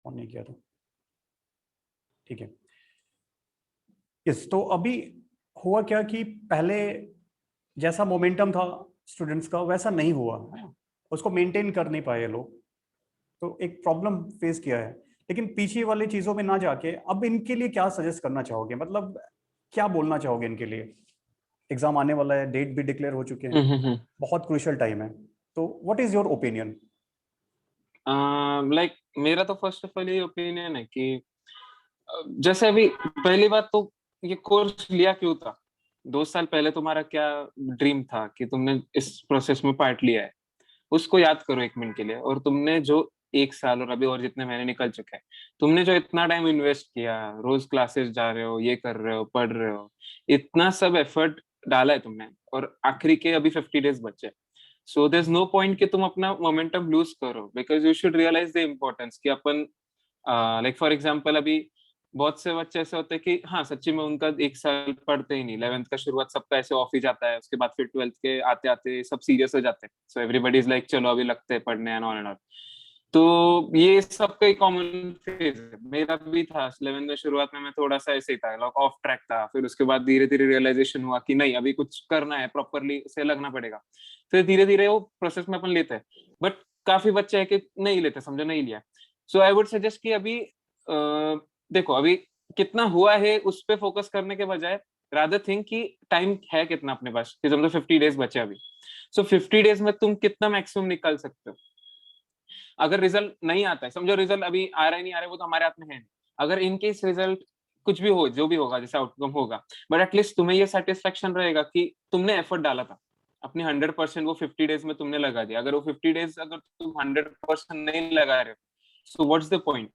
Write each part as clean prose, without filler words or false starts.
Phone नहीं किया था, ठीक है। यस, तो अभी हुआ क्या कि पहले जैसा मोमेंटम था स्टूडेंट्स का वैसा नहीं हुआ है ना? उसको मेंटेन कर नहीं पाए लोग, तो एक प्रॉब्लम फेस किया है। लेकिन पीछे वाली चीजों में ना जाके अब इनके लिए क्या सजेस्ट करना चाहोगे, मतलब क्या बोलना चाहोगे इनके लिए? एग्जाम आने वाला है, डेट भी डिक्लेयर हो चुके हैं, बहुत क्रूशियल टाइम है, तो what is your opinion? Like मेरा तो फर्स्ट ऑफ ऑल ये ओपिनियन है कि जैसे अभी पहली बात तो ये कोर्स लिया क्यों था? 2 साल पहले तुम्हारा क्या ड्रीम था कि तुमने इस प्रोसेस में पार्ट लिया है, उसको याद करो 1 मिनट के लिए। और तुमने जो 1 साल और अभी और जितने महीने निकल चुके हैं, तुमने जो इतना टाइम इन्वेस्ट किया, रोज क्लासेस जा रहे हो, ये कर रहे हो, पढ़ रहे हो, इतना सब एफर्ट डाला है तुमने, और आखिरी के अभी 50 डेज बचे। So there is no point कि तुम अपना मोमेंटम लूज करो, because you should realise the importance कि अपन लाइक फॉर एग्जाम्पल अभी बहुत से बच्चे ऐसे होते हैं कि हाँ सच्ची में उनका 1 साल पढ़ते ही नहीं, 11th का शुरुआत सबका ऐसे ऑफ ही जाता है, उसके बाद फिर 12th के आते आते सब सीरियस हो जाते हैं। सो एवरीबॉडी इज लाइक चलो अभी लगते हैं पढ़ने एंड ऑन एंड ऑन। तो ये सबका एक कॉमन फेज है, मेरा भी था 11th में। शुरुआत में मैं थोड़ा सा ऐसे ही था, ऑफ ट्रैक था, फिर उसके बाद धीरे धीरे रियलाइजेशन हुआ कि नहीं अभी कुछ करना है, प्रॉपरली से लगना पड़ेगा। फिर धीरे धीरे वो प्रोसेस में अपन लेते हैं, बट काफी बच्चे है कि नहीं लेते, समझो नहीं लिया। सो आई वुड सजेस्ट कि अभी देखो अभी कितना हुआ है उस पे फोकस करने के बजाय रादर थिंक कि टाइम है कितना अपने पास, कि समझो 50 डेज बचे अभी। सो 50 डेज में तुम कितना मैक्सिमम निकाल सकते हो। अगर रिजल्ट नहीं आता है, समझो रिजल्ट अभी आ रहा है नहीं आ रहा है वो तो हमारे हाथ में है नहीं, अगर इनकेस रिजल्ट कुछ भी हो, जो भी होगा जैसा आउटकम होगा, बट एटलीस्ट तुम्हें ये सेटिस्फेक्शन रहेगा कि तुमने एफर्ट डाला था अपनी 100%, वो 50 डेज में तुमने लगा दिया। अगर वो 50 डेज अगर तुम 100% नहीं लगा रहे हो, सो व्हाट्स द पॉइंट?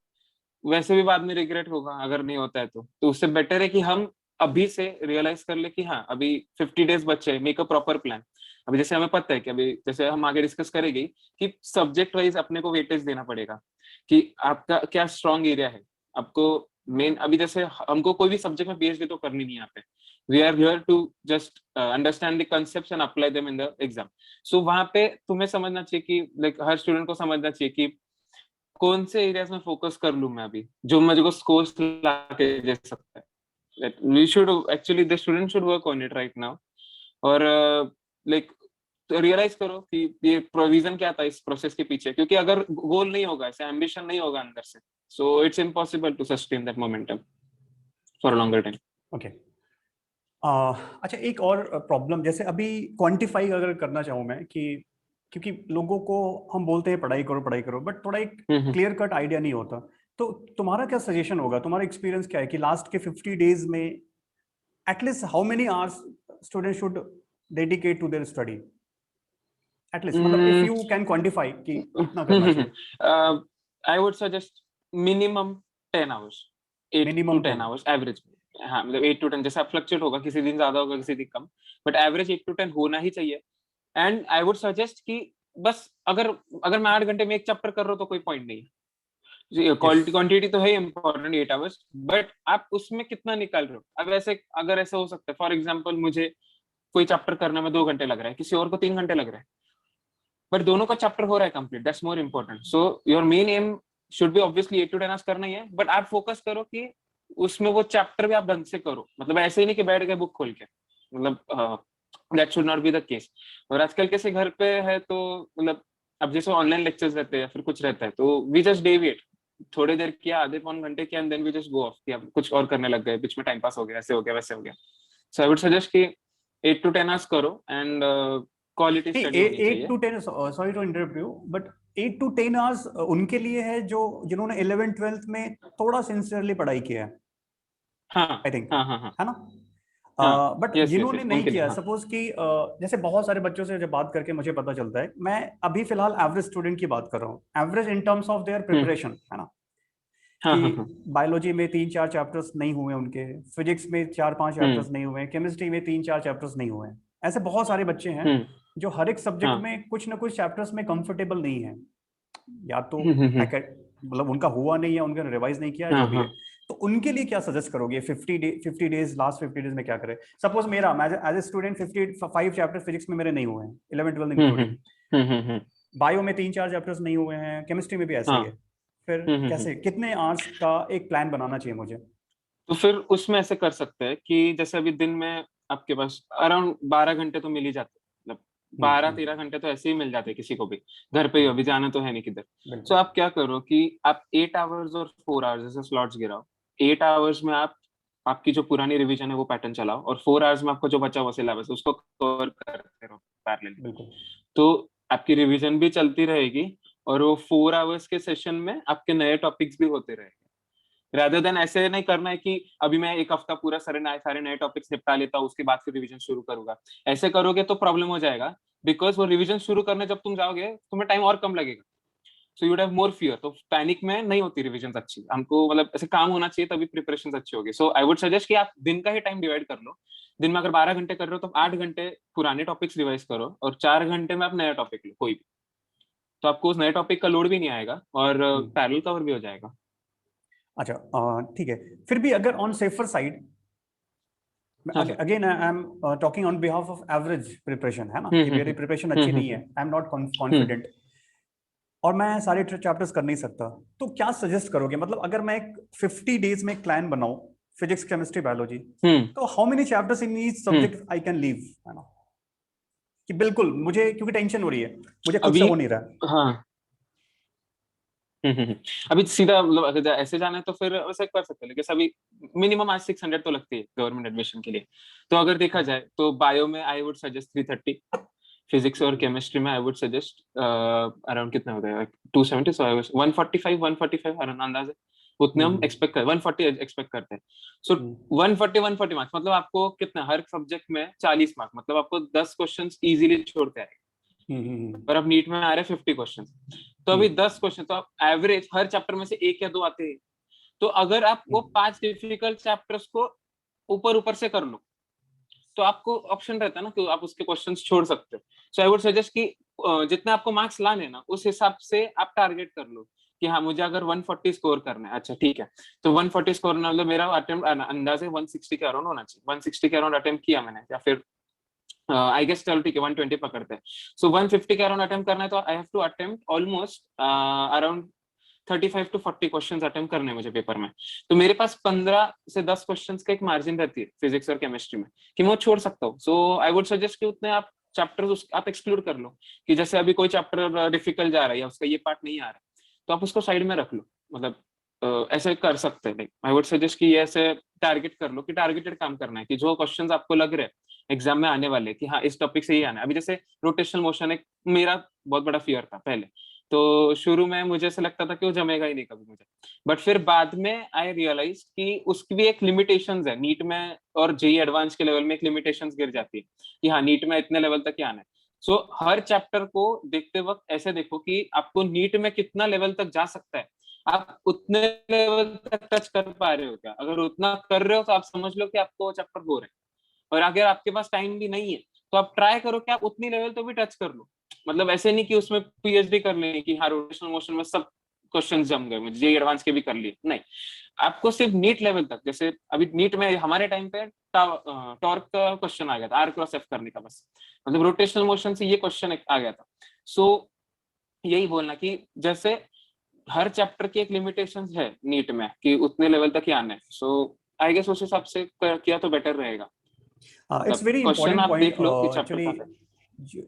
वैसे भी बाद में रिग्रेट होगा अगर नहीं होता है तो उससे बेटर है कि हम अभी से रियलाइज कर ले कि हाँ अभी 50 डेज बचे, मेक अ प्रॉपर प्लान। अभी जैसे हमें पता है कि अभी जैसे हम आगे डिस्कस करेंगे कि सब्जेक्ट वाइज अपने को वेटेज देना पड़ेगा कि आपका क्या स्ट्रॉन्ग एरिया है। आपको मेन अभी जैसे हमको कोई भी सब्जेक्ट में पीएचडी तो करनी नहीं है यहाँ पे, we are here to just understand the concepts and apply them in the exam. So वहां पे तुम्हें समझना चाहिए कि लाइक हर स्टूडेंट को समझना चाहिए कि कौन से एरियाज में फोकस कर लूं मैं अभी जो मुझे को स्कोर्स ला के दे सकता है। We should actually the student should work on it right now. और लाइक रियलाइज करो कि ये प्रोविजन क्या था इस प्रोसेस के पीछे, क्योंकि अगर गोल नहीं होगा, ऐसे एम्बिशन नहीं होगा अंदर से, so it's impossible to sustain that momentum for longer time. Okay, अच्छा एक और प्रॉब्लम, जैसे अभी क्वांटिफाई अगर करना चाहूँ मैं कि क्योंकि लोगों को हम बोलते हैं पढ़ाई करो बट थोड़ा एक क्लियर कट आइडिया नहीं होता, तो तुम्हारा क्या सजेशन होगा, तुम्हारा एक्सपीरियंस क्या है कि लास्ट के 50 डेज में at least how many hours student should dedicate to their study? At least मतलब इफ यू कैन क्वांटिफाई कि कितना करना चाहिए। I would suggest minimum 10 hours, 8 to 10 hours average. हाँ मतलब 8 to 10, जैसा फ्लक्चुएट होगा, किसी दिन ज्यादा होगा किसी दिन कम, बट एवरेज 8 to 10 होना ही चाहिए। एंड आई वुड सजेस्ट कि बस अगर अगर मैं 8 घंटे में एक चैप्टर कर रहा हूँ तो कोई पॉइंट नहीं है। क्वालिटी क्वांटिटी तो है इंपॉर्टेंट 8 आवर्स, बट आप उसमें कितना निकाल रहे हो। अब ऐसे अगर ऐसा हो सकता है, फॉर एग्जाम्पल मुझे कोई चैप्टर करने में 2 घंटे लग रहा है, किसी और को 3 घंटे लग रहा है, बट दोनों का चैप्टर हो रहा है complete, that's more important. So your main M should be obviously 8 to 10 hours करना ही है, बट आप फोकस करो कि उसमें वो चैप्टर भी आप ढंग से करो। मतलब ऐसे ही नहीं कि बैठ गए बुक खोल के, मतलब that should not be the case. और आजकल कैसे घर पे है तो मतलब अब जैसे ऑनलाइन लेक्चर्स रहते हैं या फिर कुछ रहता है तो वी जस्ट डेविएट, थोड़ी देर किया, आधे पौन घंटे किया, and then we just go off, कि अब कुछ और करने लग गए, बीच में टाइम पास हो गया, ऐसे हो गया वैसे हो गया। सो आई वुड सजेस्ट कि 8 to 10 आवर्स करो एंड क्वालिटी स्टडी होनी चाहिए। 8 to 10, sorry to interrupt you, but 8 to 10 hours उनके लिए है जो जिन्होंने 11th-12th में थोड़ा सिंसियरली पढ़ाई किया है, हाँ आई थिंक, हाँ हाँ हाँ है ना? हाँ, बट यस यस जिन्होंने यस नहीं उनके लिए किया, हाँ। सपोज कि जैसे बहुत सारे बच्चों से जब बात करके मुझे पता चलता है, मैं अभी फिलहाल एवरेज स्टूडेंट की बात कर रहा हूँ, average in terms of their preparation, है ना? हाँ कि हाँ हाँ बायोलॉजी में 3-4 चैप्टर्स नहीं हुए उनके, फिजिक्स में 4-5 चैप्टर्स नहीं हुए, केमिस्ट्री में 3-4 चैप्टर्स नहीं हुए। ऐसे बहुत सारे बच्चे हैं हम्म जो हर एक सब्जेक्ट हाँ में कुछ ना कुछ चैप्टर्स में कंफर्टेबल नहीं है, या तो हम्म। मतलब उनका हुआ नहीं है, उन्होंने रिवाइज नहीं किया है, जो हाँ भी है। हाँ तो उनके लिए क्या सजेस्ट करोगे? 50 डेज, लास्ट 50 डेज में क्या करें? सपोज मेरा, मैं as a student 55 chapter physics में मेरे नहीं हुए हैं, 11th-12th हम्म इंक्लूडिंग। हम्म हम्म हम्म बायो में 3-4 चैप्टर्स नहीं हुए हैं, केमिस्ट्री में भी ऐसा ही हाँ है। फिर कैसे, कितने आवर्स का एक प्लान बनाना चाहिए मुझे? तो फिर उसमें ऐसे कर सकते हैं कि जैसे अभी दिन में आपके पास अराउंड 12 घंटे तो मिल ही जाते हैं, मतलब 12-13 घंटे तो ऐसे ही मिल जाते हैं किसी को भी, घर पे ही अभी जाना तो है नहीं किधर। सो बिल्कुल। आप क्या करो कि आप 8 आवर्स और 4 आवर्स जैसे स्लॉट्स गिराओ। 8 आवर्स में आप आपकी जो पुरानी रिवीजन है वो पैटर्न चलाओ, और 4 आवर्स में आपको जो बचा हुआ सिलेबस है उसको कवर करते रहो पैरेलली। बिल्कुल। तो आपकी रिवीजन भी चलती रहेगी, और वो 4 आवर्स के सेशन में आपके नए टॉपिक्स भी होते रहेंगे। रादर देन ऐसे नहीं करना है कि अभी मैं एक हफ्ता पूरा सारे नए टॉपिक्स निपटा लेता हूँ, उसके बाद फिर रिवीजन शुरू करूंगा। ऐसे करोगे तो प्रॉब्लम हो जाएगा, बिकॉज वो रिवीजन शुरू करने जब तुम जाओगे तुम्हें टाइम और कम लगेगा। सो यूड हैव मोर फियर। तो पैनिक में नहीं होती रिवीजन अच्छी, हमको मतलब ऐसे काम होना चाहिए तभी प्रिपरेशन अच्छी होगी। सो आई वुड सजेस्ट कि आप दिन का ही टाइम डिवाइड कर लो। दिन में अगर 12 घंटे कर रहे हो तो 8 घंटे पुराने टॉपिक्स रिवाइज करो, और 4 घंटे में आप नया टॉपिक लो कोई भी। तो आपको उस नए टॉपिक का लोड भी नहीं आएगा, और पैरेलल कवर भी हो जाएगा। अच्छा, ठीक है। फिर भी अगर ऑन सेफर साइड, हाँ sir. Again I am talking on behalf of average preparation, है ना, कि मेरी प्रिपरेशन अच्छी नहीं है, I am not hmm confident, और मैं सारे चैप्टर्स कर नहीं सकता, तो क्या सजेस्ट करोगे? मतलब अगर मैं एक 50 डेज में एक प्लान बनाऊं, फिजिक्स, केमिस्ट्री, बायोलॉजी, हम्म तो how many chapters in each hmm subject I can leave, है ना, कि बिल्कुल मुझे, क्योंकि टेंशन हो रही है, मुझे खुद से अभी हो नहीं रहा। हाँ। हम्म। अभी सीधा मतलब अगर ऐसे जाना है तो फिर वैसे कर सकते हैं, लेकिन अभी मिनिमम आज 600 तो लगती है गवर्नमेंट एडमिशन के लिए। तो अगर देखा जाए तो बायो में आई वुड सजेस्ट 330, फिजिक्स और केमिस्ट्री में आई वुड सजेस्ट अराउंड कितना हो गया 270, सो 145 अराउंड अंदाज है। उतने हम एक्सपेक्ट कर 140 एक्सपेक्ट करते हैं। सो 140 मार्क्स मतलब आपको कितना, हर सब्जेक्ट में 40 मार्क्स, मतलब आपको 10 क्वेश्चन इजीली छोड़ते आएंगे। और अब नीट में आ रहे हैं 50 क्वेश्चन, तो अभी 10 क्वेश्चन, तो आप एवरेज हर चैप्टर में से एक या दो आते हैं। तो अगर आप वो 5 डिफिकल्ट चैप्टर्स को ऊपर ऊपर से कर लो, तो आपको ऑप्शन रहता है ना कि आप उसके क्वेश्चंस छोड़ सकते हो। सो आई वुड सजेस्ट कि जितने आपको मार्क्स लाने ना उस हिसाब से आप टारगेट कर लो कि हाँ मुझे अगर 140 स्कोर करना है, अच्छा ठीक है, तो 140 स्कोर मतलब मेरा अटेम्प्ट अंदाजे 160 के अराउंड होना चाहिए। 160 के अराउंड अटेम्प्ट किया मैंने, या फिर आई गेस चलो ठीक है 120 पकड़ते हैं। सो 150 के अराउंड अटेम्प्ट करना है, तो I have to attempt almost around 35 to 40 question attempt करने हैं मुझे पेपर में। तो मेरे पास 15 से 10 क्वेश्चन का एक मार्जिन रहती है फिजिक्स और केमिस्ट्री में, कि मैं वो छोड़ सकता हूँ। सो आई वुड सजेस्ट कि उतने आप चैप्टर्स आप एक्सक्लूड कर लो, कि जैसे अभी कोई चैप्टर डिफिकल्ट जा रहा है या उसका ये पार्ट नहीं आ रहा है, तो आप उसको साइड में रख लो। मतलब ऐसे कर सकते हैं। आई वुड सजेस्ट कि ये ऐसे टारगेट कर लो, कि टारगेटेड काम करना है, कि जो क्वेश्चंस आपको लग रहे हैं एग्जाम में आने वाले कि हाँ इस टॉपिक से ही आना है। अभी जैसे रोटेशनल मोशन एक मेरा बहुत बड़ा फियर था पहले, तो शुरू में मुझे ऐसा लगता था कि वो जमेगा ही नहीं कभी मुझे, बट फिर बाद में आई रियलाइज कि उसकी भी एक लिमिटेशंस है नीट में, और जेई एडवांस के लेवल में एक लिमिटेशंस गिर जाती है कि हाँ नीट में इतने लेवल तक ही आना है। सो हर चैप्टर को देखते वक्त ऐसे देखो कि आपको नीट में कितना लेवल तक जा सकता है, आप उतने लेवल तक टच कर पा रहे हो क्या। अगर उतना कर रहे हो तो आप समझ लो कि आपको चैप्टर हो रहा है। और अगर आपके पास टाइम भी नहीं है तो आप ट्राई करो कि आप उतनी लेवल तो भी टच कर लो। मतलब ऐसे नहीं कि उसमें पीएचडी कर लें कि हाँ रोटेशनल मोशन में सब क्वेश्चन जम गए, मुझे जेईई एडवांस के भी कर लिए, नहीं। आपको सिर्फ नीट लेवल तक, जैसे अभी नीट में हमारे टाइम पे टॉर्क का क्वेश्चन आ गया था, आर क्रॉस एफ करने का, बस मतलब रोटेशनल मोशन से ये क्वेश्चन आ गया था। सो यही बोलना कि जैसे हर चैप्टर की एक लिमिटेशन है नीट में कि उतने लेवल तक ही आना है। सो आई गेस उस हिसाब से किया तो बेटर रहेगा। इट्स मतलब वेरी क्वेश्चन इंपॉर्टेंट आप पॉइंट देख लो कि चैप्टर एक्चुअली, कहाँ पे।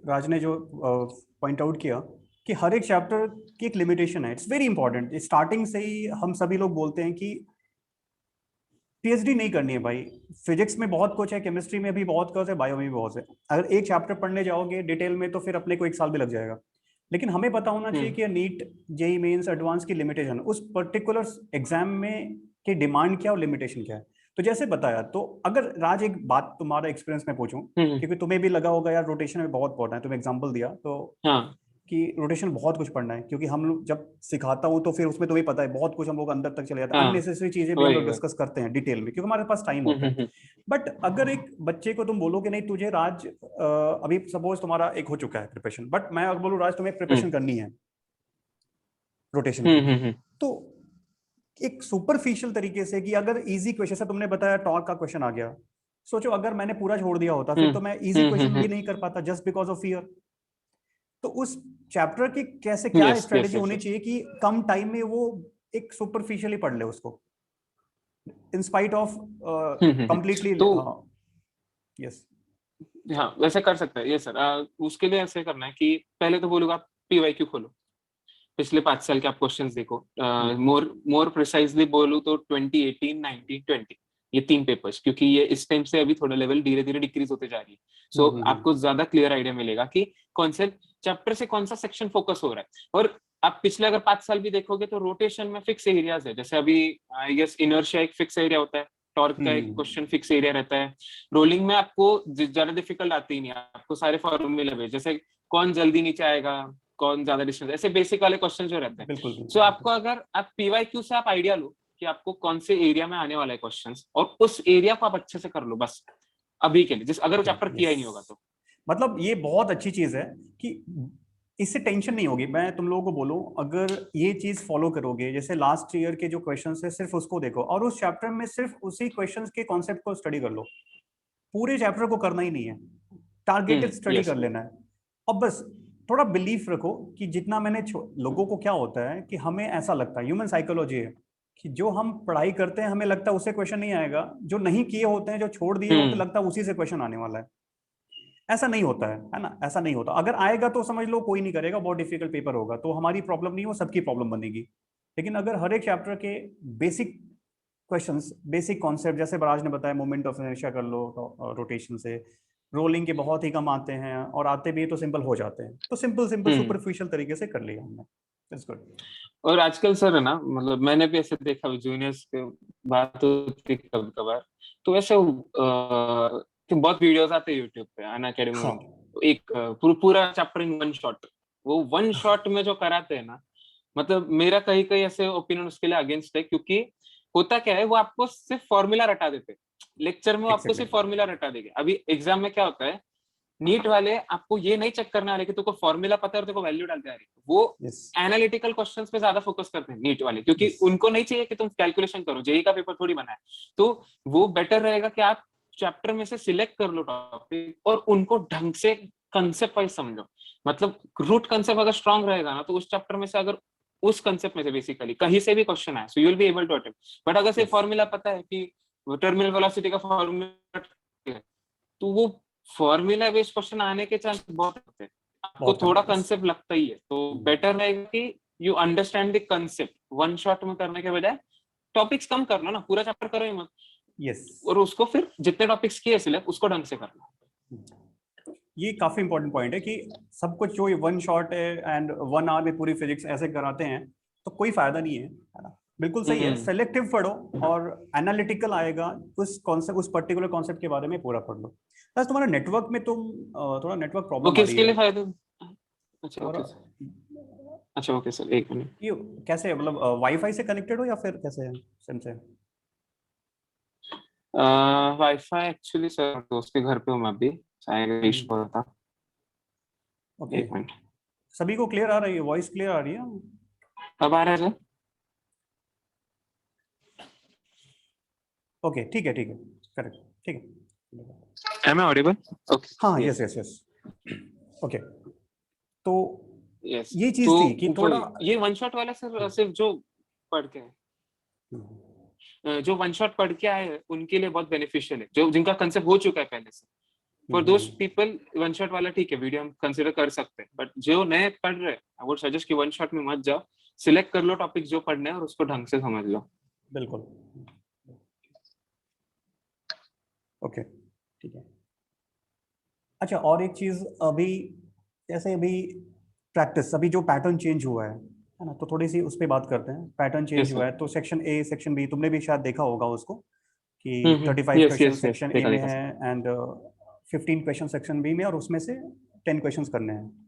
राज ने जो पॉइंट आउट किया कि हर एक चैप्टर की एक लिमिटेशन है, इट्स वेरी इंपॉर्टेंट। स्टार्टिंग से ही हम सभी लोग बोलते हैं कि पीएचडी नहीं करनी है भाई, फिजिक्स में बहुत कुछ है, केमिस्ट्री में भी बहुत कुछ है, बायो में भी बहुत है। अगर एक चैप्टर पढ़ने जाओगे डिटेल में तो फिर अपने को एक साल भी लग जाएगा। लेकिन हमें पता होना चाहिए कि नीट, जेई मेंस, एडवांस की लिमिटेशन, उस पर्टिकुलर एग्जाम में की डिमांड क्या और लिमिटेशन क्या है। तो जैसे बताया, तो अगर राज एक बात तुम्हारा एक्सपीरियंस में पूछूं, क्योंकि तुम्हें भी लगा होगा यार रोटेशन में बहुत पढ़ना है, तुम्हें एग्जाम्पल दिया तो हाँ कि रोटेशन बहुत कुछ पढ़ना है, क्योंकि हम लोग जब सिखाता हूँ तो फिर उसमें तुम्हें पता है बहुत कुछ हम लोग अंदर तक चले जाते हैं, हाँ अननेसेसरी चीजें भी हम वही लोग वही। डिस्कस करते हैं डिटेल में, क्योंकि हमारे पास टाइम होता है। बट अगर एक बच्चे को तुम बोलो कि नहीं तुझे राज, अभी सपोज तुम्हारा एक हो चुका है प्रिपरेशन, बट मैं अगर बोलूँ राज तुम्हें प्रिपरेशन करनी है रोटेशन की, हम्म। तो एक सुपरफिशियल तरीके से कि अगर इजी क्वेश्चन से तुमने बताया टॉर्क का क्वेश्चन आ गया, सोचो अगर मैंने पूरा छोड़ दिया होता फिर तो मैं इजी क्वेश्चन भी नहीं कर पाता जस्ट बिकॉज ऑफ फियर। तो उस चैप्टर की कैसे क्या yes, स्ट्रेटेजी yes, होनी yes. चाहिए कि कम टाइम में वो एक सुपरफिशियली पढ़ ले उसको, इन स्पाइट ऑफ कंप्लीटली। तो यस। हाँ वैसे कर सकते हैं ये सर। उसके लिए ऐसे करना है कि पहले तो बोलूंगा आप पीवाईक्यू खोलो, पिछले 5 साल के आप क्वेश्चंस देखो। मोर मोर प्रिसाइजली बोलूं तो 2018, 19, 20 ये 3 पेपर्स, क्योंकि ये इस टाइम से अभी थोड़ा लेवल धीरे धीरे डिक्रीज होते जा रही है। सो आपको ज्यादा क्लियर आइडिया मिलेगा कि कौन से चैप्टर से कौन सा सेक्शन फोकस हो रहा है। और आप पिछले अगर 5 साल भी देखोगे तो रोटेशन में फिक्स एरियाज है, जैसे अभी आई गेस इनर्शिया एक फिक्स एरिया होता है, टॉर्क का एक क्वेश्चन फिक्स एरिया रहता है। रोलिंग में आपको ज्यादा डिफिकल्ट आती ही नहीं, आपको सारे फॉर्मूले जैसे कौन जल्दी नीचे आएगा, कौन ज्यादा डिस्टेंस, ऐसे बेसिक वाले क्वेश्चन जो रहते हैं। बिल्कुल। सो आपको अगर आप पीवाईक्यू से आप आइडिया लो कि आपको कौन से एरिया में आने वाला है क्वेश्चंस, और उस एरिया को आप अच्छे से कर लो बस अभी के लिए, जिस अगर वो चैप्टर किया ही नहीं होगा तो। मतलब ये बहुत अच्छी चीज है कि इससे टेंशन नहीं होगी। मैं तुम लोगों को बोलूं, अगर ये चीज फॉलो करोगे, जैसे लास्ट ईयर के जो क्वेश्चंस है सिर्फ उसको देखो और उस चैप्टर में सिर्फ उसी क्वेश्चंस के कॉन्सेप्ट को स्टडी कर लो, पूरे चैप्टर को करना ही नहीं है, टारगेटेड स्टडी कर लेना है। अब बस थोड़ा बिलीफ रखो कि जितना मैंने लोगों को क्या होता है कि हमें ऐसा लगता है, ह्यूमन साइकोलॉजी है कि जो हम पढ़ाई करते हैं हमें लगता है उससे क्वेश्चन नहीं आएगा, जो नहीं किए होते हैं, जो छोड़ दिए होते हैं, लगता है उसी से क्वेश्चन आने वाला है। ऐसा नहीं होता है ना, ऐसा नहीं होता। अगर आएगा तो समझ लो कोई नहीं करेगा, बहुत डिफिकल्ट पेपर होगा, तो हमारी प्रॉब्लम नहीं, वो सबकी प्रॉब्लम बनेगी। लेकिन अगर हर एक चैप्टर के बेसिक क्वेश्चंस, बेसिक कॉन्सेप्ट, जैसे बराज ने बताया मोमेंट ऑफ इनर्शिया कर लो, रोटेशन से, रोलिंग के बहुत ही कम आते हैं, और आते भी तो सिंपल हो जाते हैं, तो सिंपल सिंपल सुपरफिशियल तरीके से कर लिया हमने। That's good. और आजकल सर है ना, मतलब मैंने भी ऐसे देखा जूनियर्स के बात होती कभी कभार, तो ऐसे कि बहुत वीडियोस आते हैं यूट्यूब पे अन अकेडमी हाँ। में, एक पूरा चैप्टर इन वन शॉट, वो वन शॉट में जो कराते हैं ना, मतलब मेरा कहीं कहीं ऐसे ओपिनियन उसके लिए अगेंस्ट है, क्योंकि होता क्या है, वो आपको सिर्फ फॉर्मूला रटा देते हैं लेक्चर में, वो आपको सिर्फ फॉर्मूला रटा देंगे। अभी एग्जाम में क्या होता है, नीट वाले आपको ये नहीं चेक करने वाले कि तुमको फॉर्मूला पता है और तुमको वैल्यू डालते आ रही है, वो एनालिटिकल क्वेश्चंस पे ज्यादा फोकस करते हैं नीट वाले, क्योंकि उनको नहीं चाहिए कि तुम कैलकुलेशन करो, जेई का पेपर थोड़ी बना है। तो वो बेटर रहेगा कि आप चैप्टर में से सिलेक्ट कर लो टॉपिक और उनको ढंग से कंसेप्ट वाइज समझो। मतलब रूट कंसेप्ट अगर स्ट्रांग रहेगा ना, तो उस चैप्टर में से अगर उस कंसेप्ट में से बेसिकली कहीं से भी क्वेश्चन आए, so you will be able to attempt. But अगर सिर्फ फॉर्मूला पता है कि टर्मिनल वेलोसिटी का फॉर्मूला, तो वो फॉर्मूला बेस्ड क्वेश्चन आने के चांस बहुत होते हैं, आपको थोड़ा कंसेप्ट लगता ही है। तो बेटर रहेगा कि you understand the concept, one shot में करने के बजाय टॉपिक्स कम कर लो ना, पूरा चैप्टर करो ही मत। और उसको फिर जितने टॉपिक्स किए सिलेक्ट, उसको ढंग से करना। ये काफी इंपॉर्टेंट पॉइंट है कि सब कुछ जो वन शॉट है एंड 1 आवर में पूरी फिजिक्स ऐसे कराते हैं तो कोई फायदा नहीं है ना। बिल्कुल सही है, सेलेक्टिव पढ़ो और एनालिटिकल आएगा, उस कॉन्सेप्ट, उस पर्टिकुलर कॉन्सेप्ट के बारे में पूरा पढ़ लो। बस तुम्हारा नेटवर्क में तुम थोड़ा नेटवर्क प्रॉब्लम आ रही किसके लिए है। फायदा? अच्छा और ओके सर, अच्छा ओके सर, एक मिनट। ये कैसे, मतलब वाईफाई से कनेक्टेड हो या फिर कैसे है, सिम से? वाईफाई एक्चुअली सर दोस्त के घर पे हूँ मैं अभी, शायद इशू हो रहा था। ओके। एक मिनट, सभी को क्लियर आ रही है, वॉइस क्लियर आ रही है? अब आ रहा है सर? ओके ठीक है, ठीक है, करेक्ट, ठीक है। Am I audible? ओके हाँ, यस यस यस। ओके, तो यस, ये चीज तो थी कि थोड़ा ये वन शॉट वाला सर सिर्फ जो पढ़ के जो वन शॉट पढ़ के आए उनके लिए बहुत बेनिफिशियल है, जो जिनका कंसेप्ट हो चुका है पहले से। For those people one shot वाला ठीक है, वीडियो हम कंसीडर कर सकते हैं, बट जो नए पढ़ रहे हैं आई वुड सजेस्ट कि वन शॉट में मत जाओ, सिलेक्ट कर लो टॉपिक जो पढ़ने हैं और उसको ढंग से समझ लो। बिल्कुल। ओके ठीक है। अच्छा, और एक चीज, अभी जैसे अभी प्रैक्टिस, अभी जो पैटर्न चेंज हुआ है ना, तो थोड़ी सी उस पर बात करते हैं। पैटर्न चेंज हुआ है तो सेक्शन ए, सेक्शन बी, तुमने भी शायद देखा होगा उसको कि 35 yes question yes yes, section A देखा में देखा है sir. And 15 question section B में, और उसमें से 10 क्वेश्चंस करने हैं।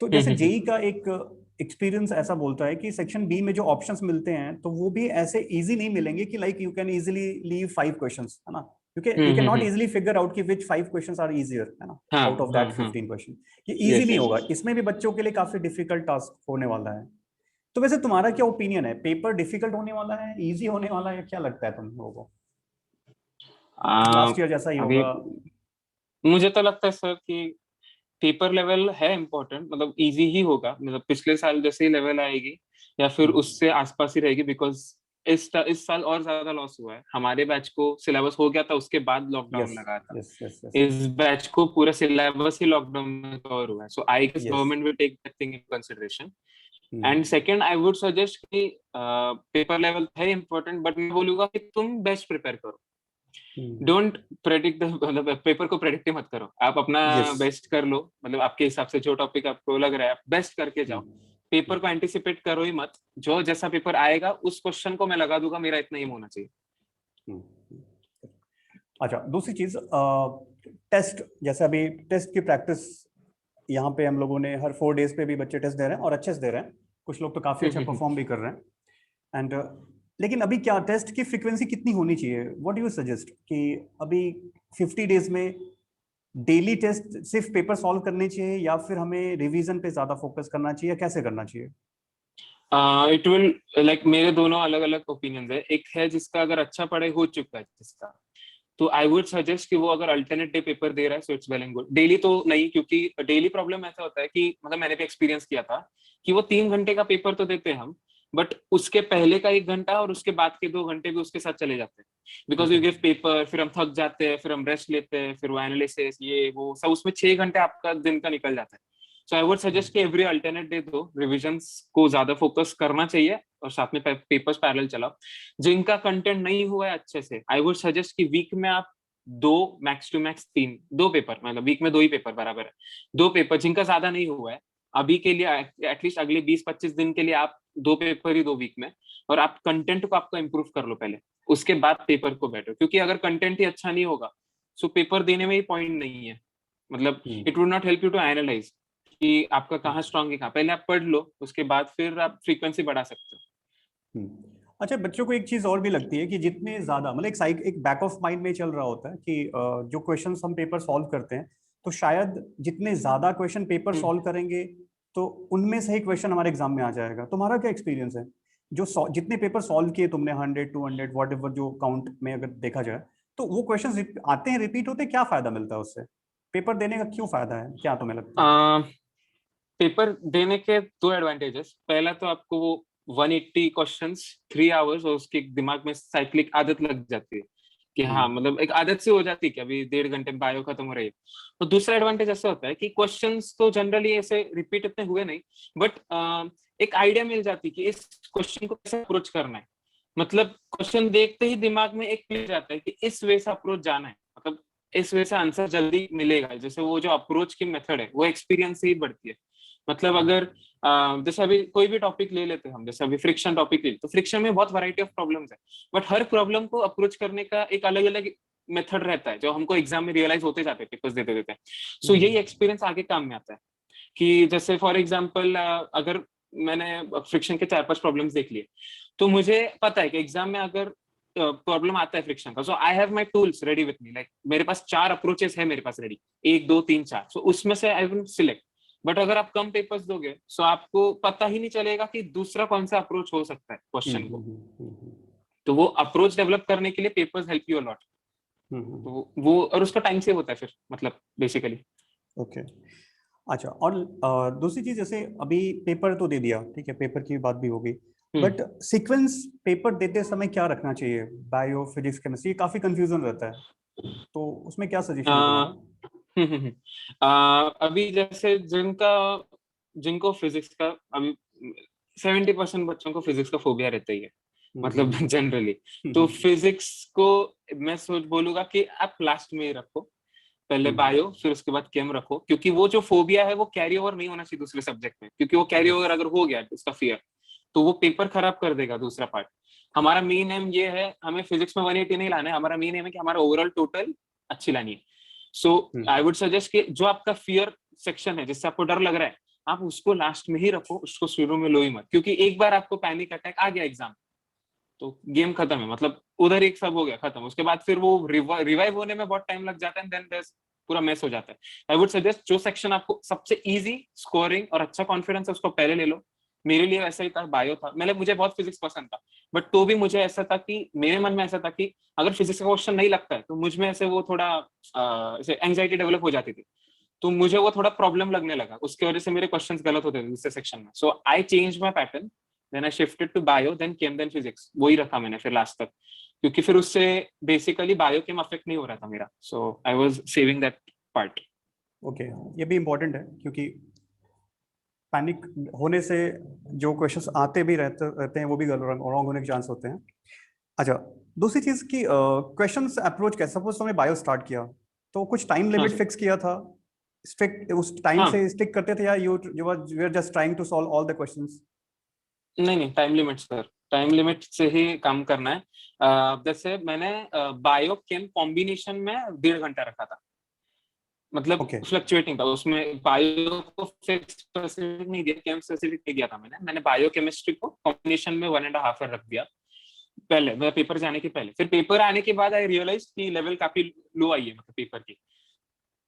तो जैसे जेई का एक एक्सपीरियंस ऐसा बोलता है कि सेक्शन बी में जो ऑप्शंस मिलते हैं तो वो भी ऐसे इजी नहीं मिलेंगे कि like you can easily leave 5 questions, है ना। You can not easily figure out कि विच 5 क्वेश्चंस आर इजियर, है ना, आउट ऑफ दैट 15 क्वेश्चन। ये इजी नहीं होगा, इसमें भी बच्चों के लिए काफी डिफिकल्ट टास्क होने वाला है। तो वैसे तुम्हारा क्या ओपिनियन है, पेपर डिफिकल्ट होने वाला है, इजी होने वाला है, क्या लगता है तुम लोगों को? लास्ट ईयर जैसा ही अभी होगा? मुझे तो लगता है सर कि पेपर लेवल है इम्पोर्टेंट, मतलब इजी ही होगा, मतलब पिछले साल जैसे ही लेवल आएगी या फिर उससे आसपास ही रहेगी, बिकॉज इस साल और ज्यादा लॉस हुआ है। हमारे बैच को सिलेबस हो गया था, उसके बाद लॉकडाउन यस लगा था। यस यस यस इस बैच को पूरा सिलेबस ही लॉकडाउन में कवर हुआ है, so I guess yes. Government will take that thing in consideration. And second, I would suggest कि पेपर लेवल है इम्पोर्टेंट, बट मैं बोलूंगा कि तुम बेस्ट प्रिपेयर करो। डोंट प्रेडिक्ट, मतलब पेपर को प्रेडिक्ट मत करो, आप अपना यस। बेस्ट कर लो, मतलब आपके हिसाब से जो टॉपिक आपको लग रहा है आप बेस्ट करके जाओ। पेपर को एंटिसिपेट करो ही मत, जो जैसा पेपर आएगा उस क्वेश्चन को मैं लगा दूंगा, मेरा इतना ही होना चाहिए। अच्छा, दूसरी चीज, टेस्ट, जैसे अभी टेस्ट की प्रैक्टिस यहाँ पे हम लोगों ने हर 4 डेज पे भी बच्चे टेस्ट दे रहे हैं और अच्छे से दे रहे हैं, कुछ लोग तो काफी अच्छा परफॉर्म भी कर रहे हैं। एंड लेकिन अभी क्या टेस्ट की फ्रीक्वेंसी कितनी होनी चाहिए? व्हाट डू यू सजेस्ट कि अभी 50 डेज में डेली टेस्ट सिर्फ पेपर सॉल्व करने चाहिए या फिर हमें रिवीजन पे ज्यादा फोकस करना चाहिए, कैसे करना चाहिए? इट विल लाइक, मेरे दोनों अलग अलग ओपिनियंस है। एक है जिसका अगर अच्छा पढ़ाई हो चुका है जिसका, तो आई वुड सजेस्ट कि वो अगर अल्टरनेट डे पेपर दे रहा है so it's well and good. Daily तो नहीं, क्योंकि डेली प्रॉब्लम ऐसा होता है कि, मतलब मैंने भी एक्सपीरियंस किया था कि वो 3 घंटे का पेपर तो देते हैं हम, बट उसके पहले का 1 घंटा और उसके बाद के 2 घंटे भी उसके साथ चले जाते हैं। बिकॉज यू गिव पेपर, फिर हम थक जाते हैं, फिर हम रेस्ट लेते हैं, फिर वो एनालिसिस ये वो सब, उसमें 6 घंटे आपका दिन का निकल जाता है। सो आई वुड सजेस्ट कि एवरी अल्टरनेट डे दो, रिविजन्स को ज्यादा फोकस करना चाहिए और साथ में पेपर्स पैरेलल चलाओ। जिनका कंटेंट नहीं हुआ है अच्छे से, आई वुड सजेस्ट कि वीक में आप 2, मैक्स टू मैक्स 3, 2 पेपर, मतलब वीक में 2 ही पेपर बराबर है। 2 पेपर जिनका ज्यादा नहीं हुआ है अभी के लिए, एटलीस्ट अगले 20-25 दिन के लिए आप 2 पेपर ही दो वीक में, और आप कंटेंट को आपका इंप्रूव कर लो पहले, उसके बाद पेपर को बैठो। क्योंकि अगर कंटेंट ही अच्छा नहीं होगा सो पेपर देने में ही पॉइंट नहीं है, मतलब it would not help you to analyse कि आपका कहाँ स्ट्रांग है, कहाँ। पहले आप पढ़ लो, उसके बाद फिर आप फ्रीक्वेंसी बढ़ा सकते हो। अच्छा, बच्चों को एक चीज और भी लगती है कि जितने ज्यादा, मतलब एक बैक ऑफ माइंड में चल रहा होता है कि जो क्वेश्चंस हम पेपर सॉल्व करते हैं, तो शायद जितने ज्यादा क्वेश्चन पेपर सॉल्व करेंगे तो उनमें से ही क्वेश्चन हमारे एग्जाम में आ जाएगा। तुम्हारा क्या एक्सपीरियंस है? जितने पेपर सॉल्व किए तुमने, 100 200 वॉट एवर जो काउंट में अगर देखा जाए, तो वो क्वेश्चन आते हैं, रिपीट होते हैं, क्या फायदा मिलता है उससे? पेपर देने का क्यों फायदा है, क्या तुम्हें लगता है? पेपर देने के 2 एडवांटेजेस। पहला तो आपको वो 180 क्वेश्चंस 3 आवर्स, और उसके दिमाग में साइक्लिक आदत लग जाती है कि हाँ, मतलब एक आदत से हो जाती है कि अभी 1.5 घंटे में बायो खत्म हो रही है। तो दूसरा एडवांटेज ऐसा होता है कि क्वेश्चंस तो जनरली ऐसे रिपीट इतने हुए नहीं, बट एक आइडिया मिल जाती है कि इस क्वेश्चन को कैसे अप्रोच करना है। मतलब क्वेश्चन देखते ही दिमाग में एक मिल जाता है कि इस वे से अप्रोच जाना है, मतलब इस वजह से आंसर जल्दी मिलेगा। जैसे वो जो अप्रोच की मेथड है वो एक्सपीरियंस से ही बढ़ती है। मतलब अगर जैसे अभी कोई भी टॉपिक ले लेते हैं हम, जैसे अभी फ्रिक्शन टॉपिक ले, तो फ्रिक्शन में बहुत वैरायटी ऑफ प्रॉब्लम्स है, बट हर प्रॉब्लम को अप्रोच करने का एक अलग अलग मेथड रहता है जो हमको एग्जाम में रियलाइज होते जाते हैं पेपर्स देते देते। सो यही एक्सपीरियंस आगे काम में आता है कि जैसे फॉर एग्जाम्पल अगर मैंने फ्रिक्शन के 4-5 प्रॉब्लम्स देख लिए, तो मुझे पता है कि एग्जाम में अगर प्रॉब्लम आता है फ्रिक्शन का, so I have my tools ready with me, like मेरे पास 4 अप्रोचेस है मेरे पास रेडी, 1 2 3 4, सो उसमें से आई विल सिलेक्ट। बट अगर आप कम पेपर्स दोगे सो आपको पता ही नहीं चलेगा कि दूसरा कौन सा अप्रोच हो सकता है क्वेश्चन को। तो वो अप्रोच डेवलप करने के लिए पेपर्स हेल्प यू अलॉट। तो वो, और उसका टाइम सेव होता है फिर, मतलब बेसिकली। ओके। अच्छा, और दूसरी चीज, जैसे अभी पेपर तो दे दिया, ठीक है, पेपर की बात भी हो गई, बट सीक्वेंस पेपर देते समय क्या रखना चाहिए? बायो, फिजिक्स, केमिस्ट्री, काफी कंफ्यूजन रहता है, तो उसमें क्या सजेशन है तुम्हारा? अभी जैसे जिनको फिजिक्स का अभी 70% बच्चों को फिजिक्स का फोबिया रहता ही है, मतलब जनरली। तो फिजिक्स को मैं सोच बोलूंगा कि आप लास्ट में ही रखो, पहले बायो फिर उसके बाद केम रखो, क्योंकि वो जो फोबिया है वो कैरी ओवर नहीं होना चाहिए दूसरे सब्जेक्ट में, क्योंकि वो कैरी ओवर अगर हो गया उसका फियर, तो वो पेपर खराब कर देगा दूसरा पार्ट। हमारा मेन एम ये है, हमें फिजिक्स में 180 नहीं लाना है, हमारा मेन एम है कि हमारा ओवरऑल टोटल अच्छी लानी है। सो आई वुड सजेस्ट कि जो आपका फियर सेक्शन है, जिससे आपको डर लग रहा है, आप उसको लास्ट में ही रखो, उसको शुरू में लो ही मत, क्योंकि एक बार आपको पैनिक अटैक आ गया एग्जाम, तो गेम खत्म है, मतलब उधर एक सब हो गया खत्म। उसके बाद फिर वो रिवाइव होने में बहुत टाइम लग जाता है, देन पूरा मेस हो जाता है। आई वुड सजेस्ट जो सेक्शन आपको सबसे इजी स्कोरिंग और अच्छा कॉन्फिडेंस है उसको पहले ले लो। मेरे लिए ऐसा ही था, बायो था, मुझे बहुत फिजिक्स पसंद था, बट तो भी मुझे ऐसा था कि मेरे मन में ऐसा था कि अगर फिजिक्स का क्वेश्चन नहीं लगता है तो मुझ में ऐसे वो थोड़ा ऐसे एंजाइटी डेवलप हो जाती थी। तो मुझे वो थोड़ा प्रॉब्लम लगने लगा, उसकी वजह से मेरे क्वेश्चंस गलत होते थे दूसरे सेक्शन में. So I change my pattern, then I shifted to bio, then chem, then physics. वही रखा मैंने फिर लास्ट तक, क्योंकि फिर उससे बेसिकली बायो केम अफेक्ट नहीं हो रहा था मेरा. So I was saving that part. Okay, ये भी इम्पोर्टेंट है क्योंकि पैनिक होने से जो क्वेश्चंस आते भी रहते रहते हैं वो भी रॉन्ग होने के चांस होते हैं. अच्छा, दूसरी चीज की क्वेश्चंस अप्रोच कैसे, सपोज तुमने बायो स्टार्ट किया तो कुछ टाइम हाँ लिमिट सर. फिक्स किया था, स्ट्रिक्ट उस टाइम हाँ, से स्टिक करते थे, या you are just trying to solve all the questions? नहीं नहीं, time limit sir, time limit से ही काम करना है. जैसे मैंने बायो केम कॉम्बिनेशन में 1.5 घंटा रखा था, मतलब ओके. फ्लक्चुएटिंग था उसमें. बायो को फिक्स स्पेसिफिक नहीं दिया, केम स्पेसिफिक नहीं दिया था मैंने बायो केमिस्ट्री को कॉम्बिनेशन में 1.5 आवर रख दिया पहले, मैं पेपर जाने के पहले. फिर पेपर आने के बाद आई रियलाइज कि लेवल काफी लो आई है मतलब पेपर की.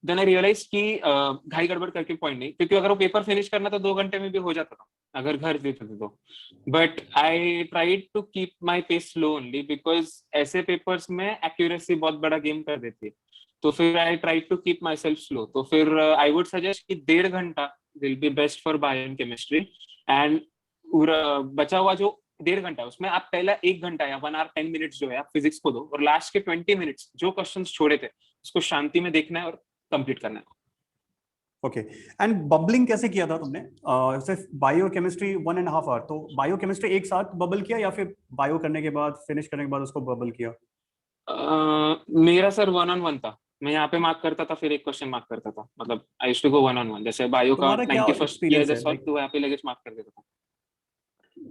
देन आई रियलाइज कि घाई गड़बड़ करके पॉइंट नहीं, क्योंकि अगर वो पेपर फिनिश करना तो 2 घंटे में भी हो जाता था अगर घर देते थे तो. But I tried to keep my pace slow only, because ऐसे पेपर्स में एक्यूरेसी बहुत बड़ा गेम कर देती है. तो फिर I try to keep myself slow. तो फिर आई वुड सजेस्ट कि 1.5 घंटा will be best for bio and chemistry. And बचा हुआ जो 1.5 घंटा उसमें आप पहला 1 घंटा या 1 hour 10 minutes जो है आप फिजिक्स को दो, और लास्ट के 20 minutes जो क्वेश्चन छोड़े थे उसको शांति में देखना है और कंप्लीट करना है. ओके. एंड बबलिंग कैसे किया था तुमने? सिर्फ बायो केमिस्ट्री 1.5 आवर, तो बायो केमिस्ट्री एक साथ बबल किया या फिर बायो करने के बाद फिनिश करने के बाद उसको बबल किया? मेरा सर 1-on-1 था. मैं यहाँ पे मार्क करता था, फिर एक क्वेश्चन मार्क करता था, मतलब आई यूज्ड टू गो 1-on-1. जैसे बायो का तुम्हारा क्या 91st किया एक्सपीरियंस है, सॉल्व, लाइक तो यहाँ पे लगेज मार्क कर देता था.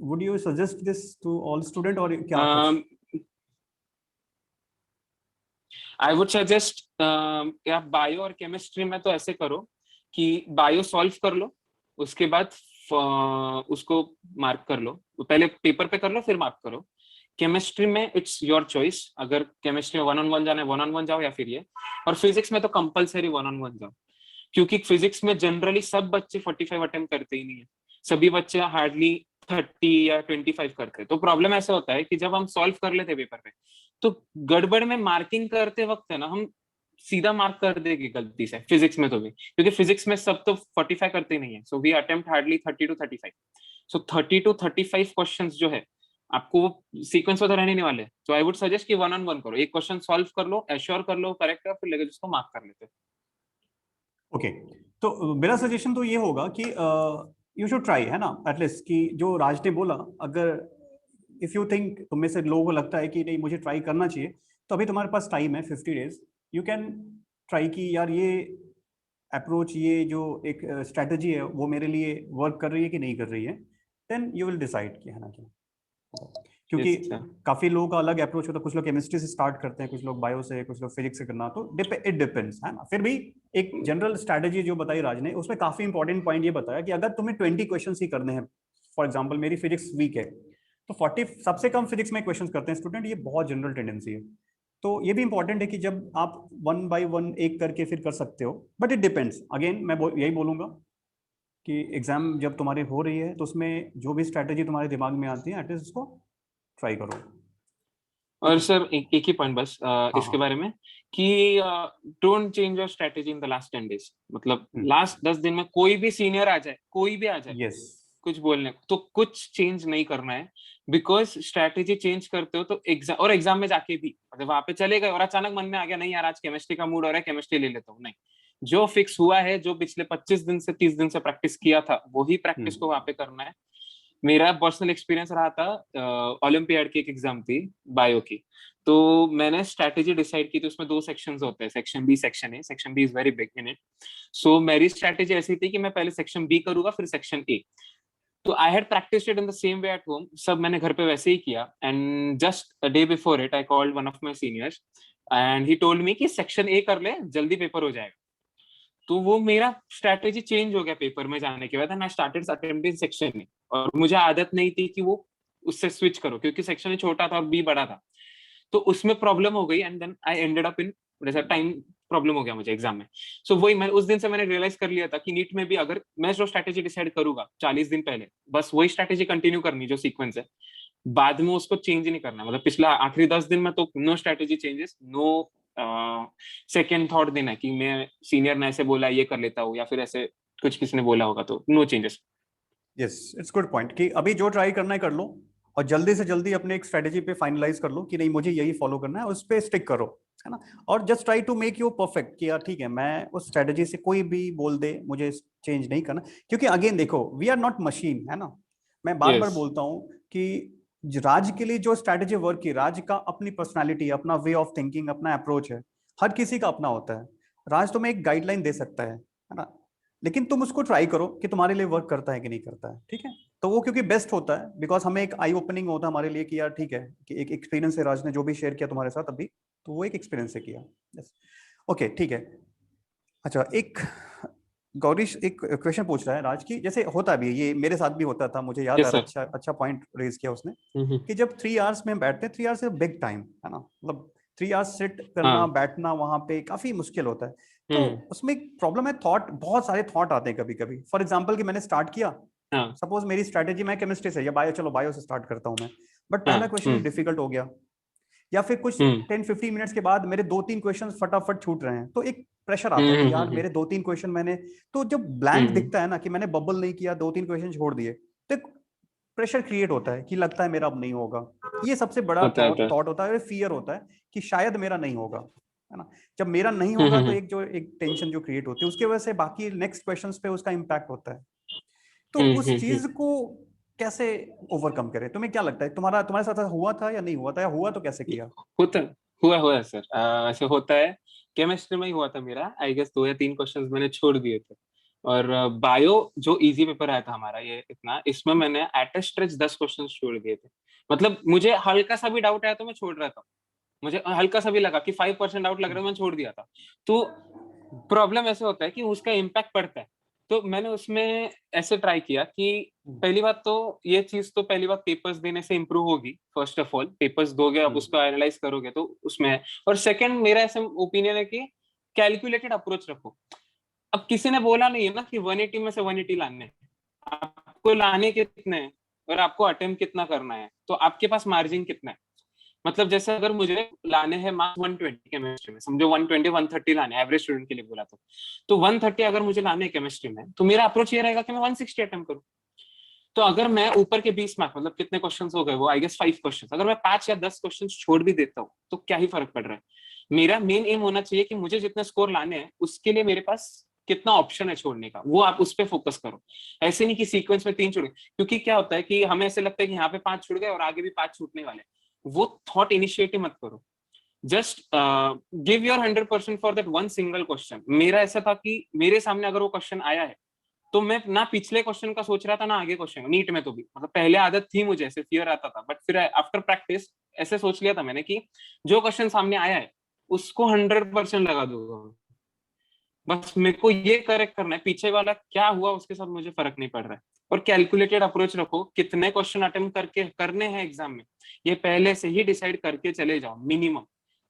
Would you suggest this to all student, और क्या कुछ? आई वुड सजेस्ट आप बायो और केमिस्ट्री में तो ऐसे करो कि बायो सॉल्व कर लो, उसके बाद उसको मार्क कर लो. पहले पेपर पे कर लो फिर मार्क करो. केमिस्ट्री में इट्स योर चॉइस, अगर केमिस्ट्री में 1-on-1 जाना है 1-on-1 जाओ, या फिर ये. और फिजिक्स में तो कंपलसरी 1-on-1 जाओ, क्योंकि फिजिक्स में जनरली सब बच्चे 45 अटेम्प्ट करते ही नहीं है. सभी बच्चे हार्डली 30 या 25 करते हैं. तो प्रॉब्लम ऐसा होता है कि जब हम सॉल्व कर लेते पेपर पे, तो गड़बड़ में मार्किंग करते वक्त है ना, हम सीधा मार्क कर देंगे गलती से फिजिक्स में तो भी, क्योंकि फिजिक्स में सब तो 45 करते ही नहीं है. So we attempt hardly 30 to 35. So 30 to 35 questions जो है आपको वो सीक्वेंस में तो रहने नहीं वाले. तो आई वुड सजेस्ट कि 1-on-1 करो, एक क्वेश्चन सॉल्व कर लो, एश्योर कर लो करेक्ट है, फिर लगे उसको मार्क कर लेते. ओके. तो मेरा सजेशन तो ये होगा कि यू शुड ट्राई, है ना, एटलीस्ट, कि जो राज ने बोला, अगर इफ यू थिंक, तुम में से लोगों को लगता है कि नहीं मुझे ट्राई करना चाहिए, तो अभी तुम्हारे पास टाइम है 50 days. यू कैन ट्राई कि यार ये अप्रोच, ये जो एक स्ट्रेटजी है वो मेरे लिए वर्क कर रही है कि नहीं कर रही है. देन यू विल डिसाइड कि है ना कि, क्योंकि Yes, sir. काफी लोगों का अलग अप्रोच होता है. कुछ लोग केमिस्ट्री से स्टार्ट करते हैं, कुछ लोग बायो से, कुछ लोग फिजिक्स से करना, तो इट डिपेंड्स, है ना. फिर भी एक जनरल स्ट्रैटेजी जो बताई राज ने, उसमें काफी इंपॉर्टेंट पॉइंट ये बताया कि अगर तुम्हें 20 क्वेश्चन ही करने हैं, फॉर एग्जाम्पल मेरी फिजिक्स वीक है, तो 40 सबसे कम फिजिक्स में क्वेश्चन करते हैं स्टूडेंट, ये बहुत जनरल टेंडेंसी है. तो ये भी इंपॉर्टेंट है कि जब आप 1 by 1 एक करके फिर कर सकते हो, बट इट डिपेंड्स. अगेन मैं यही बोलूंगा कि एग्जाम जब तुम्हारी हो रही है तो उसमें जो भी स्ट्रैटेजी तुम्हारे दिमाग में आती है एटलीस्ट उसको ट्राई करो. और सर एक ही पॉइंट बस हाँ इसके हाँ. बारे में कि don't change your strategy in the last 10 days. मतलब लास्ट 10 दिन में कोई भी सीनियर आ जाए, कोई भी आ जाए यस. कुछ बोलने को, तो कुछ चेंज नहीं करना है. बिकॉज स्ट्रेटेजी चेंज करते हो तो एग्जाम में जाके भी मतलब वहां पे चले गए और अचानक मन में आ गया नहीं यार आज केमिस्ट्री का मूड हो रहा है, केमिस्ट्री ले लेता हूँ, नहीं. जो फिक्स हुआ है, जो पिछले 25 दिन से 30 दिन से प्रैक्टिस किया था, वही प्रैक्टिस को वहां पे करना है. मेरा पर्सनल एक्सपीरियंस रहा था, ओलंपियाड की एक एग्जाम थी बायो की. तो मैंने स्ट्रैटेजी डिसाइड की थी, उसमें 2 सेक्शंस होते हैं, section B, section A. Section B is very big in it. So मेरी स्ट्रैटेजी ऐसी थी कि मैं पहले सेक्शन बी करूंगा फिर सेक्शन ए. तो I had practised it in the same way at home, सब मैंने घर पे वैसे ही किया. And just a day before it I called one of my seniors and he told me कि सेक्शन ए कर ले, जल्दी पेपर हो जाएगा. तो वो मेरा स्ट्रैटेजी चेंज हो गया पेपर में जाने के बाद, and I started attempting section A. और मुझे आदत नहीं थी कि वो उससे स्विच करो, क्योंकि सेक्शन ए छोटा था और बी बड़ा था. तो उसमें प्रॉब्लम हो गई and then I ended up in, जैसा टाइम प्रॉब्लम हो गया मुझे एग्जाम में. सो वही मैं उस दिन से मैंने रियलाइज कर लिया था कि नीट में भी अगर मैं जो स्ट्रैटेजी डिसाइड करूंगा 40 दिन पहले, बस वही स्ट्रैटेजी कंटिन्यू करनी जो सीक्वेंस है, बाद में उसको चेंज नहीं करना. मतलब पिछला आखिरी 10 दिन में तो no strategy changes, no second thought देना कि मैं सीनियर ने ऐसे बोला ये कर लेता हूँ, या फिर ऐसे कुछ किसी ने बोला होगा, तो no changes. Yes, it's good point कि अभी जो ट्राई करना है कर लो, और जल्दी से जल्दी अपने एक स्ट्रेटेजी पे फाइनलाइज कर लो कि नहीं मुझे यही फॉलो करना है, उस पे स्टिक करो, है ना। और just try to make you perfect कि यार ठीक है, मैं उस स्ट्रेटेजी से कोई भी बोल दे मुझे चेंज नहीं करना, क्योंकि अगेन देखो वी आर नॉट मशीन, है ना। मैं बार बार यस। बोलता हूँ कि राज के लिए जो स्ट्रेटेजी वर्क की, राज का अपनी पर्सनालिटी, अपना वे ऑफ थिंकिंग, अपना अप्रोच है, हर किसी का अपना होता है। राज तुम्हें एक गाइडलाइन दे सकता है ना, लेकिन तुम उसको ट्राई करो कि तुम्हारे लिए वर्क करता है कि नहीं करता है, ठीक है। तो वो क्योंकि बेस्ट होता है, बिकॉज हमें एक आई ओपनिंग होता है हमारे लिए कि यार ठीक है कि एक एक्सपीरियंस है, राज ने जो भी शेयर किया तुम्हारे साथ अभी, तो वो एक एक्सपीरियंस से किया। यस, ओके, ठीक है। अच्छा, एक गौरीश एक क्वेश्चन पूछ रहा है राज की, जैसे होता भी है, ये मेरे साथ भी होता था, मुझे याद आ यस रहा, सर। अच्छा अच्छा पॉइंट रेज किया उसने, हम्म। कि जब 3 आवर्स में हम बैठते हैं, 3 आवर्स बिग टाइम है ना, मतलब 3 आवर्स सिट करना, हाँ। बैठना वहां पे काफी मुश्किल होता है। तो हम्म। उसमें एक प्रॉब्लम है, थॉट, बहुत सारे थॉट आते हैं कभी कभी। फॉर एग्जाम्पल कि मैंने स्टार्ट किया, हाँ। सपोज मेरी स्ट्रेटेजी, मैं केमिस्ट्री से या बायो, चलो बायो से स्टार्ट करता हूँ मैं, बट हाँ। पहला क्वेश्चन ही डिफिकल्ट हो गया, या फिर कुछ हम्म। 10-15 मिनट्स के बाद मेरे 2-3 क्वेश्चन फटाफट छूट रहे हैं, तो एक प्रेशर आता है कि यार हम्म। मेरे 2-3 क्वेश्चन मैंने, तो जब ब्लैंक हम्म। दिखता है ना कि मैंने बबल नहीं किया, 2-3 क्वेश्चन छोड़ दिए, तो एक प्रेशर क्रिएट होता है कि लगता है मेरा अब नहीं होगा। ये सबसे बड़ा होता है, होता थॉट है। थॉट होता है, फियर होता है कि शायद मेरा नहीं होगा, है ना। जब मेरा नहीं हम्म। होगा तो एक जो एक टेंशन जो क्रिएट होती है, उसके वजह से बाकी नेक्स्ट क्वेश्चंस पे उसका इम्पैक्ट होता है। तो उस चीज को कैसे ओवरकम करें, तुम्हें क्या लगता है, तुम्हारा तुम्हारे साथ हुआ था या नहीं हुआ था, या हुआ तो कैसे किया? होता हुआ हुआ है सर, ऐसे होता है। केमिस्ट्री में ही हुआ था मेरा, आई गेस 2 या 3 क्वेश्चंस मैंने छोड़ दिए थे। और बायो जो इजी पेपर आया था हमारा, ये इतना, इसमें मैंने एट ए स्ट्रेच 10 क्वेश्चन छोड़ दिए थे। मतलब मुझे हल्का सा भी डाउट आया तो मैं छोड़ रहा था। मुझे हल्का सा भी लगा कि 5% डाउट लग रहा है, मैं छोड़ दिया था। तो प्रॉब्लम ऐसे होता है कि उसका इम्पैक्ट पड़ता है। तो मैंने उसमें ऐसे ट्राई किया कि पहली बात तो ये चीज, तो पहली बात पेपर्स देने से इंप्रूव होगी। फर्स्ट ऑफ ऑल पेपर्स दोगे, आप उसको एनालाइज करोगे तो उसमें है। और सेकंड, मेरा ऐसा ओपिनियन है कि कैलकुलेटेड अप्रोच रखो। अब किसी ने बोला नहीं है ना कि 180 में से 180 लाने हैं। आपको लाने कितने हैं और आपको अटेम्प्ट कितना करना है, तो आपके पास मार्जिन कितना है। मतलब जैसे अगर मुझे लाने हैं मार्क्स 120 केमिस्ट्री में, समझो 120 130 लाने एवरेज स्टूडेंट के लिए बोला तो 130 अगर मुझे लाने हैं केमिस्ट्री में, तो मेरा अप्रोच ये रहेगा कि मैं 160 अटेम्प्ट करूं। तो अगर मैं ऊपर के 20 मार्क, मतलब कितने क्वेश्चन हो गए वो, आई गेस 5 क्वेश्चन, अगर मैं 5 या 10 क्वेश्चन छोड़ भी देता हूँ तो क्या ही फर्क पड़ रहा है। मेरा मेन एम होना चाहिए कि मुझे जितने स्कोर लाने हैं उसके लिए मेरे पास कितना ऑप्शन है छोड़ने का, वो आप उस पर फोकस करो। ऐसे नहीं कि सीक्वेंस में 3 छूट गए, क्योंकि क्या होता है कि हमें ऐसे लगता है कि यहाँ पे 5 छूट गए और आगे भी 5 छूटने वाले। वो थॉट इनिशिएटिव मत करो। Just give your 100% for that one single question. मेरा ऐसा था कि मेरे सामने अगर वो क्वेश्चन आया है तो मैं ना पिछले क्वेश्चन का सोच रहा था ना आगे क्वेश्चन, नीट में तो भी, मतलब पहले आदत थी मुझे, ऐसे फियर आता था, बट फिर आफ्टर प्रैक्टिस ऐसे सोच लिया था मैंने कि जो क्वेश्चन सामने आया है उसको 100% लगा दूंगा। बस मेरे को ये करेक्ट करना है, पीछे वाला क्या हुआ उसके साथ मुझे फर्क नहीं पड़ रहा है। और कैलकुलेटेड अप्रोच रखो, कितने क्वेश्चन अटेम्प्ट करके करने हैं एग्जाम में, ये पहले से ही डिसाइड करके चले जाओ। मिनिमम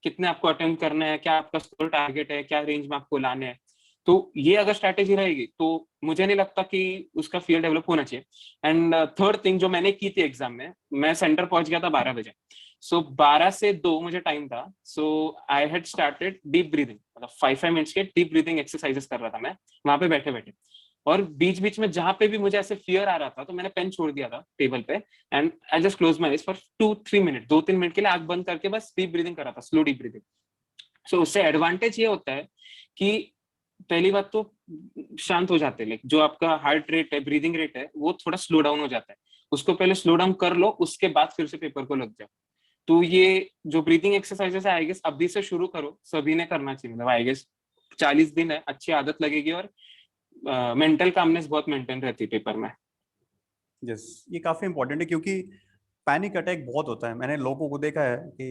कितने आपको अटेम्प्ट करना है, क्या आपका स्कोर टारगेट है, क्या रेंज में आपको लाने हैं। तो ये अगर स्ट्रैटेजी रहेगी तो मुझे नहीं लगता कि उसका फियर डेवलप होना चाहिए। एंड थर्ड थिंग जो मैंने की थी एग्जाम में, मैं सेंटर पहुंच गया था 12 बजे। सो 12 से 2 मुझे टाइम था। So I had started deep breathing, मतलब 5 मिनट्स के डीप ब्रीदिंग एक्सरसाइजेस कर रहा था मैं वहां पे बैठे बैठे। और बीच बीच में जहां पे भी मुझे ऐसे फियर आ रहा था तो मैंने पेन छोड़ दिया था टेबल पे, and I just close my eyes for 2-3 minute, 2-3 minute के लिए आंख बंद करके बस डीप ब्रीदिंग कर रहा था, स्लो डीप ब्रीदिंग। सो उससे एडवांटेज ये होता है कि पहली बात तो शांत हो जाते हैं, लाइक जो आपका हार्ट रेट है, ब्रीदिंग रेट है, वो थोड़ा स्लो डाउन हो जाता है। उसको पहले स्लो डाउन कर लो, उसके बाद फिर से पेपर को लग जाओ। तो ये जो ब्रीदिंग एक्सरसाइजेस है आई गेस अभी से शुरू करो, सभी ने करना चाहिए। मतलब आई गेस 40 दिन है, अच्छी आदत लगेगी और मेंटल कामनेस बहुत मेंटेन रहती है पेपर में। यस, ये काफी इंपॉर्टेंट है, क्योंकि पैनिक अटैक बहुत होता है, मैंने लोगों को देखा है कि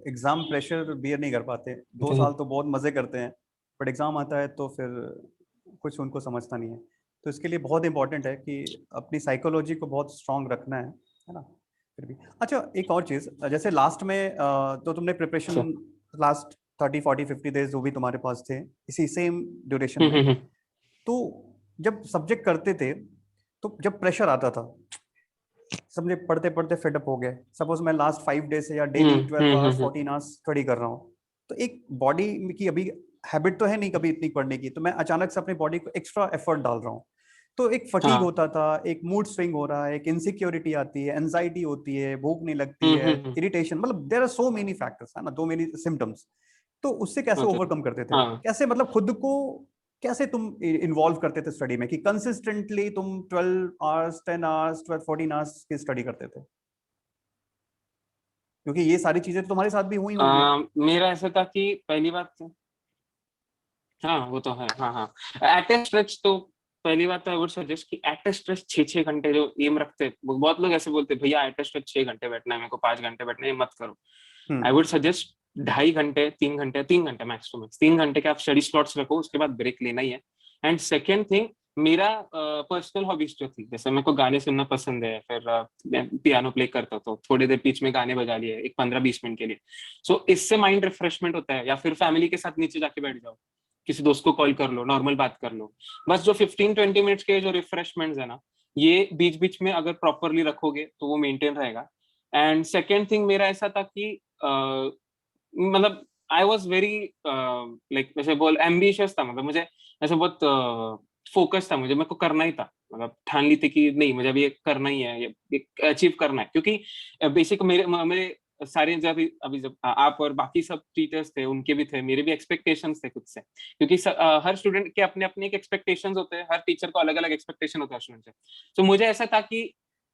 एग्जाम प्रेशर बियर नहीं कर पाते, 2 साल तो बहुत मजे करते हैं, बट एग्जाम आता है तो फिर कुछ उनको समझता नहीं है। तो इसके लिए बहुत इंपॉर्टेंट है कि अपनी साइकोलॉजी को बहुत स्ट्रांग रखना है ना। फिर भी अच्छा, एक और चीज, जैसे लास्ट में तो तुमने प्रिपरेशन सर। लास्ट 30-40-50 डेज जो भी तुम्हारे पास थे, इसी सेम ड्यूरेशन में, हम्म। तो जब सब्जेक्ट करते थे, तो जब प्रेशर आता था, समझे पढ़ते पढ़ते फेडअप हो गए, सपोज मैं लास्ट 5 डेज से या डेली 12 आवर्स हम्म। 14 आवर्स स्टडी कर रहा हूँ, तो एक बॉडी की अभी हैबिट तो है नहीं कभी इतनी पढ़ने की, तो मैं अचानक से अपनी बॉडी को एक्स्ट्रा एफर्ट डाल रहा हूँ, तो एक फटीग हाँ। होता था, एक मूड स्विंग हो रहा है, एक इनसिक्योरिटी आती है, एंजाइटी होती है, भूख नहीं लगती है, हम्म। इरिटेशन, मतलब there are so many factors है ना, दो मेनी सिम्टम्स। तो उससे कैसे ओके। ओवरकम करते थे, हाँ। कैसे मतलब खुद को कैसे तुम इन्वॉल्व करते थे स्टडी में कि कंसिस्टेंटली तुम 12 आवर्स 10 आवर्स 12 14 आवर्स की स्टडी करते थे, क्योंकि ये सारी चीजें तो तुम्हारे साथ भी हुई होंगी। मेरा ऐसा था कि पहली बात तो, हाँ वो तो है, हाँ हाँ, एट ए स्ट्रेच तो पहली बात तो आई वुड सजेस्ट कि एट ए स्ट्रेच 6 घंटे जो एम रखते, बहुत लोग ऐसे बोलते भैया एट ए स्ट्रेच 6 घंटे बैठना है, मेरे को 5 घंटे बैठना है, ये मत करो। आई हम्म। वुड सजेस्ट 2.5 घंटे, 3 घंटे, 3 घंटे मैक्स टू मैक्स, 3 घंटे के आप स्टडी स्लॉट्स रखो, उसके बाद ब्रेक लेना ही है। एंड सेकेंड थिंग, मेरा पर्सनल हॉबीज जो थी, जैसे मेरे को गाने सुनना पसंद है, फिर मैं पियानो प्ले करता तो थोड़ी देर बीच में गाने बजा लिए एक 15-20 मिनट के लिए। सो इससे माइंड रिफ्रेशमेंट होता है। या फिर फैमिली के साथ नीचे जाके बैठ जाओ, किसी दोस्त को कॉल कर लो, नॉर्मल बात कर लो। बस जो 15-20 मिनट्स के जो रिफ्रेशमेंट्स है ना, ये बीच बीच में अगर प्रॉपरली रखोगे तो वो मेंटेन रहेगा। एंड सेकेंड थिंग मेरा ऐसा था कि मतलब आई वॉज वेरी लाइक, वैसे बोल एम्बिशियस था, मतलब मुझे ऐसे बहुत फोकस था, मुझे मेरे को करना ही था, मतलब ठान ली थी कि नहीं मुझे अभी ये करना ही है, ये अचीव करना है। क्योंकि बेसिक मेरे मेरे सारे जब अभी जब आप और बाकी सब टीचर्स थे, उनके भी थे, मेरे भी एक्सपेक्टेशंस थे खुद से, क्योंकि हर स्टूडेंट के अपने अपने एक एक्सपेक्टेशंस होते हैं, हर टीचर को अलग अलग एक्सपेक्टेशन होता है स्टूडेंट से। तो मुझे ऐसा था कि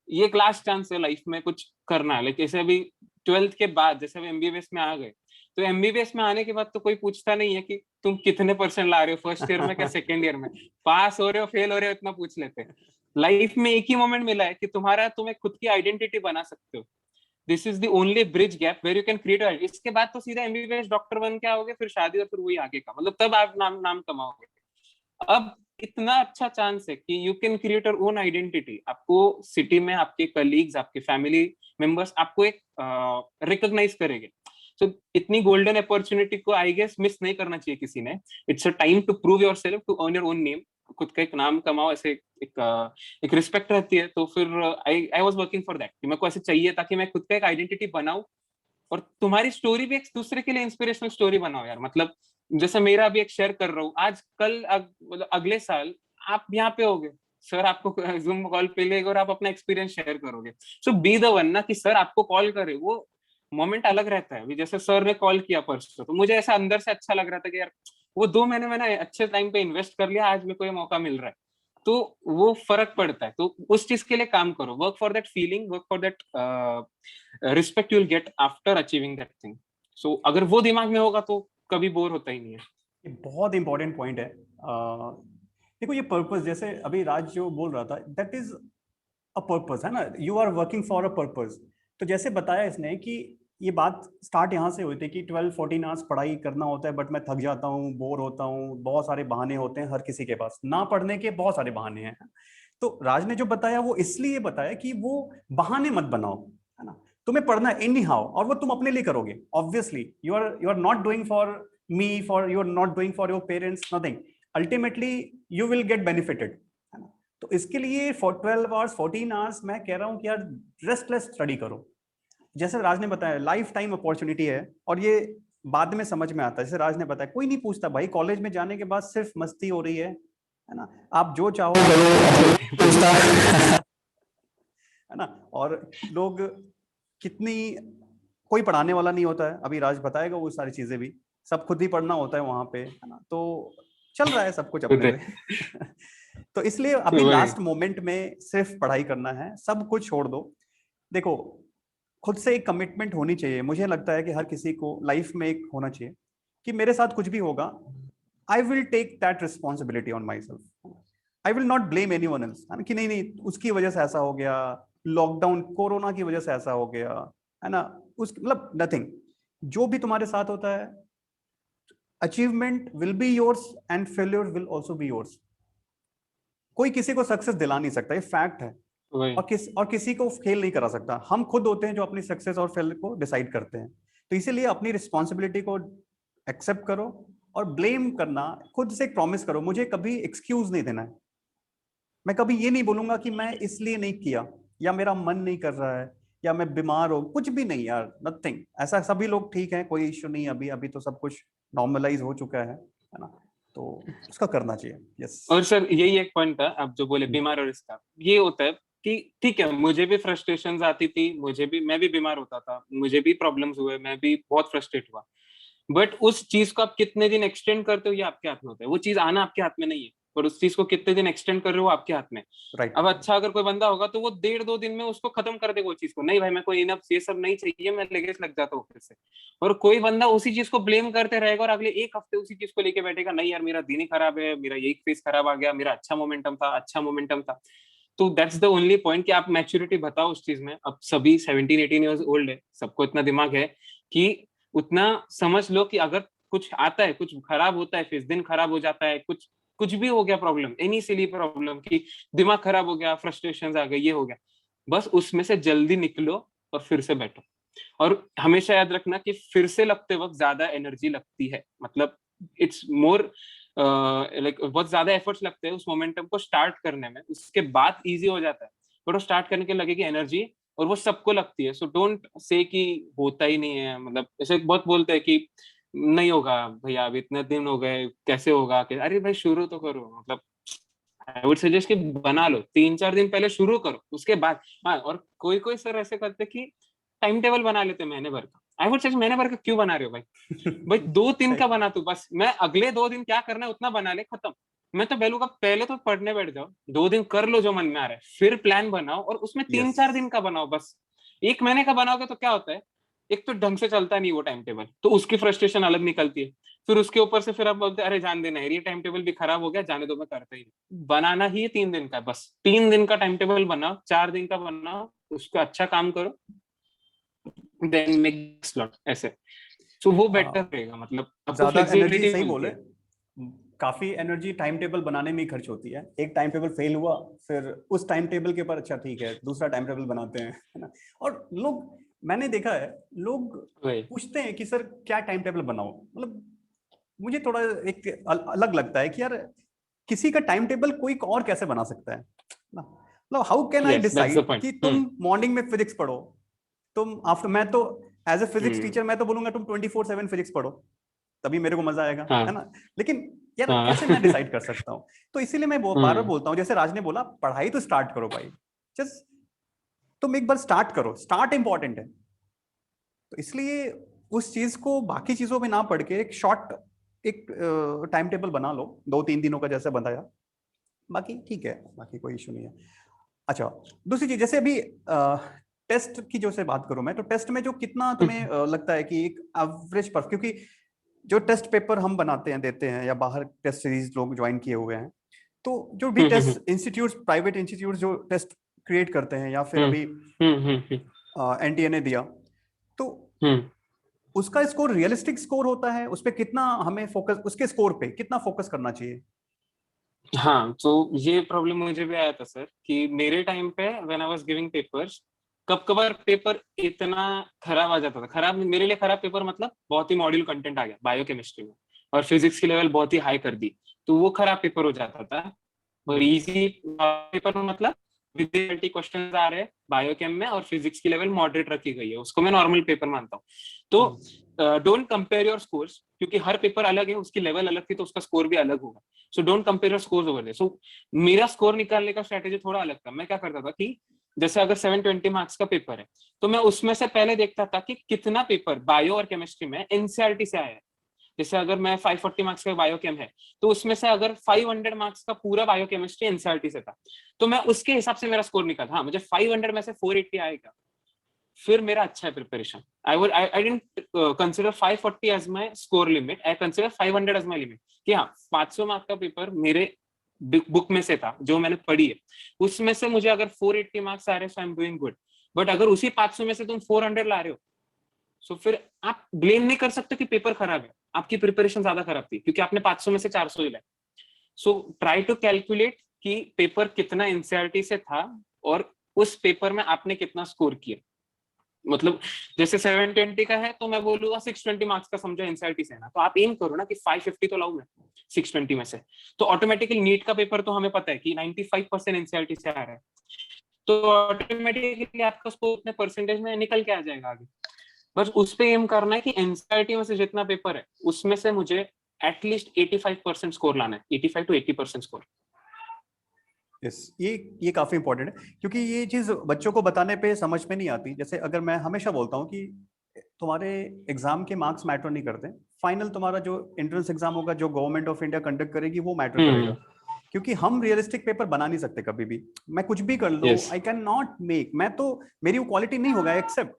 ये एक लास्ट चांस है लाइफ में कुछ करना है, लेकिन जैसे अभी 12th के बाद जैसे अब एमबीबीएस में आ गए, तो एमबीबीएस में आने के बाद तो कोई पूछता नहीं है कि तुम कितने परसेंट ला रहे हो फर्स्ट ईयर में क्या सेकेंड ईयर में, पास हो रहे हो फेल हो रहे हो इतना पूछ लेते हैं। लाइफ में एक ही मोमेंट मिला है कि तुम एक खुद की आइडेंटिटी बना सकते हो। This is the only bridge gap where you can create. इसके बाद तो सीधा एमबीबीएस डॉक्टर बन के आओगे, फिर शादी और फिर वही आगे का, मतलब तब आप नाम नाम कमाओगे। अब इतना अच्छा चांस है कि you can create your own identity. आपको सिटी में आपके कलीग्स, आपके फैमिली मेंबर्स आपको एक रिकॉग्नाइज करेंगे। सो इतनी गोल्डन अपॉर्चुनिटी को आई गेस मिस नहीं करना चाहिए किसी ने। It's a time to prove yourself, to earn your own name, खुद का एक नाम कमाओ, ऐसे एक रिस्पेक्ट रहती है। तो फिर I I was working for that कि मेरे को ऐसे चाहिए ताकि मैं खुद का एक आइडेंटिटी बनाऊं। और तुम्हारी स्टोरी भी एक दूसरे के लिए इंस्पिरेशनल स्टोरी बनाओ यार। मतलब जैसे मेरा अभी एक शेयर कर रहा हूँ, आज कल मतलब अगले साल आप यहाँ पे होगे, सर आपको जूम कॉल पे लेगा और आप अपना एक्सपीरियंस शेयर करोगे। सो बी द वन ना, कि सर आपको कॉल करे, वो मोमेंट अलग रहता है। अभी जैसे सर ने कॉल किया परसों, तो मुझे ऐसा अंदर से अच्छा लग रहा था कि यार वो 2 महीने मैंने अच्छे टाइम पे इन्वेस्ट कर लिया, आज मेरे को ये मौका मिल रहा है। तो वो फर्क पड़ता है। तो उस चीज के लिए काम करो, work for that feeling, work for that respect you will get after achieving that thing. So अगर वो दिमाग में होगा तो कभी बोर होता ही नहीं है। ये बहुत इंपॉर्टेंट पॉइंट है। देखो ये पर्पस, जैसे अभी राज जो बोल रहा था, दैट इज अ पर्पस है ना, you are working for a purpose. तो जैसे बताया इसने कि ये बात स्टार्ट यहाँ से हुई थी कि 12-14 आवर्स पढ़ाई करना होता है, बट मैं थक जाता हूँ, बोर होता हूँ, बहुत सारे बहाने होते हैं हर किसी के पास, ना पढ़ने के बहुत सारे बहाने हैं। तो राज ने जो बताया वो इसलिए बताया कि वो बहाने मत बनाओ, है ना। तुम्हें पढ़ना है एनी हाउ, और वो तुम अपने लिए करोगे, obviously you are not doing for me, for you are not doing for your parents, nothing. Ultimately you will get benefited, है ना। तो इसके लिए फॉर 12 आवर्स 14 आवर्स मैं कह रहा हूँ कि यार रेस्टलेस स्टडी करो। जैसे राज ने बताया लाइफ टाइम अपॉर्चुनिटी है, और ये बाद में समझ में आता है। जैसे राज ने बताया कोई नहीं पूछता भाई, कॉलेज में जाने के बाद सिर्फ मस्ती हो रही है ना, आप जो चाहो करो, पूछता है ना। और लोग कितनी, कोई पढ़ाने वाला नहीं होता है, अभी राज बताएगा वो सारी चीजें भी, सब खुद ही पढ़ना होता है वहां पे, है ना। तो चल रहा है सब कुछ अपने से तो इसलिए अभी वही। लास्ट मोमेंट में सिर्फ पढ़ाई करना है, सब कुछ छोड़ दो। देखो खुद से एक कमिटमेंट होनी चाहिए, मुझे लगता है कि हर किसी को लाइफ में एक होना चाहिए कि मेरे साथ कुछ भी होगा, I will take that responsibility on myself, I will not blame anyone else, कि नहीं नहीं उसकी वजह से ऐसा हो गया, लॉकडाउन कोरोना की वजह से ऐसा हो गया, है ना। उस मतलब नथिंग, जो भी तुम्हारे साथ होता है, achievement will be yours and failure will also be yours. कोई किसी को सक्सेस दिला नहीं सकता, ये फैक्ट है। वही। और किसी को फेल नहीं करा सकता, हम खुद होते हैं जो अपनी सक्सेस और फेल को डिसाइड करते हैं। तो इसीलिए अपनी रिस्पॉन्सिबिलिटी को एक्सेप्ट करो, और ब्लेम करना, खुद से एक प्रॉमिस करो, मुझे कभी एक्सक्यूज नहीं देना है। मैं कभी ये नहीं बोलूंगा कि मैं इसलिए नहीं किया, या मेरा मन नहीं कर रहा है, या मैं बीमार हो, कुछ भी नहीं यार, नथिंग ऐसा, सभी लोग ठीक हैं, कोई इश्यू नहीं, अभी अभी तो सब कुछ नॉर्मलाइज हो चुका है ना, तो उसका करना चाहिए। यस। और सर यही एक पॉइंट था, आप जो बोले बीमार और इसका, ये होता है कि ठीक है, मुझे भी फ्रस्ट्रेशंस आती थी, मैं भी बीमार होता था, मुझे भी प्रॉब्लम्स हुए, मैं भी बहुत फ्रस्ट्रेट हुआ, बट उस चीज को आप कितने दिन एक्सटेंड करते हो ये आपके हाथ में होता है। वो चीज आना आपके हाथ में नहीं है, पर उस चीज को कितने दिन एक्सटेंड कर रहे हो आपके हाथ में। राइट। अब अच्छा अगर कोई बंदा होगा तो वो 1.5-2 दिन में उसको खत्म कर देगा वो चीज को, नहीं भाई मैं कोई इनफ ये सब नहीं चाहिए, मैं लेगे लग जाता हूँ फिर से। और कोई बंदा उसी चीज को ब्लेम करते रहेगा और अगले एक हफ्ते उसी चीज को लेके बैठेगा, नहीं यार मेरा दिन ही खराब है, मेरा यही फेस खराब आ गया, मेरा अच्छा मोमेंटम था। तो दैट्स द ओनली पॉइंट कि आप मैच्योरिटी बताओ उस चीज में। अब सभी 17-18 ईयर्स ओल्ड है, सबको इतना दिमाग है कि उतना समझ लो कि अगर कुछ आता है, कुछ खराब होता है, फिर दिन खराब हो जाता है, कुछ कुछ भी हो गया प्रॉब्लम, एनी सिली प्रॉब्लम की दिमाग खराब हो गया, फ्रस्ट्रेशन आ गई, ये हो गया, बस उसमें से जल्दी निकलो और फिर से बैठो। और हमेशा याद रखना कि फिर से लगते वक्त ज्यादा एनर्जी लगती है, मतलब इट्स मोर लाइक बहुत ज्यादा एफर्ट्स लगते हैं उस मोमेंटम को स्टार्ट करने में, उसके बाद इजी हो जाता है, बट वो स्टार्ट करने के लगेगी एनर्जी, और वो सबको लगती है। सो डोंट से कि होता ही नहीं है, मतलब ऐसे बहुत बोलते हैं कि नहीं होगा भैया, अब इतने दिन हो गए कैसे होगा, अरे भाई शुरू तो करो, मतलब आई वुड सजेस्ट कि बना लो, 3-4 दिन पहले शुरू करो, उसके बाद। हाँ, और कोई कोई सर ऐसे करते कि टाइम टेबल बना लेते महीने भर का। आई वुड सजेस्ट महीने भर का क्यों बना रहे हो भाई, भाई 2-3 का बना, तू बस मैं अगले 2 दिन क्या करना है उतना बना ले, खत्म। मैं तो बोलूंगा पहले तो पढ़ने बैठ जाओ, 2 दिन कर लो जो मन में आ रहा है, फिर प्लान बनाओ, और उसमें तीन यस। चार दिन का बनाओ बस। 1 महीने का बनाओगे तो क्या होता है, एक तो ढंग से चलता नहीं वो टाइम टेबल, तो उसकी फ्रस्ट्रेशन अलग निकलती है। फिर उसके ऊपर से फिर आप बोलते हैं अरे जान देना यार, ये टाइम टेबल भी खराब हो गया, जाने दो, मैं करता ही नहीं। बनाना ही 3 दिन का, बस 3 दिन का टाइम टेबल बनाओ, 4 दिन का बनाओ, उसको अच्छा काम करो, देन मेक स्लॉट ऐसे। तो वो बेटर रहेगा, मतलब आपको ज्यादा एनर्जी, फ्लेक्सिबिलिटी सही मिलती बोले, है। काफी एनर्जी टाइम टेबल बनाने में ही खर्च होती है। एक टाइम टेबल फेल हुआ, फिर उस टाइम टेबल के ऊपर अच्छा ठीक है दूसरा टाइम टेबल बनाते हैं, है ना। और लोग, मैंने देखा है, लोग वही। पूछते हैं कि सर क्या टाइम टेबल बनाओ, मतलब मुझे थोड़ा एक अलग लगता है कि यार किसी का टाइम टेबल कोई और कैसे बना सकता है ना। मतलब how can I yes that's the decide point. कि तुम मॉर्निंग में फिजिक्स पढ़ो, तुम आफ्टर, मैं तो as a physics hmm. Teacher मैं तो बोलूंगा तुम 24/7 फिजिक्स पढ़ो, तभी मेरे को मजा आएगा, है हाँ। ना। लेकिन यार हाँ। कैसे मैं डिसाइड कर सकता हूँ? तो इसीलिए मैं बार बार हम्म। बोलता हूँ, जैसे राज ने बोला, पढ़ाई तो स्टार्ट करो भाई, जस्ट तुम एक बार स्टार्ट करो, स्टार्ट इंपॉर्टेंट है। तो इसलिए उस चीज को बाकी चीजों में ना पढ़ के एक शॉर्ट, एक टाइम टेबल बना लो 2-3 दिनों का, जैसे बताया, बाकी ठीक है, बाकी कोई इशू नहीं है। अच्छा, दूसरी चीज, जैसे अभी टेस्ट की जो से बात करूं मैं, तो टेस्ट में जो कितना तुम्हें लगता है कि एक एवरेज पर, क्योंकि जो टेस्ट पेपर हम बनाते हैं, देते हैं, या बाहर टेस्ट सीरीज लोग ज्वाइन किए हुए हैं, तो जो भी हम्म। टेस्ट इंस्टीट्यूट, प्राइवेट इंस्टीट्यूट जो टेस्ट क्रिएट करते हैं, या फिर हम्म। अभी हम्म। एनटीए ने दिया, तो हम्म। उसका स्कोर रियलिस्टिक स्कोर होता है, उस पर कितना हमें फोकस, उसके स्कोर पे कितना फोकस करना चाहिए? हाँ, तो ये प्रॉब्लम मुझे भी आया था सर कि मेरे टाइम पे when I was giving papers, कब कभार पेपर इतना खराब आ जाता था, खराब मेरे लिए खराब पेपर मतलब बहुत ही मॉड्यूल कंटेंट आ गया बायोकेमिस्ट्री में, और फिजिक्स की लेवल बहुत ही हाई कर दी, तो वो खराब पेपर हो जाता था। और इजी पेपर मतलब विद क्वेश्चन आ रहे हैं बायोकेम में, और फिजिक्स की लेवल मॉडरेट रखी गई है, उसको मैं नॉर्मल पेपर मानता हूँ। तो डोंट कंपेयर योर स्कोर्स, क्योंकि हर पेपर अलग है, उसकी लेवल अलग थी तो उसका स्कोर भी अलग होगा। So don't compare your scores over there. So मेरा स्कोर निकालने का स्ट्रेटेजी थोड़ा अलग था। मैं क्या करता था कि जैसे अगर 720 मार्क्स का पेपर है, तो मैं उसमें से पहले देखता था कि कितना पेपर बायो और केमिस्ट्री में एनसीईआरटी से आया है। जैसे अगर मैं 540 मार्क्स का बायोकेम है, तो उसमें से अगर 500 मार्क्स का पूरा बायोकेमिस्ट्री एनसीईआरटी से था, तो मैं उसके हिसाब से मेरा स्कोर निकाला। हाँ, मुझे 500 में से 480 आएगा, फिर मेरा अच्छा है preparation. I didn't consider 540 as my score limit, I consider 500 as my limit, कि हाँ 500 मार्क्स का पेपर मेरे बुक में से था जो मैंने पढ़ी है, उसमें से मुझे अगर 480 मार्क्स आ रहे हैं, so I am doing good. But अगर उसी 500 में से तुम 400 ला रहे हो, सो फिर आप ब्लेम नहीं कर सकते कि पेपर खराब है, आपकी प्रिपरेशन ज्यादा खराब थी क्योंकि आपने 500 में से 400 ही लाए। सो ट्राई टू कैलकुलेट कि पेपर कितना एनसीईआरटी से था, और उस पेपर में आपने कितना स्कोर किया। मतलब जैसे 720 का है, तो मैं बोलूंगा 620 मार्क्स का समझो एनसीईआरटी से है ना, तो आप एम करो ना कि 550 तो लाऊं मैं 620 में से। तो ऑटोमेटिकली नीट का पेपर तो हमें पता है कि 95% एनसीईआरटी से आ रहा है, तो ऑटोमेटिकली आपका स्कोर उतने परसेंटेज में निकल के आ जाएगा आगे। बस उस पे एम करना है कि एनसीईआरटी में से जितना पेपर है उसमें से मुझे एटलीस्ट 85% स्कोर लाना है, 85 to 80% स्कोर। यस, ये काफी इंपॉर्टेंट है, क्योंकि ये चीज बच्चों को बताने पे समझ में नहीं आती। जैसे अगर मैं हमेशा बोलता हूँ कि तुम्हारे एग्जाम के मार्क्स मैटर नहीं करते, फाइनल तुम्हारा जो एंट्रेंस एग्जाम होगा जो गवर्नमेंट ऑफ इंडिया कंडक्ट करेगी वो मैटर करेगा। क्योंकि हम रियलिस्टिक पेपर बना नहीं सकते कभी भी, मैं कुछ भी कर लूँ, Yes. I can not make, मैं तो मेरी वो क्वालिटी नहीं होगा एक्सेप्ट।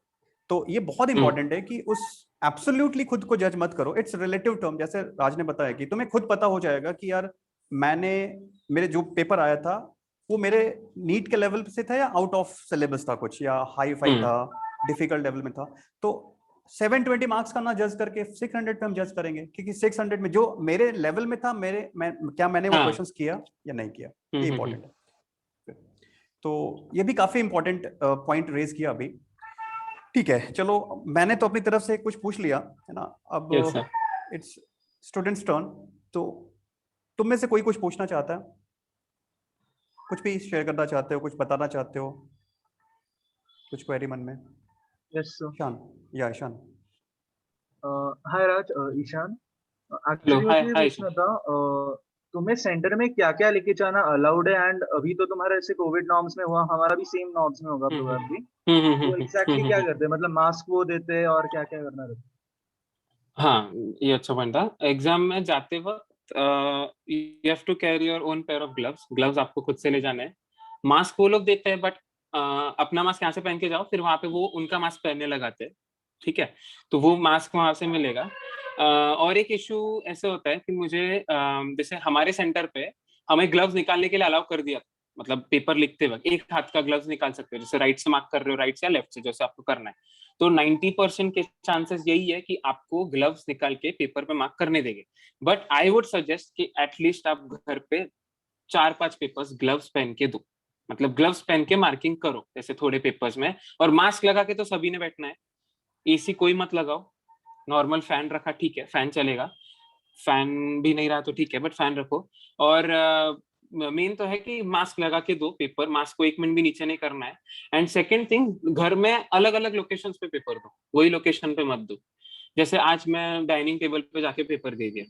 तो ये बहुत इंपॉर्टेंट है कि उस एब्सोल्युटली खुद को जज मत करो, इट्स रिलेटिव टर्म। जैसे राज ने बताया कि तुम्हें खुद पता हो जाएगा कि यार मैंने, मेरे जो पेपर आया था वो मेरे नीट के लेवल से था या आउट ऑफ सिलेबस था कुछ, या हाई फाई था, डिफिकल्ट लेवल में था। तो 720 मार्क्स का ना जज करके 600 पे हम जज करेंगे, क्योंकि 600 में जो मेरे लेवल में था, क्या मैंने वो क्वेश्चंस किया या नहीं किया, ये इंपॉर्टेंट है। तो ये भी काफी इंपॉर्टेंट पॉइंट रेज किया अभी। ठीक है, चलो मैंने तो अपनी तरफ से कुछ पूछ लिया है ना, अब इट्स स्टूडेंट्स टर्न। तो तुम में से कोई कुछ पूछना चाहता है, कुछ भी शेयर करना चाहते हो, कुछ बताना चाहते हो, कुछ क्वेरी मन में? Yes sir. ईशान, या Ishan. Hi Raj, Ishan. Hello, actually hi मुझे हाय। पूछना था, तुम्हें सेंटर में क्या क्या लेके जाना अलाउड है, एंड अभी तो तुम्हारा ऐसे कोविड नॉर्म्स में हुआ, हमारा भी सेम नॉर्म्स में होगा प्रोबेबली, तो एग्जैक्टली क्या करते हैं, मतलब मास्क वो देते हैं और क्या क्या करना रहता है? हाँ, ये अच्छा पॉइंट था। एग्जाम में जाते वक्त you have to carry your own pair of gloves. Gloves आपको खुद से ले जाने हैं। मास्क वो लोग देते हैं, बट अपना मास्क यहाँ से पहन के जाओ, फिर वहां पे वो उनका मास्क पहनने लगाते हैं, ठीक है? तो वो मास्क वहां से मिलेगा। और एक इशू ऐसे होता है कि मुझे जैसे हमारे सेंटर पे हमें ग्लव्स निकालने के लिए अलाउ कर दिया, मतलब पेपर लिखते वक्त एक हाथ का ग्लव्स निकाल सकते हो, जैसे राइट से मार्क कर रहे हो, राइट से या लेफ्ट से, जैसे आपको करना है। तो 90% के चांसेस यही है कि आपको ग्लव्स निकाल के पेपर पे मार्क करने देंगे। बट आई वुड सजेस्ट कि एटलीस्ट आप घर पे 4-5 पेपर्स ग्लव्स पहन के दो, मतलब ग्लव्स पहन के मार्किंग करो जैसे थोड़े पेपर्स में। और मास्क लगा के तो सभी ने बैठना है, एसी कोई मत लगाओ, नॉर्मल फैन रखा ठीक है, फैन चलेगा, फैन भी नहीं रहा तो ठीक है, बट फैन रखो। और मेन तो है कि मास्क लगा के दो पेपर, मास्क को 1 मिनट भी नीचे नहीं करना है। एंड सेकेंड थिंग, घर में अलग अलग लोकेशंस पे पेपर दो, वही लोकेशन पे मत दो। जैसे आज मैं डाइनिंग टेबल पे जाके पेपर दे दिया,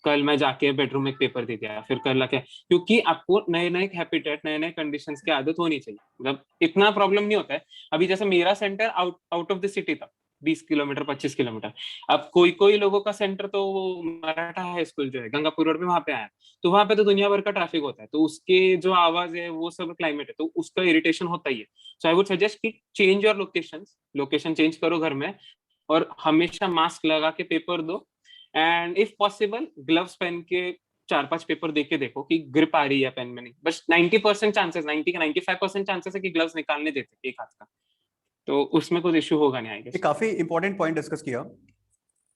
कल मैं जाके बेडरूम में पेपर दे दिया, फिर कल आके, क्योंकि आपको नए नए हैबिटेट, नए नए कंडीशंस की आदत होनी चाहिए, मतलब इतना प्रॉब्लम नहीं होता है। अभी जैसे मेरा centre out of the city था, 20 किलोमीटर 25 किलोमीटर। अब कोई कोई लोगों का सेंटर तो वो मराठा हाई स्कूल जो है गंगापुर रोड में, वहां पे आया, तो वहां पे तो दुनिया भर का ट्रैफिक होता है, तो उसके जो आवाज है वो सब क्लाइमेट है, तो उसका इरिटेशन होता ही है। सो आई वुड सजेस्ट कि चेंज योर लोकेशन चेंज करो घर में, और हमेशा मास्क लगा के पेपर दो। एंड इफ पॉसिबल ग्लव्स पहन के 4-5 पेपर दे के देखो कि ग्रिप आ रही है पेन में, नहीं बस 90% चांसेस, 90 का 95% चांसेस है कि ग्लव्स निकालने देते एक हाथ का, तो उसमें कुछ इश्यू होगा नहीं आएगा। ये काफी इंपॉर्टेंट पॉइंट डिस्कस किया,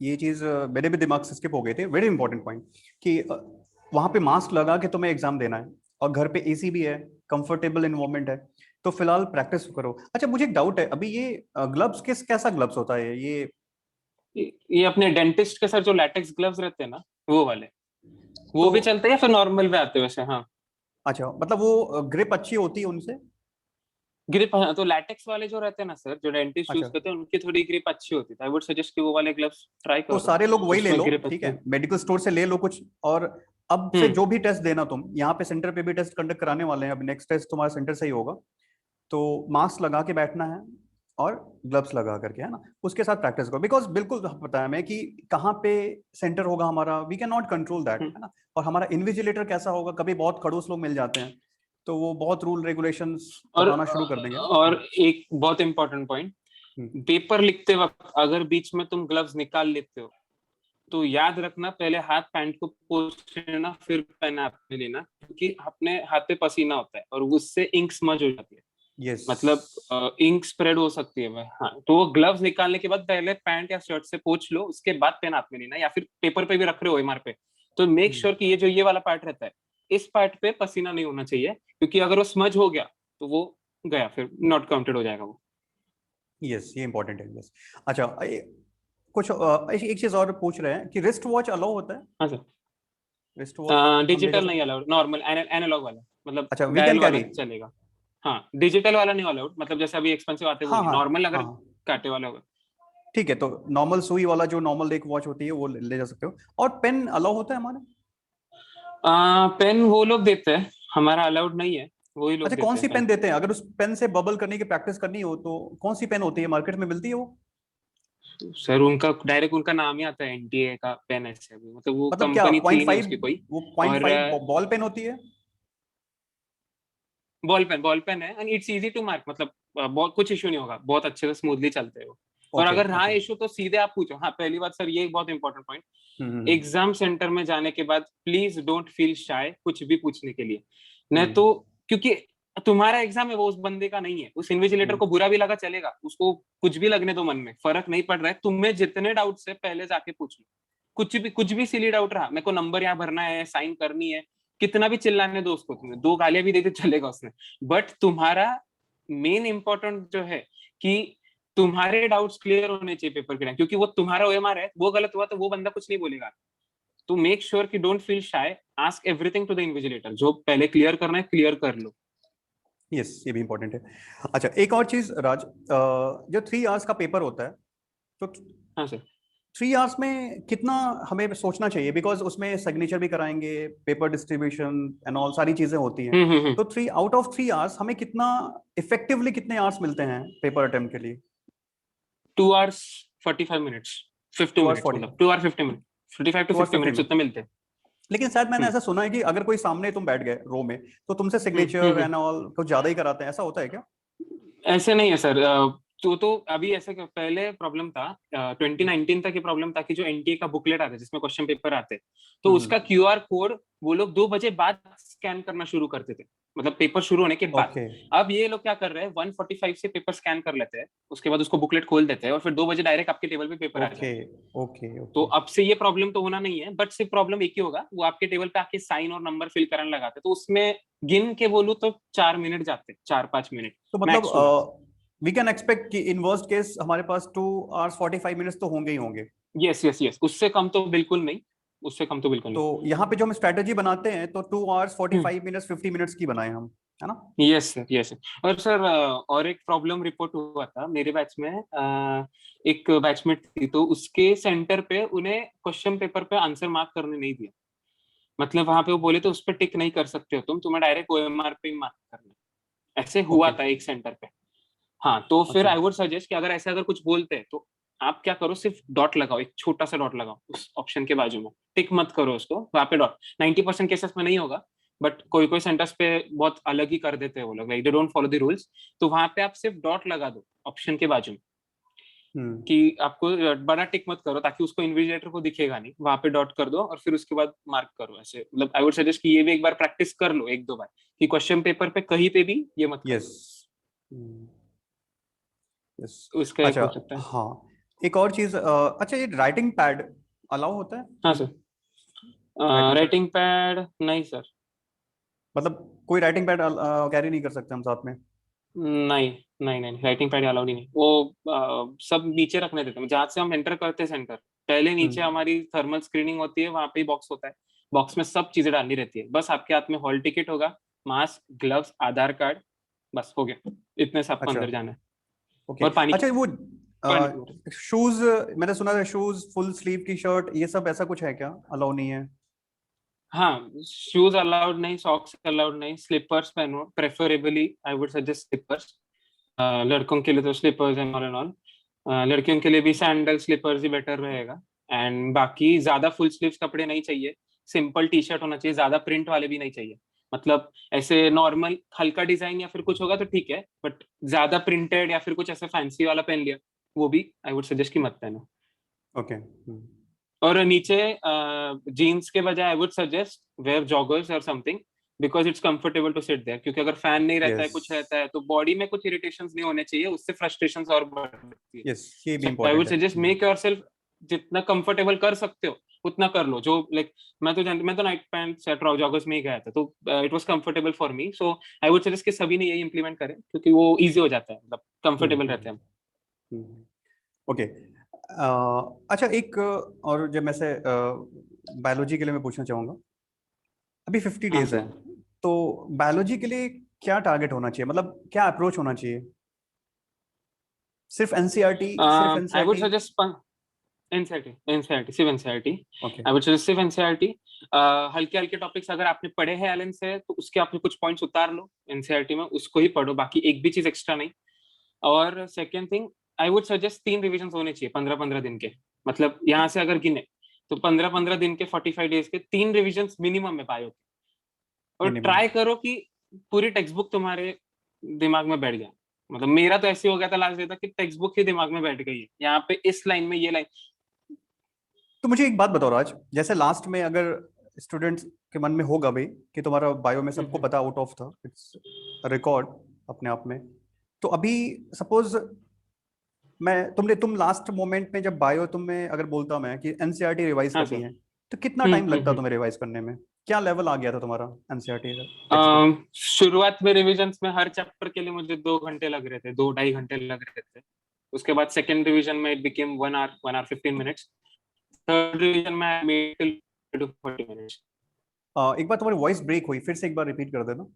ये चीज मेरे भी दिमाग से स्किप हो गए थे, वेरी इंपॉर्टेंट पॉइंट कि वहां पे मास्क लगा के तुम्हें एग्जाम देना है, और घर पे एसी भी है, कंफर्टेबल एनवायरनमेंट है, तो फिलहाल प्रैक्टिस करो। अच्छा, मुझे एक डाउट है, अभी ये ग्लव्स कैसा ग्लव्स होता है ये अपने डेंटिस्ट के सर जो लैटेक्स ग्लव्स रहते हैं ना, वो वाले, वो तो, भी चलते हैं या फिर नॉर्मल में आते हैं वैसे? हाँ, अच्छा, मतलब वो ग्रिप अच्छी होती है उनसे? ग्रिप, हाँ, तो लैटेक्स वाले जो रहते हैं ना सर, जो डेंटिस्ट यूज अच्छा, करते हैं, उनकी थोड़ी ग्रिप अच्छी होती है। आई वुड सजेस्ट कि वो वाले ग्लव्स ट्राई तो करो, सारे लोग वही ले उसमें लो, ग्रिप ठीक अच्छी। है, मेडिकल स्टोर से ले लो कुछ। और अब से जो भी टेस्ट देना तुम, यहाँ पे सेंटर पे भी टेस्ट कंडक्ट कराने वाले हैं, अब नेक्स्ट टेस्ट तुम्हारा सेंटर से ही होगा, तो मास्क लगा के बैठना है और ग्लव्स लगा करके, है ना, उसके साथ प्रैक्टिस करो। बिकॉज बिल्कुल पता है हमें कि कहाँ पे सेंटर होगा हमारा, we can not control that, है ना। और हमारा इन्विजिलेटर कैसा होगा, कभी बहुत खड़ूस लोग मिल जाते हैं, तो वो बहुत रूल रेगुलेशंस बताना शुरू कर देंगे। और एक बहुत इंपॉर्टेंट पॉइंट, पेपर लिखते वक्त अगर बीच में तुम ग्लव्स निकाल लेते हो तो याद रखना, पहले हाथ पैंट को पोंछ लेना, फिर पेन हाथ में लेना, क्योंकि अपने हाथ पे पसीना होता है और उससे इंक स्मज हो जाती है, yes. मतलब इंक स्प्रेड हो सकती है। हाँ, तो वो ग्लव्स निकालने के बाद पहले पैंट या शर्ट से पोंछ लो, उसके बाद पेन हाथ में लेना, या फिर पेपर पे भी रख रहे हो एमआर पे, तो मेक श्योर कि ये जो ये वाला पार्ट रहता है, इस पार्ट पे पसीना नहीं होना चाहिए, क्योंकि अगर वो स्मज हो गया तो वो गया, फिर नॉट काउंटेड हो जाएगा वो। यस, ये इंपॉर्टेंट है। यस, अच्छा, कुछ एक चीज और पूछ रहे हैं कि रिस्ट वॉच अलाउ होता है? हाँ सर, रिस्ट वॉच डिजिटल नहीं अलाउड, नॉर्मल एनालॉग वाला, मतलब अच्छा, वी डायल कैन वाला कैरी? चलेगा। हाँ डिजिटल वाला नहीं अलाउड, मतलब जैसे अभी एक्सपेंसिव आते हैं हाँ वो हाँ नॉर्मल अगर हाँ कांटे वाला होगा। ठीक है, तो नॉर्मल सुई वाला जो नॉर्मल एक वॉच होती है वो ले जा सकते हो। और पेन अलाउ होता है हमारे? पेन वो लोग देते हैं, हमारा अलाउड नहीं है, वही लोग अच्छा, कौन देते सी हैं पेन पेन। देते हैं? अगर उस पेन से बबल करने की प्रैक्टिस करनी हो तो कौन सी पेन होती है, मार्केट में मिलती है वो? सर उनका डायरेक्ट उनका नाम ही आता है एनटीए का पेन, ऐसे अभी मतलब वो मतलब क्या कंपनी थी पॉइंट नहीं फाइव, उसकी कोई। वो पॉइंट और फाइव बॉल पेन होती है? बॉल पेन है and it's easy to mark, मतलब बहुत कुछ इशू नहीं होगा, बहुत अच्छे से स्मूथली चलते हैं वो। और ओके अगर रहा ओके। इशू तो सीधे आप पूछो। हाँ पहली बात सर, ये एक बहुत इंपॉर्टेंट पॉइंट, हम्म एग्जाम सेंटर में जाने के बाद प्लीज डोंट फील शाय कुछ भी पूछने के लिए। नहीं हम्म तो क्योंकि तुम्हारा एग्जाम है, वो उस बंदे का नहीं है। उस इन्विजिलेटर हम्म, को बुरा भी लगा चलेगा, उसको कुछ भी लगने दो मन में, फर्क नहीं पड़ रहा है। तुम्हें जितने डाउट्स है पहले जाके पूछ लो, कुछ भी सिली डाउट रहा, मेरे को नंबर यहाँ भरना है, साइन करनी है, कितना भी चिल्लाने दो उसको, तुम्हें 2 गालियां भी देते चलेगा उसने। बट तुम्हारा मेन इंपॉर्टेंट जो है कि तुम्हारे डाउट्स क्लियर होने चाहिए पेपर के टाइम, क्योंकि वो तुम्हारा ओएमआर है, वो गलत हुआ तो वो बंदा कुछ नहीं बोलेगा। तो मेक श्योर कि don't feel shy, ask everything to the invigilator, जो पहले क्लियर करना है क्लियर कर लो। यस, ये भी इंपॉर्टेंट है। अच्छा, एक और चीज राज, जो 3 आवर्स का पेपर होता है, तो हाँ सर। 3 आवर्स में कितना हमें सोचना चाहिए? बिकॉज उसमें सिग्नेचर भी कराएंगे, पेपर डिस्ट्रीब्यूशन एंड ऑल सारी चीजें होती हैं। हम्म। तो 3 आउट ऑफ 3 आवर्स हमें कितना इफेक्टिवली कितने आवर्स मिलते हैं पेपर अटेम्प्ट के लिए? 2 hours 45 minutes, 50 2 आवर्स minutes, 40, मतलब 2 hour 50 minutes, 45 to 2 hours 50 50 minutes minute. उतने मिलते हैं। लेकिन शायद मैंने हम्म ऐसा सुना है कि अगर कोई सामने तुम बैठ गए रो में तो तुमसे सिग्नेचर हम्म। एंड ऑल कुछ ज्यादा ही कराते हैं, ऐसा होता है क्या? ऐसे नहीं है सर। तो अभी ऐसे पहले प्रॉब्लम था, 2019 तक ये प्रॉब्लम था कि जो एनटीए का बुकलेट आता है जिसमें क्वेश्चन पेपर आते, तो उसका क्यूआर कोड वो लोग 2 बजे बाद स्कैन करना शुरू करते थे, मतलब पेपर शुरू होने के बाद। ओके अब ये लोग क्या कर रहे हैं, 1:45 से पेपर स्कैन कर लेते हैं, उसके बाद उसको बुकलेट खोल देते हैं और फिर 2 बजे डायरेक्ट आपके टेबल पे पेपर आ ओके जाता है। ओके तो ओके। अब से ये प्रॉब्लम तो होना नहीं है, बट सिर्फ प्रॉब्लम एक ही होगा, वो आपके टेबल पे आके साइन और नंबर फिल कराने लगाते, तो उसमें गिन के बोलूं तो 4 मिनट जाते, 4-5 मिनट तो मैक्स टू मैक्स। मतलब वी कैन एक्सपेक्ट कि इन वर्स्ट केस हमारे पास 2 आवर्स 45 मिनट्स तो होंगे ही होंगे। यस यस यस, उससे कम तो बिल्कुल नहीं, उससे कम तो बिल्कुल तो नहीं। यहाँ पे जो हम स्ट्रेटेजी बनाते हैं तो 2 आवर्स 45 मिनट्स 50 मिनट्स की बनाए हम, है ना? Yes sir yes sir. और सर और एक प्रॉब्लम रिपोर्ट हुआ था मेरे बैच में। एक बैचमेट थी, तो उसके सेंटर पे उन्हें क्वेश्चन पेपर पे आंसर मार्क करने नहीं दिया, मतलब वहां पे वो बोले तो उस पर टिक नहीं कर सकते हो तुम, तुम्हें डायरेक्ट ओएमआर पे ही मार्क करना है। ऐसे हुआ ओके। था एक सेंटर पे। हाँ तो फिर अच्छा। आई वुड सजेस्ट कि अगर ऐसे अगर कुछ बोलते हैं तो आप क्या करो, सिर्फ डॉट लगाओ, एक छोटा सा डॉट लगाओ उस ऑप्शन के बाजू में, टिक मत करो उसको, वहां पे डॉट। 90% केसेस में नहीं होगा, बट कोई कोई सेंटर्स पे बहुत अलग ही कर देते हैं वो लोग, like they don't follow the rules. तो वहां पे आप सिर्फ डॉट लगा दो ऑप्शन के बाजू में, हम्म कि आपको बड़ा टिक मत करो ताकि उसको इन्विजिलेटर को दिखेगा नहीं, वहां पे डॉट कर दो और फिर उसके बाद मार्क करो ऐसे। मतलब आई वुड सजेस्ट कि ये भी एक बार प्रैक्टिस कर लो, 1-2 बार, कि क्वेश्चन पेपर पे कहीं पे भी ये मत यस करो। यस। तो इसका एक अच्छा, हो सकता है। हाँ, एक और चीज, अच्छा, ये राइटिंग पैड अलाउ होता है? हाँ sir. Writing pad writing pad नहीं सर। मतलब कोई राइटिंग पैड कैरी नहीं कर सकते हम साथ में? नहीं नहीं नहीं, राइटिंग पैड अलाउड ही नहीं, वो सब नीचे रखने देते हैं जहां से हम एंटर करते हैं सेंटर, पहले नीचे हम्म हमारी थर्मल स्क्रीनिंग होती है, वहां पे ही बॉक्स होता है, बॉक्स में सब चीजें डालनी रहती है, बस आपके हाथ में हॉल टिकट होगा, मास्क, ग्लव्स, आधार कार्ड, बस हो गया, इतने से आपको अच्छा अंदर जाना है। ओके। और पानी अच्छा, वो पानी की बोतल। शूज, मैंने सुना है शूज, फुल स्लीव की शर्ट, ये सब ऐसा कुछ है क्या, अलाउ नहीं है? हाँ शूज अलाउड नहीं, सॉक्स अलाउड नहीं, स्लीपर्स पहनो preferably, I would suggest slippers. लड़कों के लिए तो slippers and all and all, लड़कियों के लिए भी सैंडल स्लीपर्स ही बेटर रहेगा। एंड बाकी ज्यादा फुल स्लीव्स कपड़े नहीं चाहिए, सिंपल टी शर्ट होना चाहिए, ज्यादा प्रिंट वाले भी नहीं चाहिए, मतलब ऐसे नॉर्मल हल्का डिजाइन या फिर कुछ होगा तो ठीक है, बट ज्यादा प्रिंटेड या फिर कुछ ऐसे फैंसी वाला पहन लिया, वो भी आई वुड सजेस्ट कि मत पहनो। ओके। और नीचे जीन्स के बजाय I would suggest wear joggers और something, because it's comfortable to sit there, क्योंकि अगर फैन नहीं रहता है, यस कुछ रहता है, तो बॉडी में कुछ इरिटेशंस नहीं होने चाहिए, उससे फ्रस्ट्रेशंस और बढ़ती है। यस, ये भी सो आई वुड इम्पोर्टेंट है। सजेस्ट मेक योरसेल्फ जितना कंफर्टेबल कर सकते हो उतना कर लो, जो लाइक मैं तो नाइट पैंट्स या जॉगर्स में ही गया था, तो it was comfortable for me, so I would suggest कि सभी ने यही इंप्लीमेंट करें, क्योंकि वो इजी हो जाता है, मतलब कंफर्टेबल रहते हैं। ओके। अच्छा, एक और जब मैं से बायोलॉजी के लिए मैं पूछना चाहूंगा, अभी 50 हाँ डेज है, सर। तो बायोलॉजी के लिए क्या टारगेट होना चाहिए, मतलब क्या अप्रोच होना चाहिए? सिर्फ एनसीईआरटी, सिर्फ I would NCERT? suggest NCERT, सिर्फ NCERT. Okay, I would suggest सिर्फ NCERT. हल्के हल्के टॉपिक्स अगर आपने पढ़े हैं एलन से तो उसके आपने कुछ पॉइंट्स उतार लो NCERT में, उसको ही पढ़ो, बाकी एक भी चीज एक्स्ट्रा नहीं. और second thing, I would suggest 3 revision होने चाहिए 15-15 दिन के. मतलब यहाँ से अगर गिने तो 15-15 दिन के 45 डेज के 3 रिविजन मिनिमम में बायो. और Minimum. ट्राई करो कि पूरी टेक्स्ट बुक तुम्हारे दिमाग में बैठ जाए. मतलब मेरा तो ऐसे हो गया था लास्ट डे तक कि टेक्स्ट बुक ही दिमाग में बैठ गई है, यहाँ पे इस लाइन में ये लाइन. तो मुझे एक बात बताओ राज, जैसे लास्ट में अगर स्टूडेंट्स के मन में होगा भाई कि तुम्हारा बायो में सबको पता आउट ऑफ था, इट्स रिकॉर्ड अपने आप में, तो अभी सपोज तुम लास्ट मोमेंट में जब बायो तुम्हें अगर बोलता मैं कि एनसीईआरटी रिवाइज हाँ, करनी सर. है, तो कितना टाइम लगता तुम्हें रिवाइज करने में? क्या लेवल आ गया था तुम्हारा एनसीईआरटी का? शुरुआत में रिविजन्स में हर चैप्टर के लिए मुझे 2 घंटे लग रहे थे, 2-2.5 घंटे लग रहे थे. उसके बाद सेकंड रिवीजन में it became 1 hour 15 minutes. Third revision में I made till 30 to 40 minutes. एक बार तुम्हारी वॉइस ब्रेक हुई, फिर से एक बार रिपीट कर देना.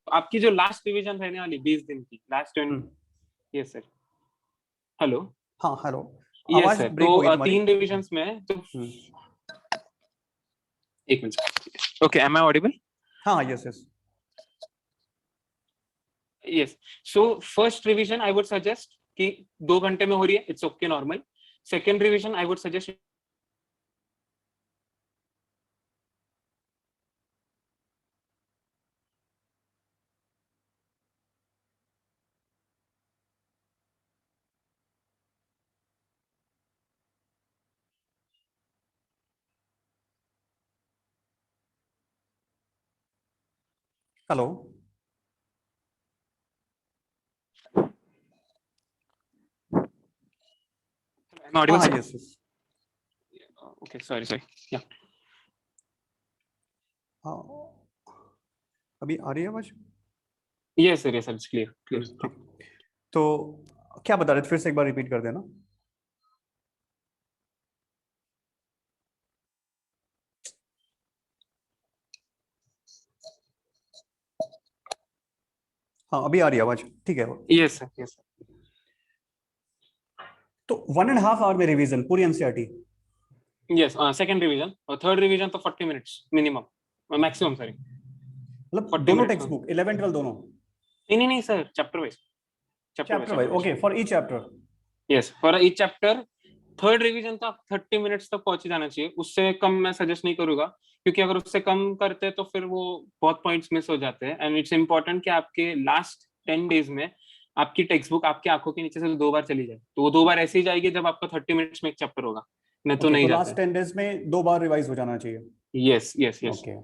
आपकी जो लास्ट रिवीजन रहने वाली 20 दिन की, लास्ट 20. Yes sir. हेलो. हाँ हेलो, यस आवाज सर. ब्रेक हो गई तो तुम्हारी. 3 रिविजन्स में तो एक minute. Okay, am I audible? हाँ yes yes. Yes. So first revision I would suggest कि 2 घंटे में हो रही है, it's okay, normal. Second revision I would suggest hello. Audible हाँ sir? Yes yes. Okay, sorry. या हाँ अभी आ रही है आवाज? Yes sir, it's clear. ठीक. तो क्या बता रहे थे, फिर से एक बार रिपीट कर देना. हाँ अभी आ रही है आवाज, ठीक है. Yes sir. तो 1.5 आवर में रिवीजन पूरी एनसीईआरटी? यस. सेकंड रिवीजन और थर्ड रिवीजन तो 40 मिनट्स मिनिमम, मैक्सिमम. सॉरी, मतलब 40 दोनों minutes टेक्स्ट बुक 11 12 दोनों? नहीं sir, chapter wise. Chapter wise, okay, for each chapter. Yes, for each chapter. Third revision तो आप 30 मिनट्स तक पहुंच जाना चाहिए, उससे कम मैं सजेस्ट नहीं करूंगा, क्योंकि अगर उससे कम करते तो फिर वो बहुत पॉइंट्स मिस हो जाते हैं. एंड इट्स इंपॉर्टेंट कि आपके लास्ट 10 डेज में आपकी टेक्स्ट बुक आपकी आंखों के नीचे से 2 बार चली जाए. तो वो 2 बार ऐसे ही जाएगी जब आपका 30 मिनट्स में एक चैप्टर होगा, नहीं तो नहीं तो जाता. लास्ट 10 डेज में 2 बार रिवाइज हो जाना चाहिए. यस. ओके.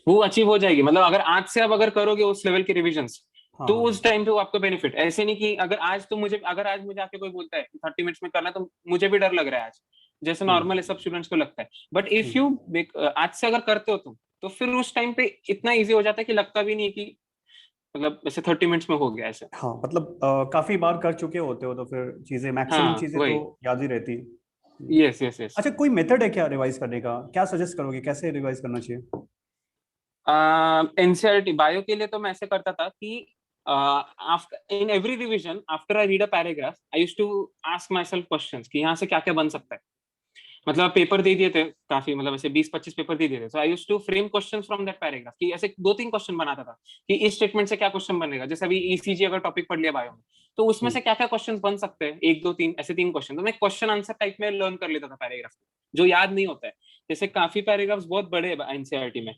वो अचीव हो जाएगी. मतलब अगर आज से आप अगर करोगे उस लेवल के रिविजन्स, तो उस टाइम पे वो आपको बेनिफिट. ऐसे नहीं कि अगर आज मुझे आके कोई बोलता है 30 मिनट्स में करना, तो मुझे भी डर लग रहा है आज, जैसे नॉर्मल है सब स्टूडेंट्स को लगता है. बट इफ यू आज से अगर करते हो तुम, तो फिर उस टाइम पे इतना इजी हो जाता है कि लगता भी नहीं है कि मतलब ऐसे 30 मिनट्स में हो गया ऐसे. हाँ मतलब काफी बार कर चुके होते हो तो फिर चीजें, मैक्सिमम हाँ, चीजें वही. तो याद ही रहती. यस. अच्छा, कोई मेथड है क्या रिवाइज करने का? क्या सजेस्ट करोगे, कैसे रिवाइज करना चाहिए? एनसीईआरटी बायो के लिए तो मैं ऐसे करता था कि after in every revision after I read a paragraph I used to ask myself questions कि यहाँ से क्या क्या बन सकता है. मतलब पेपर दे दिए थे काफी, मतलब ऐसे 20-25 पेपर दे दिए थे. So I used to frame questions from that paragraph, कि ऐसे 2-3 क्वेश्चन बनाता था कि इस स्टेटमेंट से क्या क्वेश्चन बनेगा. जैसे अभी ईसीजी अगर टॉपिक पढ़ लिया बायो में, तो उसमें से क्या क्या क्वेश्चन बन सकते हैं, 1 2 3 ऐसे 3 क्वेश्चन. तो मैं क्वेश्चन आंसर टाइप में लर्न कर लेता था पैराग्राफ, जो याद नहीं होता है. जैसे काफी पैराग्राफ्स बहुत बड़े हैं एनसीईआरटी में,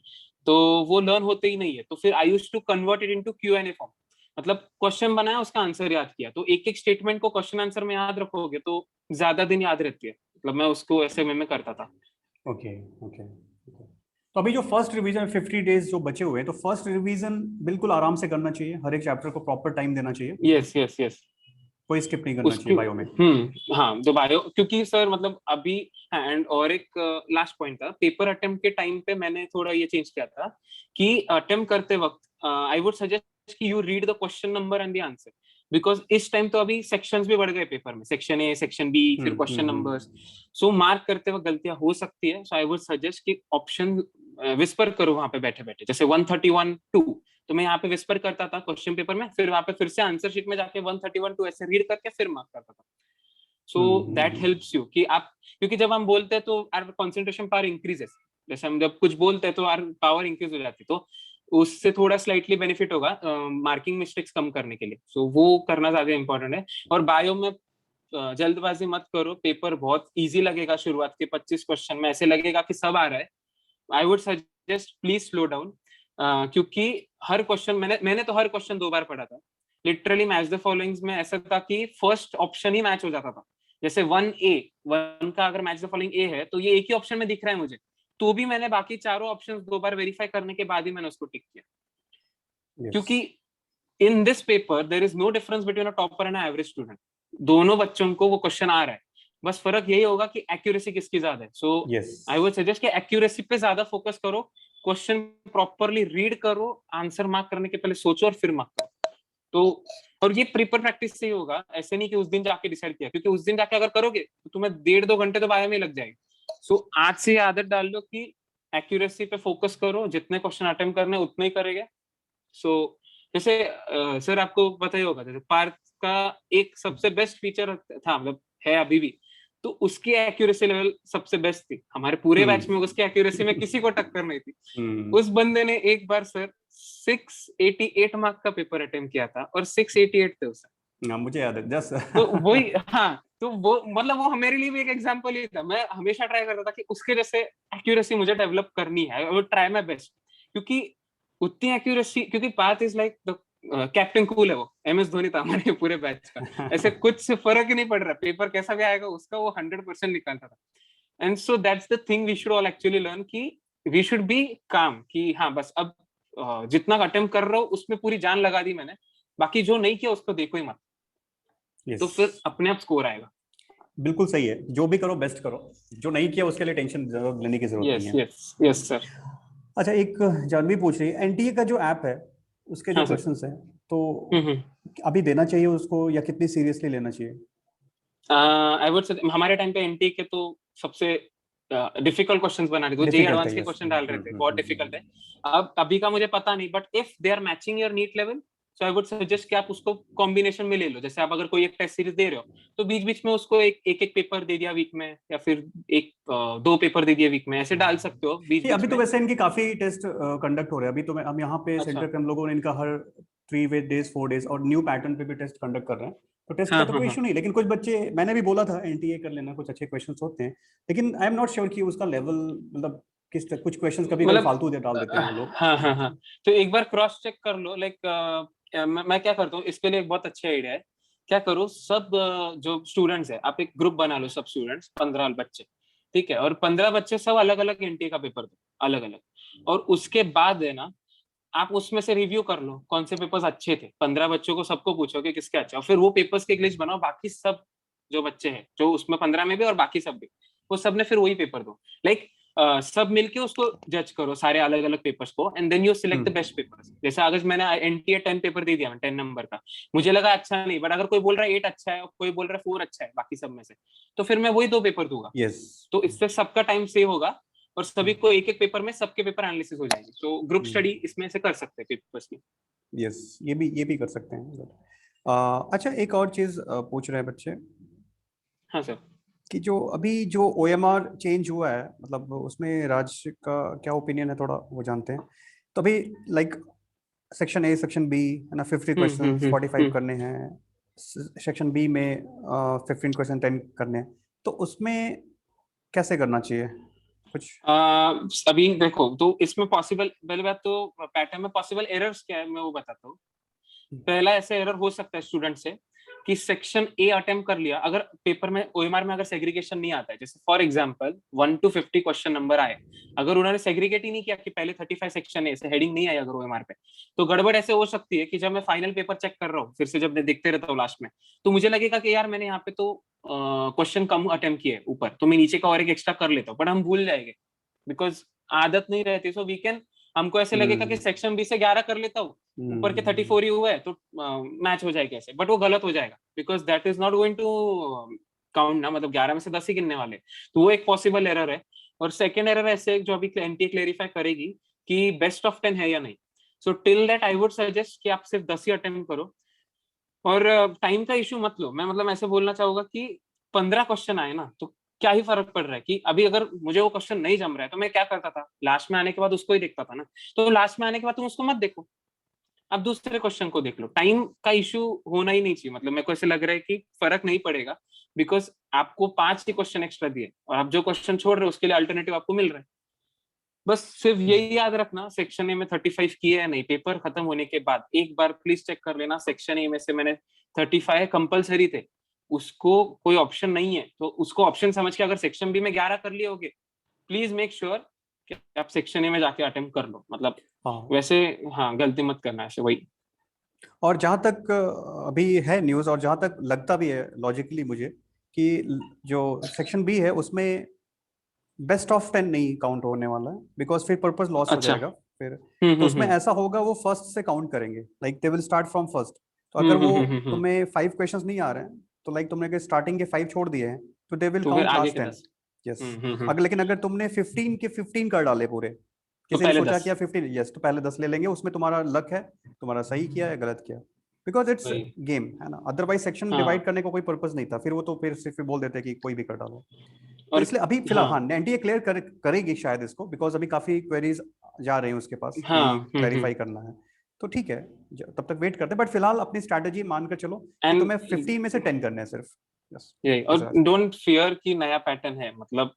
तो वो लर्न होते ही नहीं है. तो फिर I used to convert it into Q&A form. मतलब क्वेश्चन बनाया, उसका आंसर याद किया. तो एक एक स्टेटमेंट को क्वेश्चन आंसर में याद रखोगे तो ज्यादा दिन याद रहती है. मतलब मैं उसको ऐसे में करता था. ओके. तो अभी जो फर्स्ट रिवीजन 50 डेज जो बचे हुए हैं, तो फर्स्ट रिवीजन बिल्कुल आराम से करना चाहिए, हर एक चैप्टर को प्रॉपर टाइम देना चाहिए. यस. कोई स्किप नहीं करना उसकी चाहिए बायो में. हाँ, जो बायो, क्योंकि सर मतलब अभी. एंड और एक लास्ट पॉइंट था, पेपर अटेम्प्ट के टाइम पे मैंने थोड़ा ये चेंज किया था कि अटेम्प्ट करते वक्त आई वुड सजेस्ट कि you read the question number and the answer. Because इस टाइम तो अभी सेक्शंस भी बढ़ गए पेपर में, सेक्शन ए, सेक्शन बी, फिर क्वेश्चन नंबर्स. सो मार्क करते वक्त गलतियां हो सकती है. सो आई वुड सजेस्ट कि ऑप्शन विस्पर करूँ वहां पे बैठे बैठे, जैसे 131 2, तो मैं यहाँ पे विस्पर करता था क्वेश्चन पेपर में, फिर वहां पे फिर से आंसर शीट में जाके 131 2 ऐसे रीड करके फिर मार्क करता था। सो दैट हेल्प्स यू कि आप, क्योंकि जब हम बोलते हैं तो आवर कंसंट्रेशन पावर इंक्रीजेस, जैसे हम जब कुछ बोलते हैं तो आवर पावर इंक्रीज हो जाती है, तो उससे थोड़ा स्लाइटली बेनिफिट होगा मार्किंग मिस्टेक्स कम करने के लिए। सो वो करना ज्यादा इंपॉर्टेंट है। और बायो में जल्दबाजी मत करो, पेपर बहुत इजी लगेगा शुरुआत के 25 क्वेश्चन में, ऐसे लगेगा कि सब आ रहा है। आई would suggest please slow down, क्योंकि हर क्वेश्चन मैंने तो हर क्वेश्चन 2 बार पढ़ा था। लिटरली मैच द फॉलोइंग्स में ऐसा था कि फर्स्ट ऑप्शन ही मैच हो जाता था, जैसे 1 का अगर मैच द फॉलोइंग ए है तो ये एक ही ऑप्शन में दिख रहा है मुझे, तो भी मैंने बाकी चारों ऑप्शंस 2 बार वेरीफाई करने के बाद ही मैंने उसको टिक किया। क्योंकि in this paper there is no difference between a topper and average student, दोनों बच्चों को वो क्वेश्चन आ रहा है, बस फर्क यही होगा कि एक्यूरेसी किसकी ज्यादा है। सो आई वुड सजेस्ट कि एक्यूरेसी पे ज्यादा फोकस करो, क्वेश्चन प्रॉपरली रीड करो, आंसर मार्क करने के पहले सोचो और फिर मार्क करो। तो और ये प्रीपर प्रैक्टिस से ही होगा, ऐसे नहीं कि उस दिन जाके डिसाइड किया, क्योंकि उस दिन जाके अगर करोगे तो तुम्हें 1.5-2 घंटे तो बायो में लग जाएगी। सो आज से आदत डाल लो कि एक्यूरेसी पे फोकस करो, जितने क्वेश्चन अटेम्प्ट करने उतने ही करेंगे। सो जैसे सर आपको पता ही होगा, जैसे पार्थ का एक सबसे बेस्ट फीचर था, मतलब है अभी भी, तो उसकी एक्यूरेसी लेवल सबसे बेस्ट थी हमारे पूरे बैच में, उसकी एक्यूरेसी में किसी को टक्कर नहीं थी। उस बंदे ने एक बार सर 688 मार्क का पेपर अटेम्प्ट किया था और 688 थे उससे। मुझे याद है जस्ट तो वही, हाँ, तो वो मतलब वो मेरे लिए भी एक एग्जांपल ही था। मैं हमेशा ट्राई करता था कि उसके जैसे एक्यूरेसी मुझे डेवलप करनी है, और ट्राई माय बेस्ट, क्योंकि उतनी एक्यूरेसी, क्योंकि path is like the captain cool है, वो MS धोनी था हमारे पूरे बैच का, ऐसे कुछ फर्क ही नहीं पड़ रहा, पेपर कैसा भी आएगा उसका वो 100% निकालता था। And so that's the thing we should all actually learn, कि वी शुड बी काम, कि हाँ बस अब जितना अटेम्प्ट कर रहा हूँ उसमें पूरी जान लगा दी मैंने, बाकी जो नहीं किया उसको देखो ही मत। तो फिर अपने आप स्कोर आएगा। बिल्कुल सही है, जो भी करो बेस्ट करो, जो नहीं किया उसके लिए टेंशन लेने की जरूरत नहीं है। Yes sir. अच्छा, एक जानवी पूछ रही है, NTA का जो ऐप है उसके जो क्वेश्चंस हैं, तो अभी देना चाहिए उसको या कितनी सीरियसली लेना चाहिए? आई वुड से हमारे टाइम पे NTA के तो सबसे डिफिकल्ट क्वेश्चंस बना रहे थे, जेईई एडवांस के क्वेश्चन डाल रहे थे, बहुत डिफिकल्ट है। अब अभी का मुझे पता नहीं, but if they are matching your NEET level, so I would suggest कि आप उसको कॉम्बिनेशन में ले लो। जैसे आप अगर कोई एक टेस्ट सीरीज दे रहे हो तो बीच बीच में उसको एक पेपर दे दिया वीक में, या फिर 2 पेपर दे दिए वीक में, ऐसे डाल सकते हो बीच अभी तो वैसे इनकी काफी टेस्ट कंडक्ट हो रहे हैं। अभी तो हम यहाँ पे सेंटर पे हम लोगों ने इनका हर 3 days 4 days और न्यू पैटर्न पे भी टेस्ट कंडक्ट कर रहे हैं, तो टेस्ट का तो कोई इशू नहीं। लेकिन कुछ बच्चे, मैंने भी बोला था NTA कर लेना, कुछ अच्छे क्वेश्चंस होते हैं, लेकिन आई एम नॉट श्योर कि उसका लेवल, मतलब कुछ क्वेश्चंस कभी फालतू डाल देते हैं वो लोग। हाँ, तो एक बार क्रॉस चेक कर लो। लाइक मैं क्या करता हूँ इसके लिए, एक बहुत अच्छा आइडिया है। क्या करो, सब जो स्टूडेंट्स है, आप एक ग्रुप बना लो, सब स्टूडेंट्स 15 बच्चे, ठीक है, और 15 बच्चे सब अलग अलग NTA का पेपर दो, अलग अलग, और उसके बाद है ना आप उसमें से रिव्यू कर लो कौन से पेपर्स अच्छे थे। 15 बच्चों को सबको पूछो कि किसके अच्छा, और फिर वो पेपर्स की एक लिस्ट बनाओ, बाकी सब जो बच्चे हैं, जो उसमें 15 में भी और बाकी सब भी, वो सब ने फिर वही पेपर दो। लाइक सब मिलके उसको जज करो, सारे अलग अलग पेपर्स को, and then you select the best papers. जैसे अगर मैंने NTA 10 पेपर दे दिया, 10 नंबर का, मुझे लगा अच्छा नहीं, बट अगर कोई बोल रहा है 8 अच्छा है और कोई बोल रहा है 4 अच्छा है बाकी सब में से, तो फिर मैं वही 2 पेपर दूंगा। तो इससे सबका टाइम सेव होगा और सभी को एक एक पेपर में सबके पेपर एनालिसिस हो जाएगी। तो ग्रुप स्टडी इसमें से कर सकते हैं पेपर्स की। यस, ये भी कर सकते हैं। अच्छा, एक और चीज पूछ रहे हैं बच्चे। हाँ सर। कि जो अभी जो OMR चेंज हुआ है, मतलब उसमें राज का क्या ओपिनियन है, थोड़ा वो जानते हैं। तो अभी like section A, section B है ना, 50 क्वेश्चन 45 करने हैं, सेक्शन B में 15 क्वेश्चन 10 करने हैं, तो उसमें कैसे करना चाहिए कुछ? अभी देखो, तो इसमें पॉसिबल, पहली बात तो पैटर्न में पॉसिबल एरर्स क्या है मैं वो बताता हूँ। पहला ऐसा एरर हो सकता है स्टूडेंट से कि सेक्शन A अटेम्प्ट कर लिया, अगर पेपर में OMR में अगर सेग्रीगेशन नहीं आता है, जैसे for example 1 to 50 question number आए, अगर उन्होंने सेग्रीगेट ही नहीं किया कि पहले 35 सेक्शन है, ऐसे हेडिंग नहीं आई अगर OMR पे, तो गड़बड़ ऐसे हो सकती है कि जब मैं फाइनल पेपर चेक कर रहा हूँ, फिर से जब मैं देखते रहता हूँ लास्ट में, तो मुझे लगेगा कि यार मैंने यहाँ पे तो क्वेश्चन कम अटेम्प्ट किए ऊपर, तो मैं नीचे का और एक एक्स्ट्रा कर लेता हूँ, बट हम भूल जाएंगे बिकॉज आदत नहीं रहती। सो वी कैन, हमको ऐसे लगेगा कि सेक्शन B से 11 कर लेता हूँ, ऊपर के 34 ही हुए हैं, तो मैच हो जाएगा ऐसे, बट वो गलत हो जाएगा because that is not going to count ना, मतलब 11 में से 10 ही गिनने वाले, तो वो एक पॉसिबल एरर है। और सेकंड एरर ऐसे जो अभी एनटीए क्लेरिफाई करेगी कि बेस्ट ऑफ 10 है या नहीं। So till that I would suggest कि आप सिर्फ 10 ही अटेम्प्ट करो और टाइम का इशू मत लो। मैं मतलब ऐसे बोलना चाहूंगा कि 15 क्वेश्चन आए ना तो क्या ही फर्क पड़ रहा है कि अभी अगर मुझे वो क्वेश्चन नहीं जम रहा है तो मैं क्या करता था, लास्ट में आने के बाद उसको ही देखता था ना। तो लास्ट में आने के बाद तुम उसको मत देखो, अब दूसरे क्वेश्चन को देख लो। टाइम का इशू होना ही नहीं चाहिए। मतलब मेरे को ऐसे लग रहा है कि फर्क नहीं पड़ेगा बिकॉज आपको 5 ही क्वेश्चन एक्स्ट्रा दिए और आप जो क्वेश्चन छोड़ रहे हो उसके लिए अल्टरनेटिव आपको मिल रहा है। बस सिर्फ यही याद रखना, सेक्शन ए में 35 किए है नहीं, पेपर खत्म होने के बाद एक बार प्लीज चेक कर लेना सेक्शन ए में से मैंने 35 कंपलसरी थे, उसको कोई ऑप्शन नहीं है तो उसको ऑप्शन समझ के अगर सेक्शन बी में 11 कर लिए होगे, प्लीज मेक श्योर कि आप सेक्शन ए में जाके अटेम्प्ट कर लो। मतलब हाँ वैसे हाँ गलती मत करना ऐसे वही। और जहाँ तक अभी है न्यूज़ और जहाँ तक लगता भी है लॉजिकली मुझे कि जो सेक्शन बी है उसमें बेस्ट ऑफ 10 नहीं काउंट होने वाला है बिकॉज फिर पर्पस लॉस हो अच्छा। जाएगा फिर। तो उसमें ऐसा होगा वो फर्स्ट से काउंट करेंगे, like they will start from first. तो अगर वो तुम्हें 5 क्वेश्चंस नहीं आ रहे हैं तो लाइक तुमने स्टार्टिंग के 5 छोड़ दिए हैं तो दे विल तो फिर काउंट आगे लास्ट के 10। 10। यस। हम्म। अगर लेकिन अगर तुमने 15 के 15 कर डाले पूरे, तो किसी ने पहले सोचा 10। किया 15, यस तो पहले 10 ले लेंगे, उसमें तुम्हारा लक है, तुम्हारा सही किया है गलत किया, बिकॉज इट्स वही। गेम है ना। अदरवाइज सेक्शन डिवाइड हाँ करने का कोई पर्पस नहीं था, फिर वो तो फिर सिर्फ बोल देते कि कोई भी कर डालो। तो और इसलिए अभी फिलहाल हाँ हाँ एनटीए क्लियर करेगी शायद इसको, बिकॉज अभी काफी क्वेरीज जा रहे हैं उसके पास कि हाँ। क्लैरिफाई करना है। तो ठीक है, तब तक वेट करते हैं, बट फिलहाल अपनी स्ट्रैटेजी मानकर चलो कि एंड तुम्हें 15 में से 10 करने हैं सिर्फ। यस यही, और ऐसा। डोंट फियर कि नया पैटर्न है, मतलब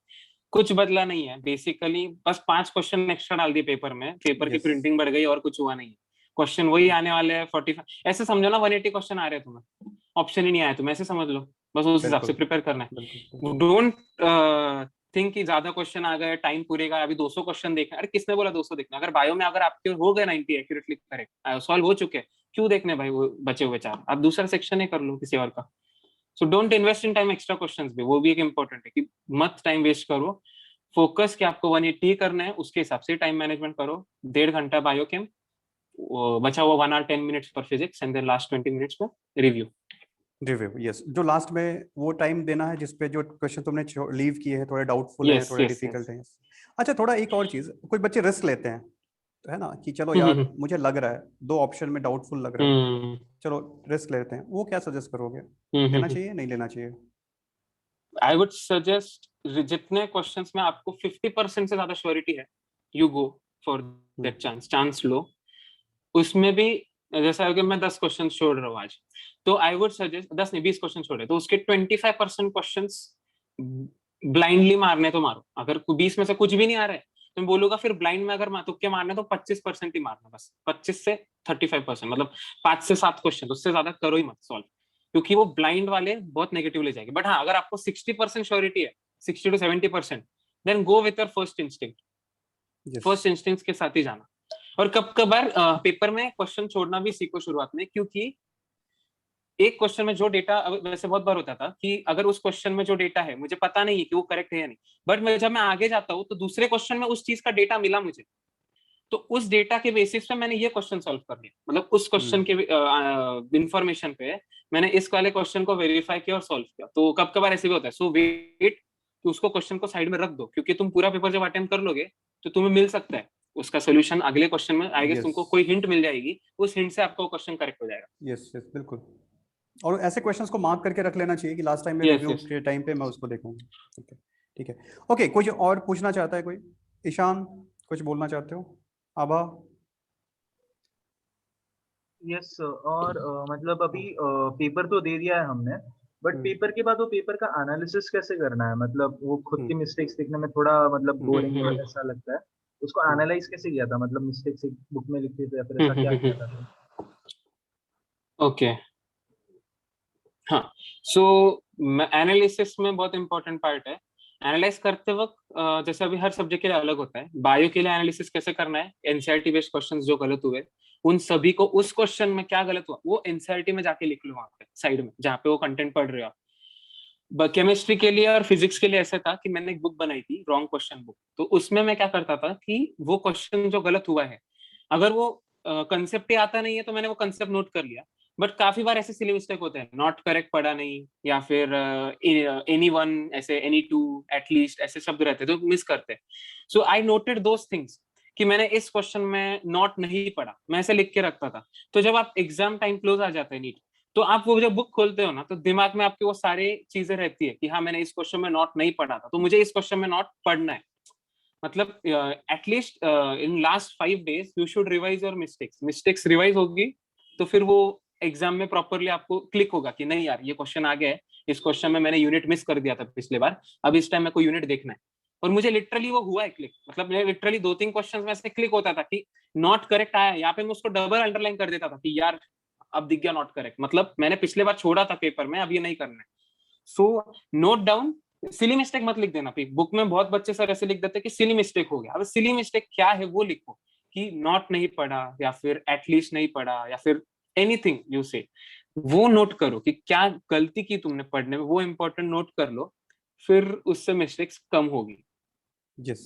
कुछ बदला नहीं है बेसिकली, बस 5 क्वेश्चन एक्स्ट्रा डाल दिए पेपर में, पेपर की यस प्रिंटिंग बढ़ गई और कुछ हुआ नहीं है। क्वेश्चन वही आने वाले हैं 45, ऐसे समझो ना 180 क्वेश्चन आ रहे हैं तुम्हें, ऑप्शन ही नहीं आया तुम्हें, ऐसे समझ लो। बस उस हिसाब से बिल्कुल प्रिपेयर करना बिल्कुल है। बिल्कुल। डोंट थिंक कि ज्यादा क्वेश्चन आ गए, टाइम पूरेगा, अभी 200 क्वेश्चन देखना। अरे किसने बोला 200 देखना? अगर बायो में अगर आपके हो गए 90 एक्यूरेटली करेक्ट सॉल्व हो चुके, क्यों देखने भाई वो बचे हुए 4? आप दूसरा सेक्शन ही कर लो किसी और का। So don't invest in time extra questions भी, वो भी एक इंपॉर्टेंट है कि मत टाइम वेस्ट करो। फोकस कि आपको 180 करना है, उसके हिसाब से टाइम मैनेजमेंट करो। 1.5 घंटा बायोकेम, बचा हुआ 1 hour 10 minutes for physics and then last 20 minutes for review. Review, yes, जो लास्ट में वो टाइम देना है जिसपे जो क्वेश्चन तुमने लीव किए हैं थोड़े डाउटफुल हैं, यस थोड़े यस डिफिकल्ट यस। हैं। अच्छा थोड़ा एक और चीज, कुछ बच्चे रिस्क लेते हैं तो है ना कि चलो यार मुझे लग रहा है 2 ऑप्शन में डाउटफुल लग रहा है, चलो रिस्क लेते हैं, वो क्या सजेस्ट करोगे? लेना चाहिए नहीं लेना चाहिए? आई वुड सजेस्ट जितने क्वेश्चंस में आपको 50% से ज्यादा श्योरिटी है, you go for that chance लो। उसमें भी जैसा अगर मैं 10 क्वेश्चन छोड़ रहा हूँ आज, तो आई वुड सजेस्ट 10 नहीं 20 क्वेश्चन छोड़े तो उसके 25% क्वेश्चन ब्लाइंडली मारने तो मारो। अगर 20 में से कुछ भी नहीं आ रहा है तो मैं बोलूंगा फिर ब्लाइंड में अगर तुक्के मारने तो 25% ही मारना, बस 25 से 35%, मतलब 5 से 7 क्वेश्चन, उससे ज्यादा करो ही मत सॉल्व, क्योंकि वो ब्लाइंड वाले बहुत नेगेटिव ले जाएंगे। बट हाँ अगर आपको 60% श्योरिटी है, 60 to 70%, then go with your first instinct, yes first instinct के साथ ही जाना। और कब कभार पेपर में क्वेश्चन छोड़ना भी सीखो शुरुआत में, क्योंकि एक क्वेश्चन में जो डेटा, वैसे बहुत बार होता था कि अगर उस क्वेश्चन में जो डेटा है मुझे पता नहीं है कि वो करेक्ट है या नहीं, बट मैं जब मैं आगे जाता हूँ तो दूसरे क्वेश्चन में उस चीज का डेटा मिला मुझे, तो उस डेटा के बेसिस पे मैंने ये क्वेश्चन सॉल्व कर लिया, मतलब उस क्वेश्चन के इंफॉर्मेशन पे मैंने इस वाले क्वेश्चन को वेरीफाई किया और सॉल्व किया। तो कब कभार ऐसे भी होता है। सो वेट कि उसको क्वेश्चन को साइड में रख दो, क्योंकि तुम पूरा पेपर जब अटेम्प्ट कर लोगे तो तुम्हें मिल सकता है उसका सोल्यूशन अगले क्वेश्चन में, आई गेस यस तुमको कोई हिंट मिल जाएगी, उस हिंट से आपका क्वेश्चन करेक्ट हो जाएगा। यस यस बिल्कुल। और ऐसे क्वेश्चंस को मार्क करके रख लेना चाहिए कि लास्ट टाइम में यस रिव्यू यस। के टाइम पे मैं उसको देखूंगा। ठीक है ठीक है। ओके, कुछ और पूछना चाहता है कोई? ईशान कुछ बोलना चाहते हो? आभा? यस और मतलब अभी पेपर तो दे दिया है हमने, बट हम्म पेपर के बाद वो पेपर का एनालिसिस कैसे करना है? मतलब वो खुद की हम्म मिस्टेक्स देखने में थोड़ा मतलब बोरिंग हम्म ऐसा लगता है। उसको हम्म एनालाइज कैसे किया था? मतलब मिस्टेक्स बुक में लिखी थी या फिर ऐसा क्या किया था तुम? ओके हाँ। सो एनालिसिस में बहुत इंपॉर्टेंट पार्ट है। एनालाइज करते वक्त जैसे अभी हर सब्जेक्ट के लिए अलग होता है, बायो के लिए एनालिसिस कैसे करना है, एनसीईआरटी बेस्ड क्वेश्चंस जो गलत हुए उन सभी को, उस क्वेश्चन में क्या गलत हुआ वो एनसीईआरटी में जाके लिख लो, वहां पे साइड में जहाँ पे वो कंटेंट पढ़ रहे हो आप। केमिस्ट्री के लिए और फिजिक्स के लिए ऐसा था कि मैंने एक बुक बनाई थी रॉन्ग क्वेश्चन बुक, तो उसमें मैं क्या करता था कि वो क्वेश्चन जो गलत हुआ है, अगर वो कंसेप्ट ही आता नहीं है तो मैंने वो कंसेप्ट नोट कर लिया, बट काफी बार ऐसे सिली मिस्टेक होते हैं, नॉट करेक्ट पढ़ा नहीं, या फिर एनी वन, ऐसे एनी टू, एटलीस्ट, ऐसे शब्द रहते हैं तो मिस करते हैं. So I noted those things कि मैंने इस क्वेश्चन में नॉट नहीं पढ़ा, मैं ऐसे लिख के रखता था. तो जब आप एग्जाम टाइम क्लोज आ जाता है नीट, तो आप वो जब बुक खोलते हो ना, तो दिमाग में आपकी वो सारी चीजें रहती है कि हाँ मैंने इस क्वेश्चन में नॉट नहीं पढ़ा था, तो मुझे इस क्वेश्चन में नॉट पढ़ना है. मतलब at least in last 5 days you should revise your mistakes revise होगी, तो फिर वो एग्जाम में प्रॉपरली आपको क्लिक होगा कि नहीं यार ये क्वेश्चन आ गया है, इस क्वेश्चन में मैंने यूनिट मिस कर दिया था पिछले बार, अब इस टाइम में कोई यूनिट देखना है. और मुझे लिटरली वो हुआ है क्लिक, मतलब मैं लिटरली 2-3 क्वेश्चंस में से क्लिक होता था कि नॉट करेक्ट आया, यहाँ पे मैं उसको डबल अंडरलाइन कर देता था कि यार अब दिख गया नॉट करेक्ट, मतलब मैंने पिछले बार छोड़ा था पेपर में, अब ये नहीं करना है. So note down, silly mistake मत लिख देना. बुक में बहुत बच्चे सर ऐसे लिख देते हैं कि सिली मिस्टेक हो गया. अब सिली मिस्टेक क्या है वो लिखो, कि नॉट नहीं पढ़ा, या फिर एटलीस्ट नहीं पढ़ा, या फिर एनीथिंग यू से, वो नोट करो कि क्या गलती की तुमने पढ़ने में, वो इंपॉर्टेंट नोट कर लो, फिर उससे मिस्टेक्स कम होगी. यस,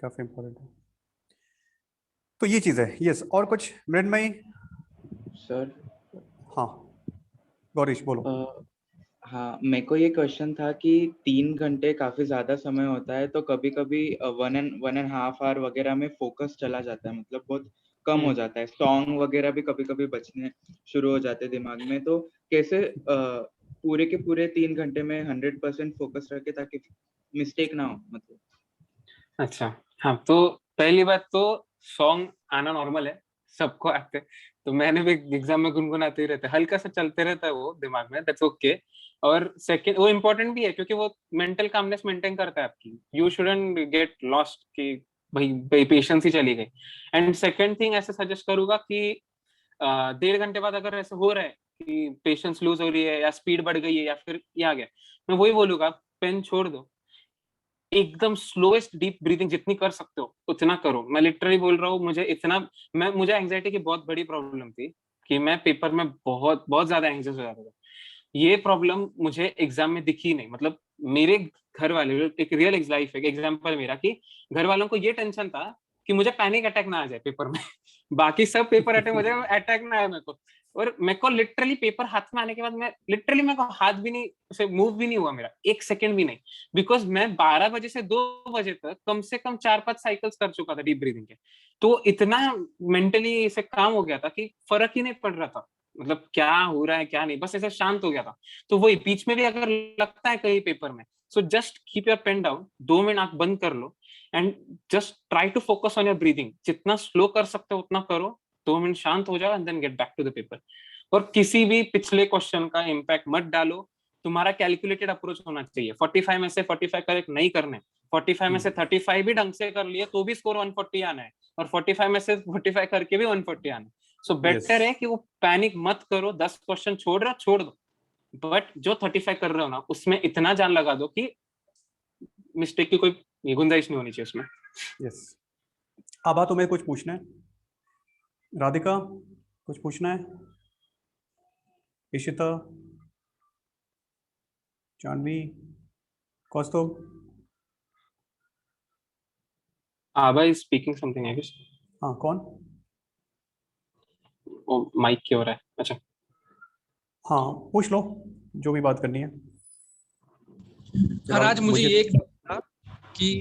काफी इंपॉर्टेंट है. तो ये चीज है. यस, और कुछ मृण्मयी? सर हाँ गौरीश बोलो. हाँ, मेरे को ये क्वेश्चन था कि 3 घंटे काफी ज्यादा समय होता है, तो कभी कभी 1.5 आवर वगैरह में फोकस चला जाता है, मतलब बहुत कम हो जाता है, सॉन्ग वगैरह भी कभी कभी बजने शुरू हो जाते हैं दिमाग में. तो कैसे पूरे के पूरे 3 घंटे में 100% फोकस रखे ताकि मिस्टेक ना हो, मतलब. अच्छा, हाँ, तो पहली बात तो सॉन्ग आना नॉर्मल है, सबको आते हैं. तो मैंने भी एग्जाम में गुनगुनाते ही रहता है, हल्का सा चलते रहता है वो दिमाग में, दैट्स ओके. और सेकंड, वो इम्पोर्टेंट भी है क्योंकि वो मेंटल कामनेस मेंटेन करता है आपकी. यू शुडंट गेट लॉस्ट कि भाई पेशेंस ही चली गई. एंड सेकंड थिंग ऐसे सजेस्ट करूंगा कि 1.5 घंटे बाद अगर ऐसे हो रहा है कि पेशेंस लूज हो रही है, या स्पीड बढ़ गई है, या फिर ये आ गया, मैं वही बोलूंगा, पेन छोड़ दो, एकदम स्लोएस्ट डीप ब्रीथिंग जितनी कर सकते हो उतना करो. मैं लिटरली बोल रहा हूँ, मुझे एंजाइटी की बहुत बड़ी प्रॉब्लम थी कि मैं पेपर में बहुत बहुत ज्यादा एंग्जियस हो जाता था. ये प्रॉब्लम मुझे एग्जाम में दिखी नहीं. मतलब मेरे घर वाले, एक रियल लाइफ है एग्जाम्पल मेरा, कि घर वालों को ये टेंशन था कि मुझे पैनिक अटैक ना आ जाए पेपर में. बाकी सब पेपर अटैक, मुझे अटैक ना आए मेरे को. और मेरे को लिटरली पेपर हाथ में आने के बाद मैं लिटरली, मेरे को हाथ भी नहीं से मूव भी नहीं हुआ मेरा, 1 सेकंड भी नहीं. बिकॉज मैं 12 बजे से 2 बजे तक कम से कम 4-5 साइकिल्स कर चुका था डीप ब्रीदिंग के. तो इतना मेंटली इसे काम हो गया था कि फर्क ही नहीं पड़ रहा था, मतलब क्या हो रहा है क्या नहीं, बस ऐसे शांत हो गया था. तो वही बीच में भी अगर लगता है कहीं पेपर में, so just keep your pen down, 2 minute आंख बंद कर लो, and just try to focus on your breathing. जितना स्लो कर सकते हो उतना करो, 2 मिनट शांत हो जाओ, and then get back to the paper. और किसी भी पिछले क्वेश्चन का इम्पैक्ट मत डालो. तुम्हारा कैलकुलेटेड अप्रोच होना चाहिए. 45 में से 45 करेक्ट नहीं करने, 45 में से 35 भी ढंग से कर लिए तो भी स्कोर 140 आना है, और 45 में से 45 करके भी 140 आना है. सो बेटर है कि वो पैनिक मत करो. 10 क्वेश्चन छोड़ रहे हो छोड़ दो, बट जो 35 कर रहे हो ना उसमें इतना जान लगा दो कि मिस्टेक की कोई गुंजाइश नहीं होनी चाहिए उसमें. यस. आभा, तुम्हें कुछ पूछना है? राधिका, कुछ पूछना है? Ishita, Janvi, Kaustubh? Abha is speaking something I guess. हाँ, कौन? ओ माइक की हो रहा है. अच्छा, हाँ पूछ लो जो भी बात करनी है. हाँ राज, मुझे ये एक था कि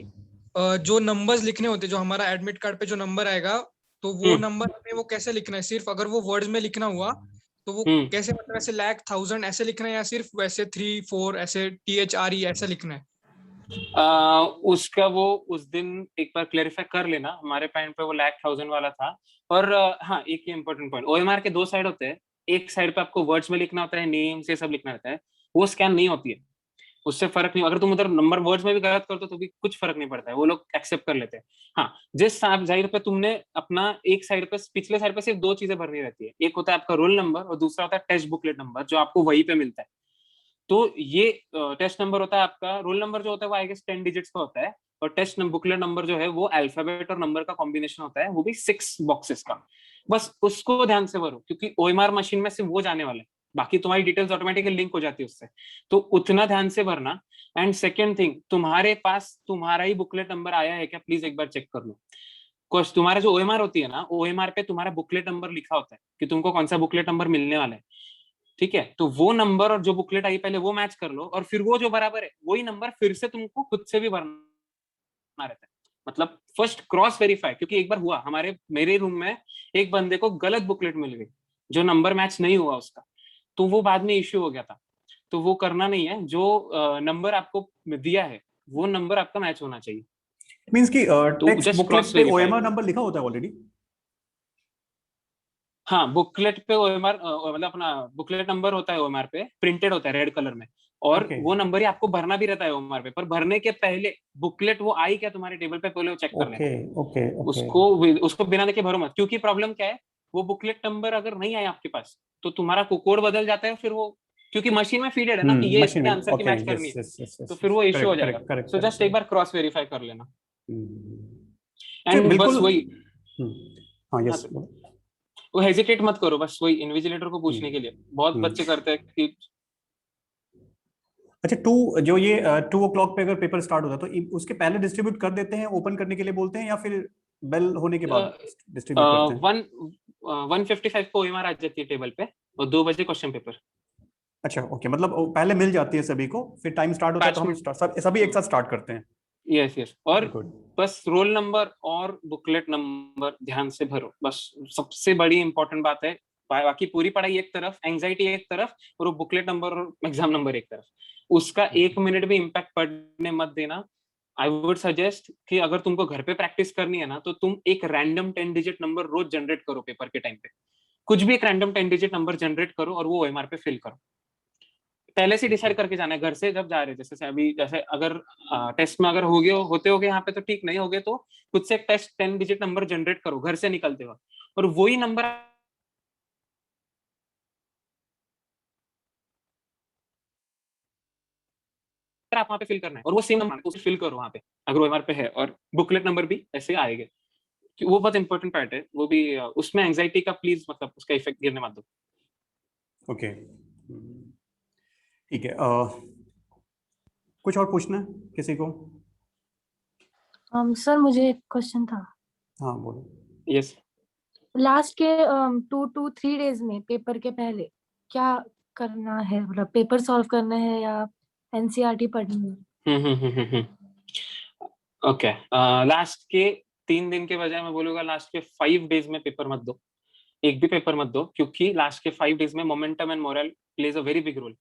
जो नंबर्स लिखने होते हैं, जो हमारा एडमिट कार्ड पे जो नंबर आएगा, तो वो नंबर हमें वो कैसे लिखना है? सिर्फ अगर वो वर्ड्स में लिखना हुआ तो वो कैसे, मतलब ऐसे लाख, थाउजेंड ऐसे लिखना है, या सिर्फ वैसे 3, 4 ऐसे THRE ऐसे लिखना है? उसका वो उस दिन एक बार क्लेरिफाई कर लेना. हमारे पॉइंट पे वो लाख, थाउजेंड वाला था. और हाँ, एक ही इंपॉर्टेंट पॉइंट, OMR के 2 साइड होते हैं. एक साइड पे आपको वर्ड्स में लिखना होता है, नेम से सब लिखना रहता है, वो स्कैन नहीं होती है, उससे फर्क नहीं. अगर तुम उधर नंबर वर्ड्स में भी गलत करते हो तो भी कुछ फर्क नहीं पड़ता है, वो लोग एक्सेप्ट कर लेते हैं. हाँ, जिस साइड पे तुमने अपना एक साइड पे, पिछले साइड पे सिर्फ 2 चीजें भरनी रहती है. एक होता है आपका रोल नंबर, और दूसरा होता है टेस्ट बुकलेट नंबर, जो आपको वहीं पे मिलता है. तो ये टेस्ट नंबर होता है आपका. रोल नंबर जो होता है वो आई गेस 10 डिजिट्स का होता है, और टेस्ट बुकलेट नंबर जो है वो अल्फाबेट और नंबर का कॉम्बिनेशन होता है, वो भी 6 बॉक्सेस का. बस उसको ध्यान से भरो, क्योंकि OMR मशीन में सिर्फ वो जाने वाले, बाकी तुम्हारी डिटेल्स ऑटोमेटिकली लिंक हो जाती है उससे, तो उतना ध्यान से भरना. एंड सेकेंड थिंग, तुम्हारे पास तुम्हारा ही बुकलेट नंबर आया है क्या, प्लीज एक बार चेक कर लो. तुम्हारा जो ओएमआर होती है ना, ओएमआर पे तुम्हारा बुकलेट नंबर लिखा होता है कि तुमको कौन सा बुकलेट नंबर मिलने वाला है, ठीक है। तो वो नंबर और जो बुकलेट आई पहले वो मैच कर लो, और फिर वो जो बराबर है वही नंबर फिर से तुमको खुद से भी भरना रहता है। मतलब फर्स्ट क्रॉस वेरीफाई, क्योंकि एक बार हुआ मेरे रूम में एक बंदे को गलत बुकलेट मिल गई, जो नंबर मैच नहीं हुआ उसका, तो वो बाद में इश्यू हो गया था। तो वो करना नहीं है, जो नंबर आपको दिया है वो नंबर आपका मैच होना चाहिए। मींस कि तो टेक्स्ट just बुकलेट cross पे verify. ओएमआर नंबर लिखा होता है ऑलरेडी। हाँ, बुकलेट पे ओएमआर मतलब अपना बुकलेट नंबर होता है, ओएमआर पे प्रिंटेड होता है रेड कलर में, और Okay. वो नंबर ही आपको भरना भी रहता है ओएमआर पे। पर भरने के पहले बुकलेट वो आई क्या तुम्हारे टेबल पे, पहले वो चेक कर लेना। ओके ओके उसको बिना देखे भरो मत, क्योंकि प्रॉब्लम क्या है, वो बुकलेट नंबर अगर नहीं आया आपके पास तो तुम्हारा कोड बदल जाता है, फिर वो क्योंकि मशीन में फीडेड है ना कि ये मशीन इसके में आंसर की ओके मैच करनी यस है, यस यस तो फिर वो इश्यू हो जाएगा। करेक्ट सो जस्ट एक बार क्रॉस वेरीफाई कर लेना। जी एंड बिल्कुल। बस वही, हाँ हाँ यस तो वो हेजिटेट मत करो, बस वही इन्विजिलेटर को पूछने के लिए। बहुत हम्म। बच्चे करते हैं कि अच्छा जो ये 2 o'clock पे अगर पेपर स्टार्ट होता है तो उसके पहले डिस्ट्रीब्यूट कर देते हैं, ओपन करने के लिए बोलते हैं, या फिर बेल होने के बाद डिस्ट्रीब्यूट करते हैं? 1:55 को ओएमआर आ जाती है टेबल पे, और 2 बजे क्वेश्चन पेपर। अच्छा ओके, मतलब वो पहले मिल जाती है सभी को, फिर टाइम स्टार्ट होता है तो 5 हम मिनट सभी एक साथ स्टार्ट करते हैं। Yes yes. और Very good. बस रोल नंबर और बुकलेट नंबर ध्यान से भरो, बस सबसे बड़ी इंपॉर्टेंट बात है। बाकी पूरी पढ़ाई एक तरफ, एंजाइटी एक तरफ, और वो बुकलेट नंबर और एग्जाम नंबर एक तरफ, उसका 1 मिनट भी इम्पैक्ट पड़ने मत देना। आई वुड सजेस्ट कि अगर तुमको घर पे प्रैक्टिस करनी है ना, तो तुम एक रैंडम 10 डिजिट नंबर रोज जनरेट करो पेपर के टाइम पे। कुछ भी एक रैंडम 10 डिजिट नंबर जनरेट करो और वो ओएमआर पे फिल करो। पहले से डिसाइड करके जाना है घर से जब जा रहे हैं। जैसे अभी, जैसे अगर टेस्ट में अगर होते होगे यहाँ पे तो ठीक, नहीं होगे तो खुद से एक टेस्ट 10 डिजिट नंबर जनरेट करो घर से निकलते हुए, और वही नंबर आप वहाँ पे फिल करना है, और वो सेम नंबर उसे फिल करो वहाँ पे अगर ओएमआर पे है, और बुकलेट नंबर भी ऐसे आएंगे। वो बहुत इंपॉर्टेंट पार्ट है वो भी। उसमें एंजाइटी का प्लीज मतलब उसका इफेक्ट गिरने मत दो। ओके ठीक है। कुछ और पूछना है किसी को? सर मुझे एक क्वेश्चन था। हाँ बोलो। यस। लास्ट के 2 to 3 डेज में पेपर के पहले क्या करना है, मतलब पेपर सॉल्व करना है या एनसीईआरटी पढ़नी है? ओके, लास्ट के 3 दिन के बजाय मैं बोलूंगा लास्ट के 5 डेज में पेपर मत दो, एक भी पेपर मत दो, क्योंकि लास्ट के 5 डेज में momentum and morale plays a very big role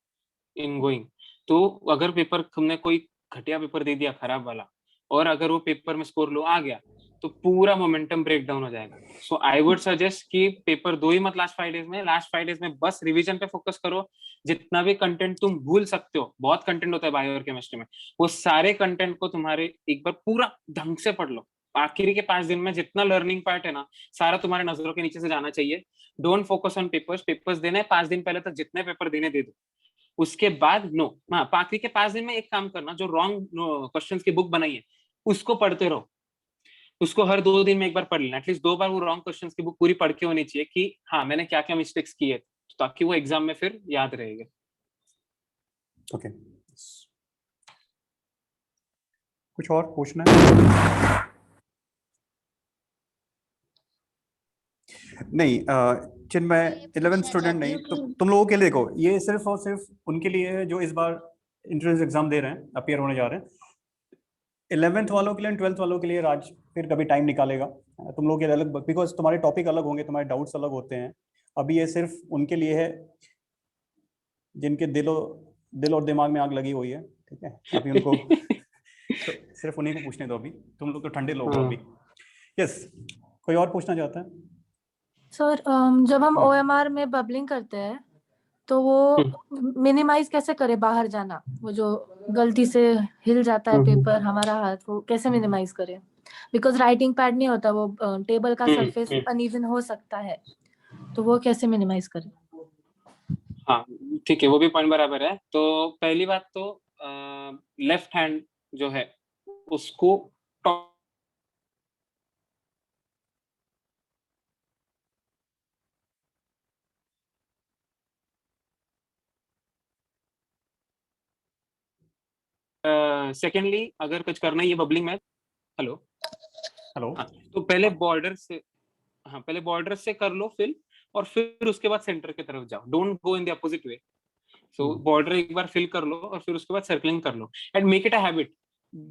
in going. तो अगर पेपर तुमने कोई घटिया पेपर दे दिया खराब वाला, और अगर वो पेपर में स्कोर लो आ गया, तो पूरा मोमेंटम ब्रेक डाउन हो जाएगा। सो आई वुड सजेस्ट कि पेपर दो ही मत लास्ट 5 डेज में। लास्ट 5 डेज में बस रिवीजन पे फोकस करो। जितना भी कंटेंट तुम भूल सकते हो, बहुत कंटेंट होता है बायो और केमिस्ट्री में, वो सारे कंटेंट को तुम्हारे एक बार पूरा ढंग से पढ़ लो। आखिरी के 5 दिन में जितना लर्निंग पार्ट है ना, सारा तुम्हारे नजरों के नीचे से जाना चाहिए। डोंट फोकस ऑन पेपर्स देने 5 दिन पहले तक जितने पेपर देने दे दो। उसके बाद नो, हाँ, आखिरी के 5 दिन में एक काम करना, जो रॉन्ग क्वेश्चंस की बुक बनाई है उसको पढ़ते रहो। उसको हर 2 दिन में एक बार पढ़ लेना, एटलीस्ट 2 बार वो रॉन्ग क्वेश्चंस की बुक पूरी पढ़ के होनी चाहिए कि हाँ मैंने क्या क्या मिस्टेक्स किए, ताकि वो एग्जाम में फिर याद रहेगा। ओके कुछ और पूछना है? नहीं चिन्मय 11th स्टूडेंट नहीं, तो तुम लोगों के लिए देखो, ये सिर्फ और सिर्फ उनके लिए है जो इस बार एंट्रेंस एग्जाम दे रहे हैं, अपीयर होने जा रहे हैं। 11th वालों के लिए, 12th वालों के लिए राज फिर कभी टाइम निकालेगा। तुम लोग के अलग, बिकॉज तुम्हारे टॉपिक अलग होंगे, तुम्हारे डाउट्स अलग होते हैं। अभी ये सिर्फ उनके लिए है जिनके दिल और दिमाग में आग लगी हुई है, ठीक है। अभी उनको तो सिर्फ उन्हीं को पूछने दो, अभी तुम लोग तो ठंडे लोग हो अभी। यस, कोई और पूछना चाहता है? सर जब हम ओएमआर में बबलिंग करते हैं तो वो मिनिमाइज कैसे करें, बाहर जाना, वो जो गलती से हिल जाता है पेपर हमारा हाथ, वो कैसे मिनिमाइज करें? बिकॉज राइटिंग पैड नहीं होता, वो टेबल का सरफेस अनइवन हो सकता है, तो वो कैसे मिनिमाइज करें? हाँ ठीक है, वो भी पॉइंट बराबर है। तो पहली बात तो लेफ्ट हैंड जो है उसको सेकेंडली अगर कुछ करना है ये बबलिंग में, हेलो हेलो। हाँ, तो पहले बॉर्डर से, हाँ पहले बॉर्डर से कर लो फिल, और फिर उसके बाद सेंटर की तरफ जाओ, don't go in the opposite way. So border एक बार फिल कर लो और फिर उसके बाद सर्कलिंग कर लो, and make it a habit.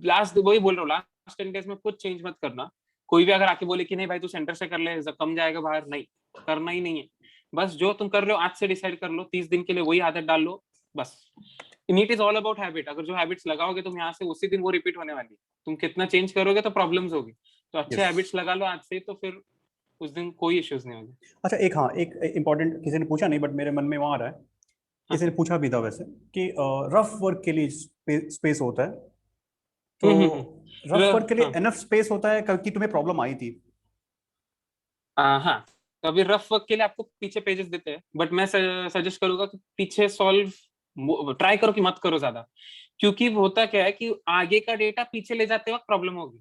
Last वही बोल रहा हूँ, लास्ट 10 डेज में कुछ चेंज मत करना। कोई भी अगर आके बोले कि नहीं भाई तू सेंटर से कर ले, कम जाएगा बाहर, नहीं करना ही नहीं है। बस जो तुम कर रहे हो आज से डिसाइड कर लो, 30 दिन के लिए वही आदत डाल लो बस। NEET is all about habit. अगर जो हैबिट्स लगाओगे तुम यहाँ से, उसी दिन वो रिपीट होने वाली है। तुम कितना चेंज करोगे तो प्रॉब्लम्स होगी, तो अच्छे Yes. हैबिट्स लगा लो आज से, तो फिर उस दिन कोई इश्यूज नहीं होंगे। अच्छा, एक इम्पोर्टेंट, किसी ने पूछा नहीं बट मेरे मन में वहां आ रहा है, किसी ने पूछा भी था वैसे, कि रफ वर्क के लिए स्पेस होता है, तो रफ वर्क के लिए एनफ स्पेस होता है क्योंकि तुम्हें प्रॉब्लम आई थी? हाँ, तो अभी रफ वर्क के लिए आपको पीछे पेजेस देते हैं, बट मैं सजेस्ट करूंगा कि पीछे सॉल्व ट्राई करो कि मत करो ज्यादा, क्योंकि होता क्या है कि आगे का डेटा पीछे ले जाते वक्त प्रॉब्लम होगी।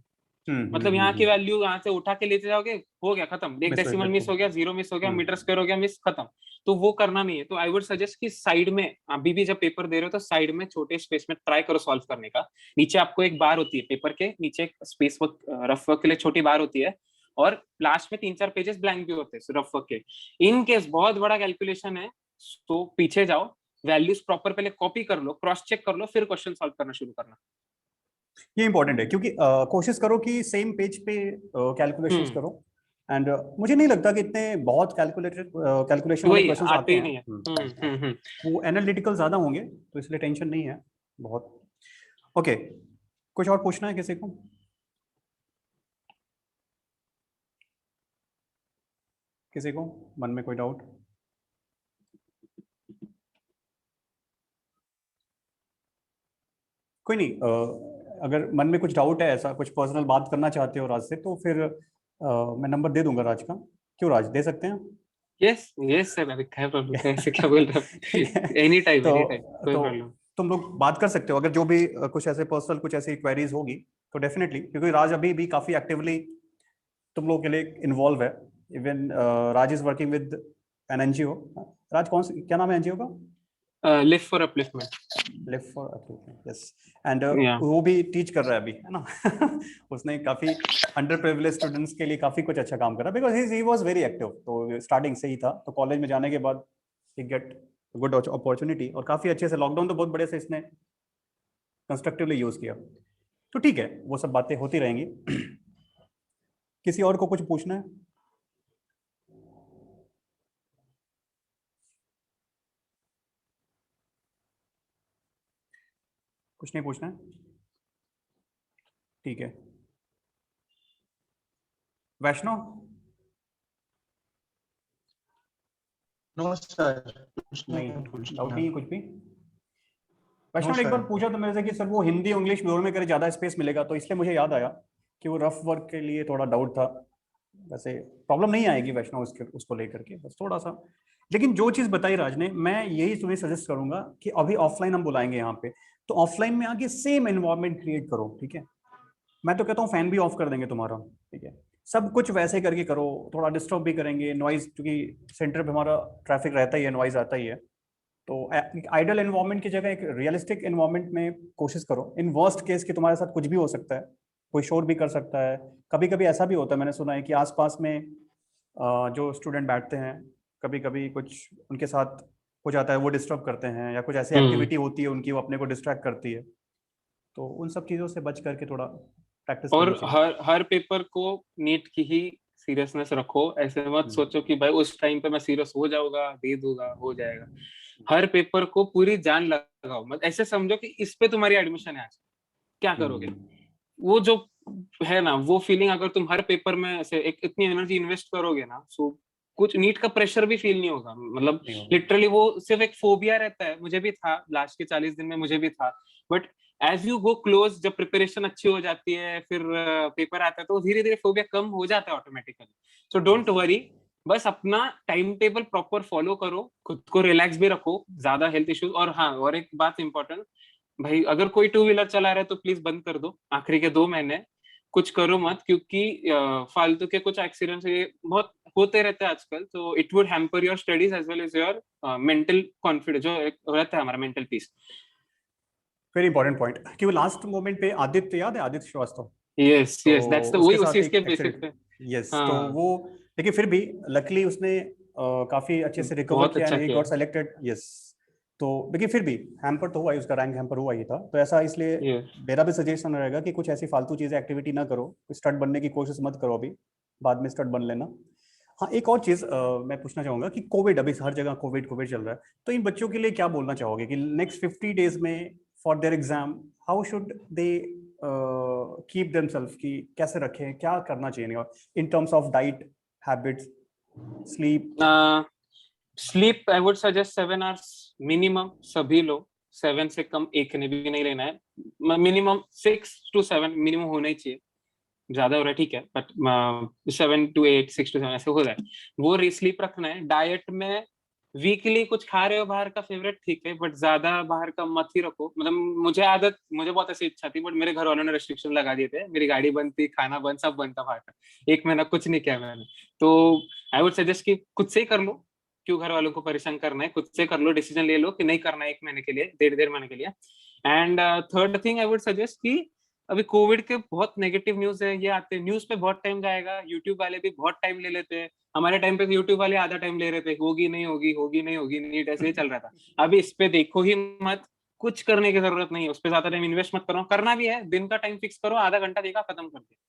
मतलब यहाँ की वैल्यू यहाँ से उठा के लेते जाओगे, हो गया खत्म, एक डेसिमल मिस हो गया, 0 मिस हो गया, मीटर स्क्वायर हो गया मिस, खत्म। तो वो करना नहीं है। तो आई वुड सजेस्ट कि साइड में, अभी भी जब पेपर दे रहे हो तो साइड में छोटे स्पेस में ट्राई करो सॉल्व करने का। नीचे आपको एक बार होती है पेपर के नीचे, एक स्पेस वर्क रफ वर्क के लिए छोटी बार होती है, और लास्ट में 3-4 पेजेस ब्लैंक भी होते हैं रफ वर्क के। इन केस बहुत बड़ा कैलकुलेशन है तो पीछे जाओ, वैल्यूज प्रॉपर पहले कॉपी कर लो, क्रॉस चेक कर लो, फिर क्वेश्चन सॉल्व करना शुरू करना। ये इंपॉर्टेंट है, क्योंकि कोशिश करो कि सेम पेज पे कैलकुलेशंस करो, एंड मुझे नहीं लगता कि इतने बहुत कैलकुलेशन वाले क्वेश्चंस आते ही हैं। नहीं है। वो एनालिटिकल ज्यादा होंगे, तो इसलिए टेंशन नहीं है बहुत। ओके, कुछ और पूछना है किसी को? किसी को मन में कोई डाउट? कोई नहीं, अगर मन में कुछ डाउट है, ऐसा कुछ पर्सनल बात करना चाहते हो राज से, तो फिर मैं नंबर दे दूंगा राज का। क्यों राज, दे सकते हैं? यस यस सर, अभी क्या प्रॉब्लम है, ऐसे क्या बोल रहे हो? एनी टाइम कोई प्रॉब्लम। तुम लोग बात कर सकते हो, अगर जो भी कुछ ऐसे पर्सनल कुछ ऐसी क्वेरीज होगी तो डेफिनेटली, क्योंकि राज अभी भी काफी एक्टिवली तुम लोगों के लिए इन्वॉल्व है। Even Raj is working with an NGO. Raj कौन सी, क्या नाम है एनजीओ का? Live for upliftment. Live for upliftment, yes. And Yeah. वो भी टीच कर रहा है अभी, है ना? उसने काफी अंडर प्रिविलेज स्टूडेंट्स के लिए काफी कुछ अच्छा काम करा, because he was very active, तो स्टार्टिंग से ही था। तो कॉलेज में जाने के बाद ही गेट गुड अपॉर्चुनिटी, और काफी अच्छे से लॉकडाउन तो बहुत बड़े से इसने कंस्ट्रक्टिवली यूज किया। तो ठीक है, वो सब बातें होती रहेंगी। किसी और को कुछ पूछना है? कुछ नहीं पूछना है? ठीक है। वैष्णव? नहीं, डाउट नहीं है कुछ भी? वैष्णव ने एक बार पूछा तो मेरे से कि सर वो हिंदी इंग्लिश दोनों में करे ज्यादा स्पेस मिलेगा, तो इसलिए मुझे याद आया कि वो रफ वर्क के लिए थोड़ा डाउट था। वैसे प्रॉब्लम नहीं आएगी वैष्णव उसको लेकर के, बस थोड़ा सा। लेकिन जो चीज बताई राज ने, मैं यही तुम्हें सजेस्ट करूंगा कि अभी ऑफलाइन हम बुलाएंगे यहाँ पे, तो ऑफलाइन में आके सेम एनवायरनमेंट क्रिएट करो, ठीक है? मैं तो कहता हूँ फैन भी ऑफ कर देंगे तुम्हारा, ठीक है? सब कुछ वैसे करके करो, थोड़ा डिस्टर्ब भी करेंगे, नॉइज, क्योंकि सेंटर पे हमारा ट्रैफिक रहता ही है, नॉइज आता ही है। तो आइडल एनवायरनमेंट की जगह एक रियलिस्टिक एनवायरनमेंट में कोशिश करो। इन वर्स्ट केस कि तुम्हारे साथ कुछ भी हो सकता है, कोई शोर भी कर सकता है। कभी कभी ऐसा भी होता है, मैंने सुना है कि आसपास में जो स्टूडेंट बैठते हैं, कभी कभी कुछ उनके साथ हो जाता है, वो डिस्टर्ब करते हैं, या कुछ ऐसी एक्टिविटी होती है उनकी, वो अपने को डिस्ट्रैक्ट करती है। तो उन सब चीज़ों से बच करके थोड़ा प्रैक्टिस और करनी चाहिए। हर पेपर को नीट की ही सीरियसनेस रखो। ऐसे मत सोचो कि भाई उस टाइम पे मैं सीरियस हो जाऊंगा, दे दूंगा, हो जाएगा। हर पेपर को पूरी जान लगाओ, मत ऐसे समझो कि इस पे तुम्हारी एडमिशन है, आज क्या करोगे। वो जो है ना, वो फीलिंग अगर तुम हर पेपर में ऐसे एक इतनी एनर्जी इन्वेस्ट करोगे ना, सो कुछ नीट का प्रेशर भी फील नहीं होगा। मतलब लिटरली वो सिर्फ एक फोबिया रहता है, मुझे भी था लास्ट के 40 दिन में, मुझे भी था। But as you go close, जब प्रिपरेशन अच्छी हो जाती है, फिर पेपर आता है, तो धीरे धीरे फोबिया कम हो जाता है ऑटोमेटिकली। सो डोंट वरी, बस अपना टाइम टेबल प्रॉपर फॉलो करो, खुद को रिलैक्स भी रखो, ज्यादा हेल्थ इश्यूज। और हाँ, और एक बात इंपॉर्टेंट, भाई अगर कोई 2 व्हीलर चला रहा है तो प्लीज बंद कर दो आखिरी के 2 महीने, कुछ करो मत, क्योंकि फालतू के कुछ एक्सीडेंट्स ये बहुत होते रहते हैं आजकल। तो it would hamper your studies as well as your mental confidence, जो रहता है हमारा mental peace. Very important point. कि वो लास्ट मोमेंट पे आदित्य, याद है Aditya Shrivastava? Yes yes, that's the तो वही उसके उसी साथ के एक बेसिस एक्सीडेंट, पे। यस, हाँ तो वो, लेकिन फिर भी लकीली उसने काफी अच्छे से रिकवर बहुत किया अच्छा एंड ही किया। Got selected, yes. तो लेकिन फिर भी हैम्पर तो हुआ ही, उसका रैंक हैम्पर हुआ ही था, तो ऐसा इसलिए ये मेरा भी सजेशन रहेगा कि कुछ ऐसी फालतू चीजें एक्टिविटी ना करो, स्टड बनने की कोशिश मत करो अभी, बाद में स्टड बन लेना। हाँ, एक और चीज मैं पूछना चाहूंगा कि कोविड, अभी हर जगह कोविड कोविड चल रहा है, तो इन बच्चों के लिए क्या बोलना चाहोगे कि नेक्स्ट 50 डेज में for their exam how should they keep themselves, कि कैसे रखें, क्या करना चाहिए in terms of diet habits, sleep? Sleep I would suggest 7 hours minimum, सभी लोग 7 से कम एक ने भी नहीं लेना है, मिनिमम 6 to 7 मिनिमम होना ही चाहिए, ज्यादा हो रहा है ठीक है, बट 7 to 8, 6 to 7 ऐसे हो रहा है, वो स्लीप रखना है। डाइट में वीकली कुछ खा रहे हो बाहर का फेवरेट ठीक है, बट ज्यादा बाहर का मत ही रखो। मतलब मुझे बहुत ऐसी इच्छा थी, बट मेरे घर वालों ने रेस्ट्रिक्शन लगा दिए थे, मेरी गाड़ी बंद थी, खाना बंद, सब बंद था बाहर का, 1 महीना कुछ नहीं किया मैंने। तो आई वुड सजेस्ट कि खुद से ही कर लो, क्यों घर वालों को परेशान करना है, खुद से कर लो, डिसीजन ले लो कि नहीं करना है 1 महीने के लिए, 1.5 महीने के लिए। And third thing I would suggest कि अभी कोविड के बहुत नेगेटिव न्यूज है, ये आते हैं न्यूज पे बहुत टाइम जाएगा, यूट्यूब वाले भी बहुत टाइम ले लेते हैं, हमारे टाइम पे यूट्यूब वाले आधा टाइम ले रहे थे, होगी नहीं होगी, होगी नहीं होगी, नीट ऐसे ही चल रहा था। अभी इस पे देखो ही मत, कुछ करने की जरूरत नहीं है, उस पर ज्यादा टाइम इन्वेस्ट मत करो, करना भी है दिन का टाइम फिक्स करो, आधा घंटा देखा खत्म कर दिया,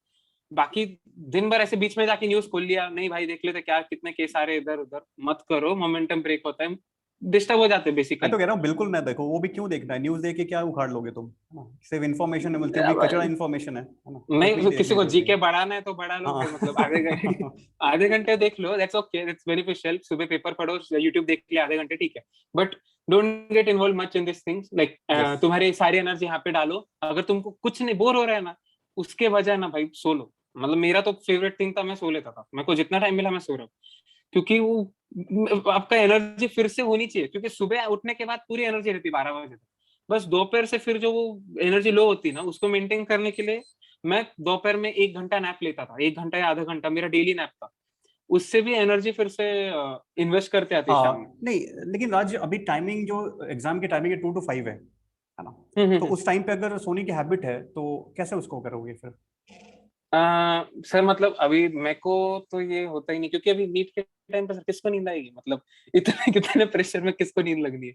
बाकी दिन भर ऐसे बीच में जाके न्यूज खोल लिया, नहीं भाई देख लेते क्या कितने केस आ रहे इधर उधर, मत करो, मोमेंटम ब्रेक होता है, डिस्टर्ब हो जाते हैं मैं बेसिकली। तो कह रहा हूँ बिल्कुल ना देखो, वो भी क्यों देखना है, न्यूज देख के क्या उखाड़ लोगे तुम, है ना? सिर्फ इन्फॉर्मेशन है, मिलती है, वो भी कचरा इन्फॉर्मेशन है ना? कुछ नहीं, नहीं किसी देखने को की जीके उसमें। बढ़ाना है तो बढ़ा लो हाँ फिर, मतलब आधे घंटे देख लो, दैट्स ओके, दैट्स बेनिफिशियल, सुबह पेपर पढ़ो, यूट्यूब देख लिया आधे घंटे ठीक है, but don't get involve much in this things, like yes, तुम्हारी सारी एनर्जी यहाँ पे डालो, अगर तुमको कुछ नहीं बोर हो रहा है ना, उसके बजाय ना भाई सो लो। मतलब मेरा तो फेवरेट थिंग था, मैं सो लेता था, मेरे को जितना टाइम मिला मैं सो रहा हूँ, क्योंकि वो आपका एनर्जी फिर से होनी चाहिए, क्योंकि सुबह उठने के बाद पूरी एनर्जी रहती है 12 बजे तक, बस दोपहर से फिर जो वो एनर्जी लो होती है ना, उसको मेंटेन करने के लिए मैं दोपहर में 1 घंटा नैप लेता था, 1 घंटा या आधा घंटा मेरा डेली नैप था, उससे भी एनर्जी फिर से इन्वेस्ट करते आते शाम में। हाँ नहीं, लेकिन राज अभी टाइमिंग जो एग्जाम की टाइमिंग है 2 to 5 है ना? तो हम्म। उस टाइम पे अगर सोने की हैबिट है तो कैसे उसको करोगे फिर? सर मतलब अभी मेरे को तो ये होता ही नहीं, क्योंकि अभी नीट के टाइम पे सर किसको नींद आएगी, मतलब इतने कितने प्रेशर में किसको नींद लगनी है,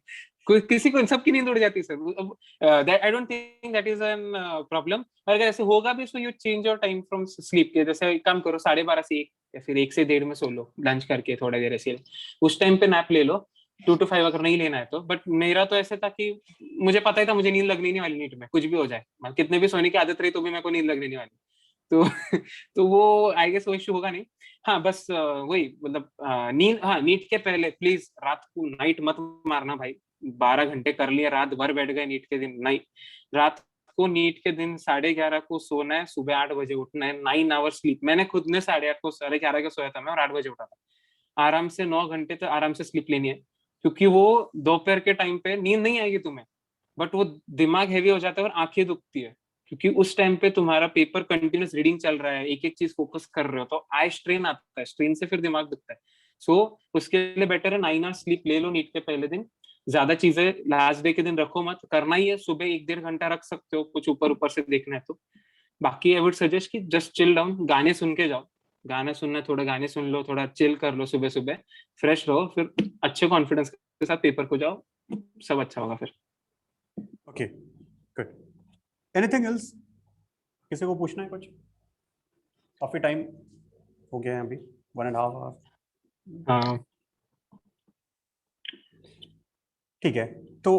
कोई किसी को, सबकी नींद उड़ जाती है sir, I don't think that is an problem. अगर ऐसे होगा भी, so you change your time from sleep के, जैसे एक काम करो 12:30 से 1 या फिर 1 से 1:30 में सो लो, लंच करके थोड़ा देर ऐसे उस टाइम पे नैप ले लो, 2 to 5 अगर नहीं लेना है तो। बट मेरा तो ऐसे था कि मुझे पता ही था मुझे नींद लगनी नहीं वाली नीट में, कुछ भी हो जाए, मतलब कितने भी सोने की आदत रही तो भी मेरे को नींद लगने नहीं वाली, तो तो वो आई गेस वो इश्यू होगा नहीं। हाँ बस वही मतलब नींद, हाँ नीट के पहले प्लीज रात को नाइट मत मारना भाई, 12 घंटे कर लिए, रात भर बैठ गए नीट के दिन, नहीं, रात को नीट के दिन 11:30 को सोना है, सुबह 8 बजे उठना है, 9 आवर्स स्लीप। मैंने खुद ने 8:30 को 11:30 को सोया था मैं और 8 बजे उठा था, आराम से 9 घंटे तक आराम से स्लीप लेनी है, क्योंकि वो दोपहर के टाइम पे नींद नहीं आएगी तुम्हें, बट वो दिमाग हैवी हो जाता है और आंखें दुखती है, क्योंकि उस टाइम पे तुम्हारा पेपर कंटिन्यूस रीडिंग चल रहा है, एक एक चीज फोकस कर रहे हो, तो आई स्ट्रेन आता है, स्ट्रेन से फिर दिमाग दुखता है। सो उसके लिए बेटर है 9 आवर्स स्लीप ले लो नीट के पहले दिन, ज्यादा चीजें लास्ट डे के दिन रखो मत, करना ही है सुबह 1-1.5 घंटा रख सकते हो, कुछ ऊपर ऊपर से देखना है तो। बाकी आई वुड सजेस्ट कि जस्ट चिल डाउन, गाने सुन के जाओ, गाना सुनना, थोड़ा गाने सुन लो, थोड़ा चिल कर लो, सुबह सुबह फ्रेश रहो, फिर अच्छे कॉन्फिडेंस के साथ पेपर को जाओ, सब अच्छा होगा फिर। Okay, good. एनीथिंग एल्स, किसी को पूछना है कुछ? काफी टाइम हो गया है अभी, 1.5 आवर। हाँ ठीक है, तो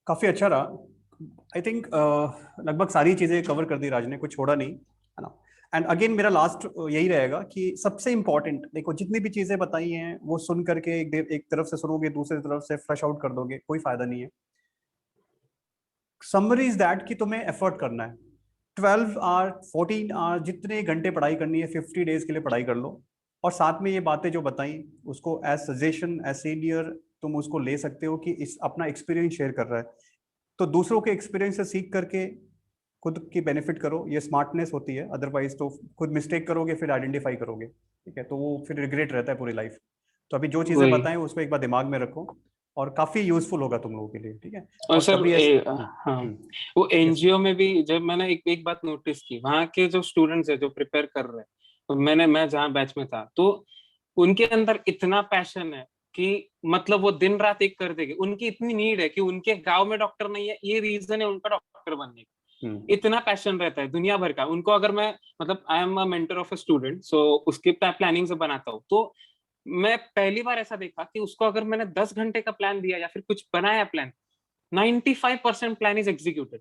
काफी अच्छा रहा, आई थिंक लगभग सारी चीजें कवर कर दी राज ने, कुछ छोड़ा नहीं, है ना? एंड अगेन मेरा लास्ट यही रहेगा कि सबसे इंपॉर्टेंट देखो, जितनी भी चीजें बताई हैं वो सुन करके एक तरफ से सुनोगे, दूसरी तरफ से फ्लश आउट कर दोगे, कोई फायदा नहीं है। समरी इज दैट कि तुम्हें एफर्ट करना है, 12 आवर 14 आवर जितने घंटे पढ़ाई करनी है 50 डेज के लिए पढ़ाई कर लो, और साथ में ये बातें जो बताई उसको एज सजेशन, एज सीनियर तुम उसको ले सकते हो कि इस अपना एक्सपीरियंस शेयर कर रहा है, तो दूसरों के एक्सपीरियंस से सीख करके खुद की बेनिफिट करो, ये स्मार्टनेस होती है, अदरवाइज तो खुद मिस्टेक करोगे फिर आइडेंटिफाई करोगे, ठीक है, तो वो फिर रिग्रेट रहता है पूरी लाइफ। तो अभी जो चीजें वही बताएं उसको एक बार दिमाग में रखो, और काफी यूजफुल होगा तुम लोगों के लिए, ठीक है। और सर कभी हाँ, वो एनजीओ में भी जब मैंने एक बात नोटिस की, वहाँ के जो स्टूडेंट्स है जो प्रिपेयर कर रहे हैं, तो मैं जहाँ बैच में था, तो उनके अंदर इतना पैशन है कि मतलब वो दिन रात एक कर देंगे। उनकी इतनी नीड है कि उनके गांव में डॉक्टर नहीं है, ये रीजन है उनका डॉक्टर बनने का। इतना पैशन रहता है दुनिया भर का उनको। अगर मैं मतलब I am a mentor of a student, so उसके प्लानिंग से बनाता हूँ, तो मैं पहली बार ऐसा देखा कि उसको अगर मैंने 10 घंटे का प्लान दिया या फिर कुछ बनाया प्लान, 95% प्लान इज एग्जीक्यूटेड।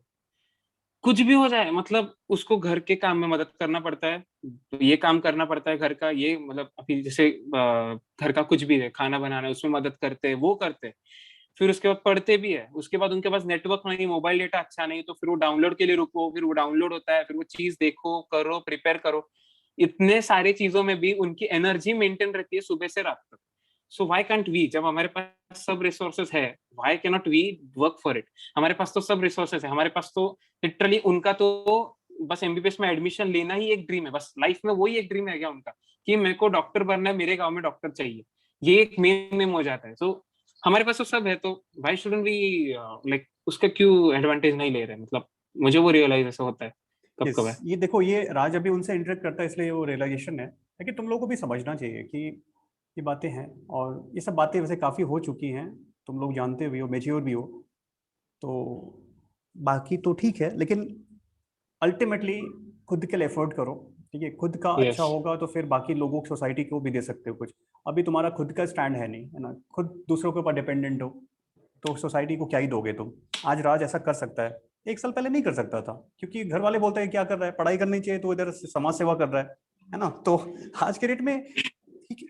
कुछ भी हो जाए, मतलब उसको घर के काम में मदद करना पड़ता है, तो ये काम करना पड़ता है घर का, ये मतलब अभी जैसे घर का कुछ भी है, खाना बनाना है उसमें मदद करते हैं, वो करते हैं। फिर उसके बाद पढ़ते भी है, उसके बाद उनके पास नेटवर्क नहीं, मोबाइल डेटा अच्छा नहीं, तो फिर वो डाउनलोड के लिए रुको, फिर वो डाउनलोड होता है, फिर वो चीज देखो, करो, प्रिपेयर करो। इतने सारे चीजों में भी उनकी एनर्जी मेंटेन रहती है सुबह से रात तक। सो व्हाई कांट वी, जब हमारे पास सब रिसोर्सेज है, why can not we work for it. हमारे पास तो सब रिसोर्सेज है, हमारे पास तो लिटरली, उनका तो बस एमबीबीएस में एडमिशन लेना ही एक ड्रीम है, बस लाइफ में वही एक ड्रीम है क्या उनका, कि मेरे को डॉक्टर बनना है, मेरे गांव में डॉक्टर चाहिए, ये एक मेन हो जाता है। सो हमारे पास तो सब है, तो व्हाई शुडंट वी लाइक उसका क्यों एडवांटेज नहीं ले रहे, मतलब मुझे वो रियलाइज ऐसा होता है कब कब है। ये देखो, ये राज अभी उनसे इंटरेक्ट करता है इसलिए वो रियलाइजेशन है, लेकिन तुम लोगों को भी समझना चाहिए कि ये बातें हैं, और ये सब बातें वैसे काफ़ी हो चुकी हैं, तुम लोग जानते भी हो, मेच्योर भी हो, तो बाकी तो ठीक है, लेकिन अल्टीमेटली खुद के लिए एफर्ट करो, ठीक है। खुद का Yes. अच्छा होगा तो फिर बाकी लोगों को, सोसाइटी को भी दे सकते हो कुछ। अभी तुम्हारा खुद का स्टैंड है नहीं, है ना, खुद दूसरों के ऊपर डिपेंडेंट हो, तो सोसाइटी को क्या ही दोगे तुम। आज राज ऐसा कर सकता है, 1 साल पहले नहीं कर सकता था, क्योंकि घर वाले बोलते हैं क्या कर रहा है, पढ़ाई करनी चाहिए, तो इधर समाज सेवा कर रहा है ना। तो आज के डेट में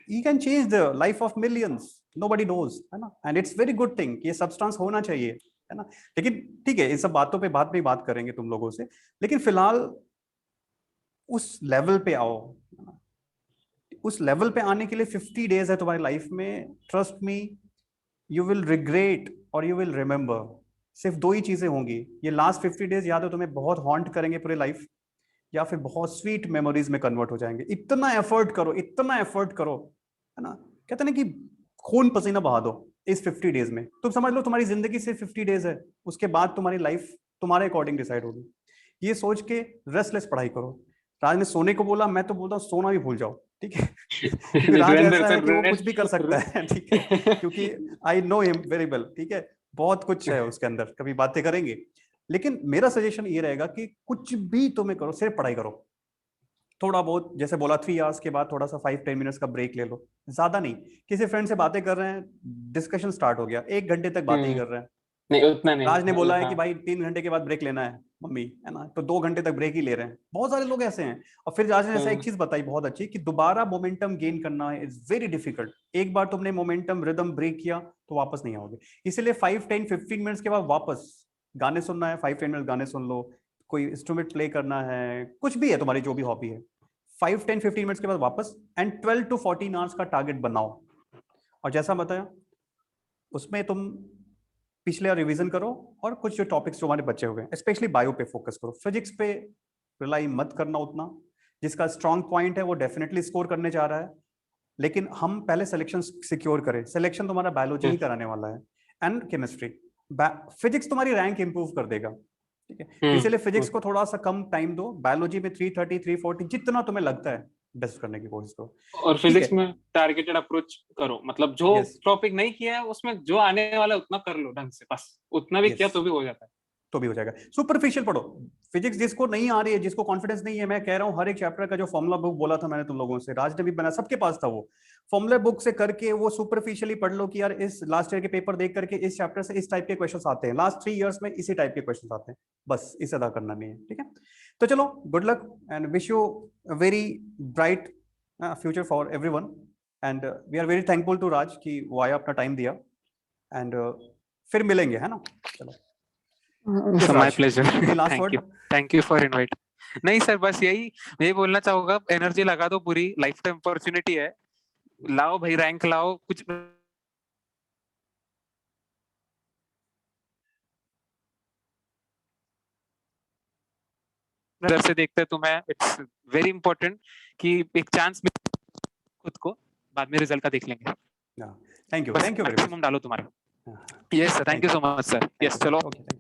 he can change the life of millions, nobody knows, है ना। And it's very good thing, ये सबस्टेंस होना चाहिए, है ना। लेकिन ठीक है, इन सब बातों पे बाद में बात करेंगे तुम लोगों से, लेकिन फिलहाल उस लेवल पे आओ। उस लेवल पे आने के लिए 50 डेज है तुम्हारी लाइफ में, trust me, you will regret और यू विल रिमेंबर। सिर्फ 2 ही चीजें होंगी, ये लास्ट 50 डेज याद है तुम्हें बहुत हॉन्ट करेंगे पूरी लाइफ, या फिर बहुत स्वीट मेमोरीज में कन्वर्ट हो जाएंगे। इतना एफर्ट करो, इतना एफर्ट करो, है ना। कहते ना कि खून पसीना बहा दो इस 50 डेज में। तुम समझ लो तुम्हारी जिंदगी सिर्फ 50 डेज है, उसके बाद तुम्हारी लाइफ तुम्हारे अकॉर्डिंग डिसाइड होगी। ये सोच के रेस्टलेस पढ़ाई करो। राज ने सोने को बोला, मैं तो बोलता हूँ सोना भी भूल जाओ, ठीक है। क्योंकि राज ऐसा है कि वो कुछ भी कर सकता है, ठीक है, क्योंकि I know him very well, ठीक है। बहुत कुछ है उसके अंदर, कभी बातें करेंगे। लेकिन मेरा सजेशन ये रहेगा कि कुछ भी तुम्हें करो, सिर्फ पढ़ाई करो। थोड़ा बहुत, जैसे बोला 3 आवर्स के बाद थोड़ा सा 5-10 मिनट्स का ब्रेक ले लो, ज्यादा नहीं। किसी फ्रेंड से बातें कर रहे हैं, डिस्कशन स्टार्ट हो गया, 1 घंटे तक बातें ही कर रहे हैं। नहीं उतना नहीं, राज ने बोला है कि हाँ। भाई 3 घंटे के बाद ब्रेक लेना है मम्मी, है ना, तो 2 घंटे तक ब्रेक ही ले रहे हैं। बहुत सारे लोग ऐसे हैं। और फिर राज ने ऐसा एक चीज बताई बहुत अच्छी, कि दोबारा मोमेंटम गेन करना इज वेरी डिफिकल्ट। एक बार तुमने मोमेंटम रिदम ब्रेक किया तो वापस नहीं आओगे। इसीलिए 5-10-15 मिनट्स के बाद वापस गाने सुनना है, 5-10 मिनट गाने सुन लो, कोई इंस्ट्रूमेंट प्ले करना है, कुछ भी है तुम्हारी जो भी हॉबी है, 5-10-15 मिनट्स के बाद वापस, एंड 12-14 आवर्स का टारगेट बनाओ। और जैसा बताया उसमें तुम पिछले रिवीजन करो, और कुछ जो टॉपिक्स जो हमारे बचे हुए हैं, स्पेशली बायो पे फोकस करो। फिजिक्स पे रिलाई मत करना उतना। जिसका स्ट्रॉन्ग पॉइंट है वो डेफिनेटली स्कोर करने जा रहा है, लेकिन हम पहले सिलेक्शन सिक्योर करें। सिलेक्शन तुम्हारा बायोलॉजी ही कराने वाला है, एंड केमिस्ट्री। फिजिक्स तुम्हारी रैंक इंप्रूव कर देगा, ठीक है। इसलिए फिजिक्स को थोड़ा सा कम टाइम दो, बायोलॉजी में 330 340 जितना तुम्हें लगता है बेस्ट करने की कोशिश करो। और फिजिक्स में टारगेटेड अप्रोच करो, मतलब जो टॉपिक नहीं किया है उसमें जो आने वाला है उतना कर लो ढंग से, बस उतना भी किया तो भी हो जाता है, तो भी हो जाएगा। सुपरफिशियल पढ़ो फिजिक्स, जिसको नहीं आ रही है, जिसको कॉन्फिडेंस नहीं है, मैं कह रहा हूँ हर एक चैप्टर का जो फॉर्मूला बुक बोला था मैंने तुम लोगों से, राज ने भी बना, सबके पास था वो फॉर्मूला बुक से करके, वो सुपरफिशियली पढ़ लो कि यार इस लास्ट ईयर के पेपर देख करके इस चैप्टर से इस टाइप के क्वेश्चंस आते हैं, लास्ट 3 इयर्स में इसी टाइप के क्वेश्चंस आते हैं, बस इसे अदा करना नहीं है, ठीक है। तो चलो, good luck and wish you very bright future for everyone, and we are very thankful to Raj कि वो आया, अपना टाइम दिया, एंड फिर मिलेंगे, है ना। चलो, my pleasure, last word. Thank you for invite. नहीं सर, बस यही बोलना चाहूंगा, एनर्जी लगा दो पूरी, लाइफ टाइम अपॉर्चुनिटी है, लाओ भाई, रैंक लाओ, कुछ नजर से देखते हैं तुम्हें, इट्स वेरी इंपॉर्टेंट कि एक चांस खुद को, बाद में रिजल्ट का देख लेंगे। Thank you very much, maximum डालो तुम्हारा। Yes, sir. Thank you so much, sir. Yes, चलो. Okay, thank you.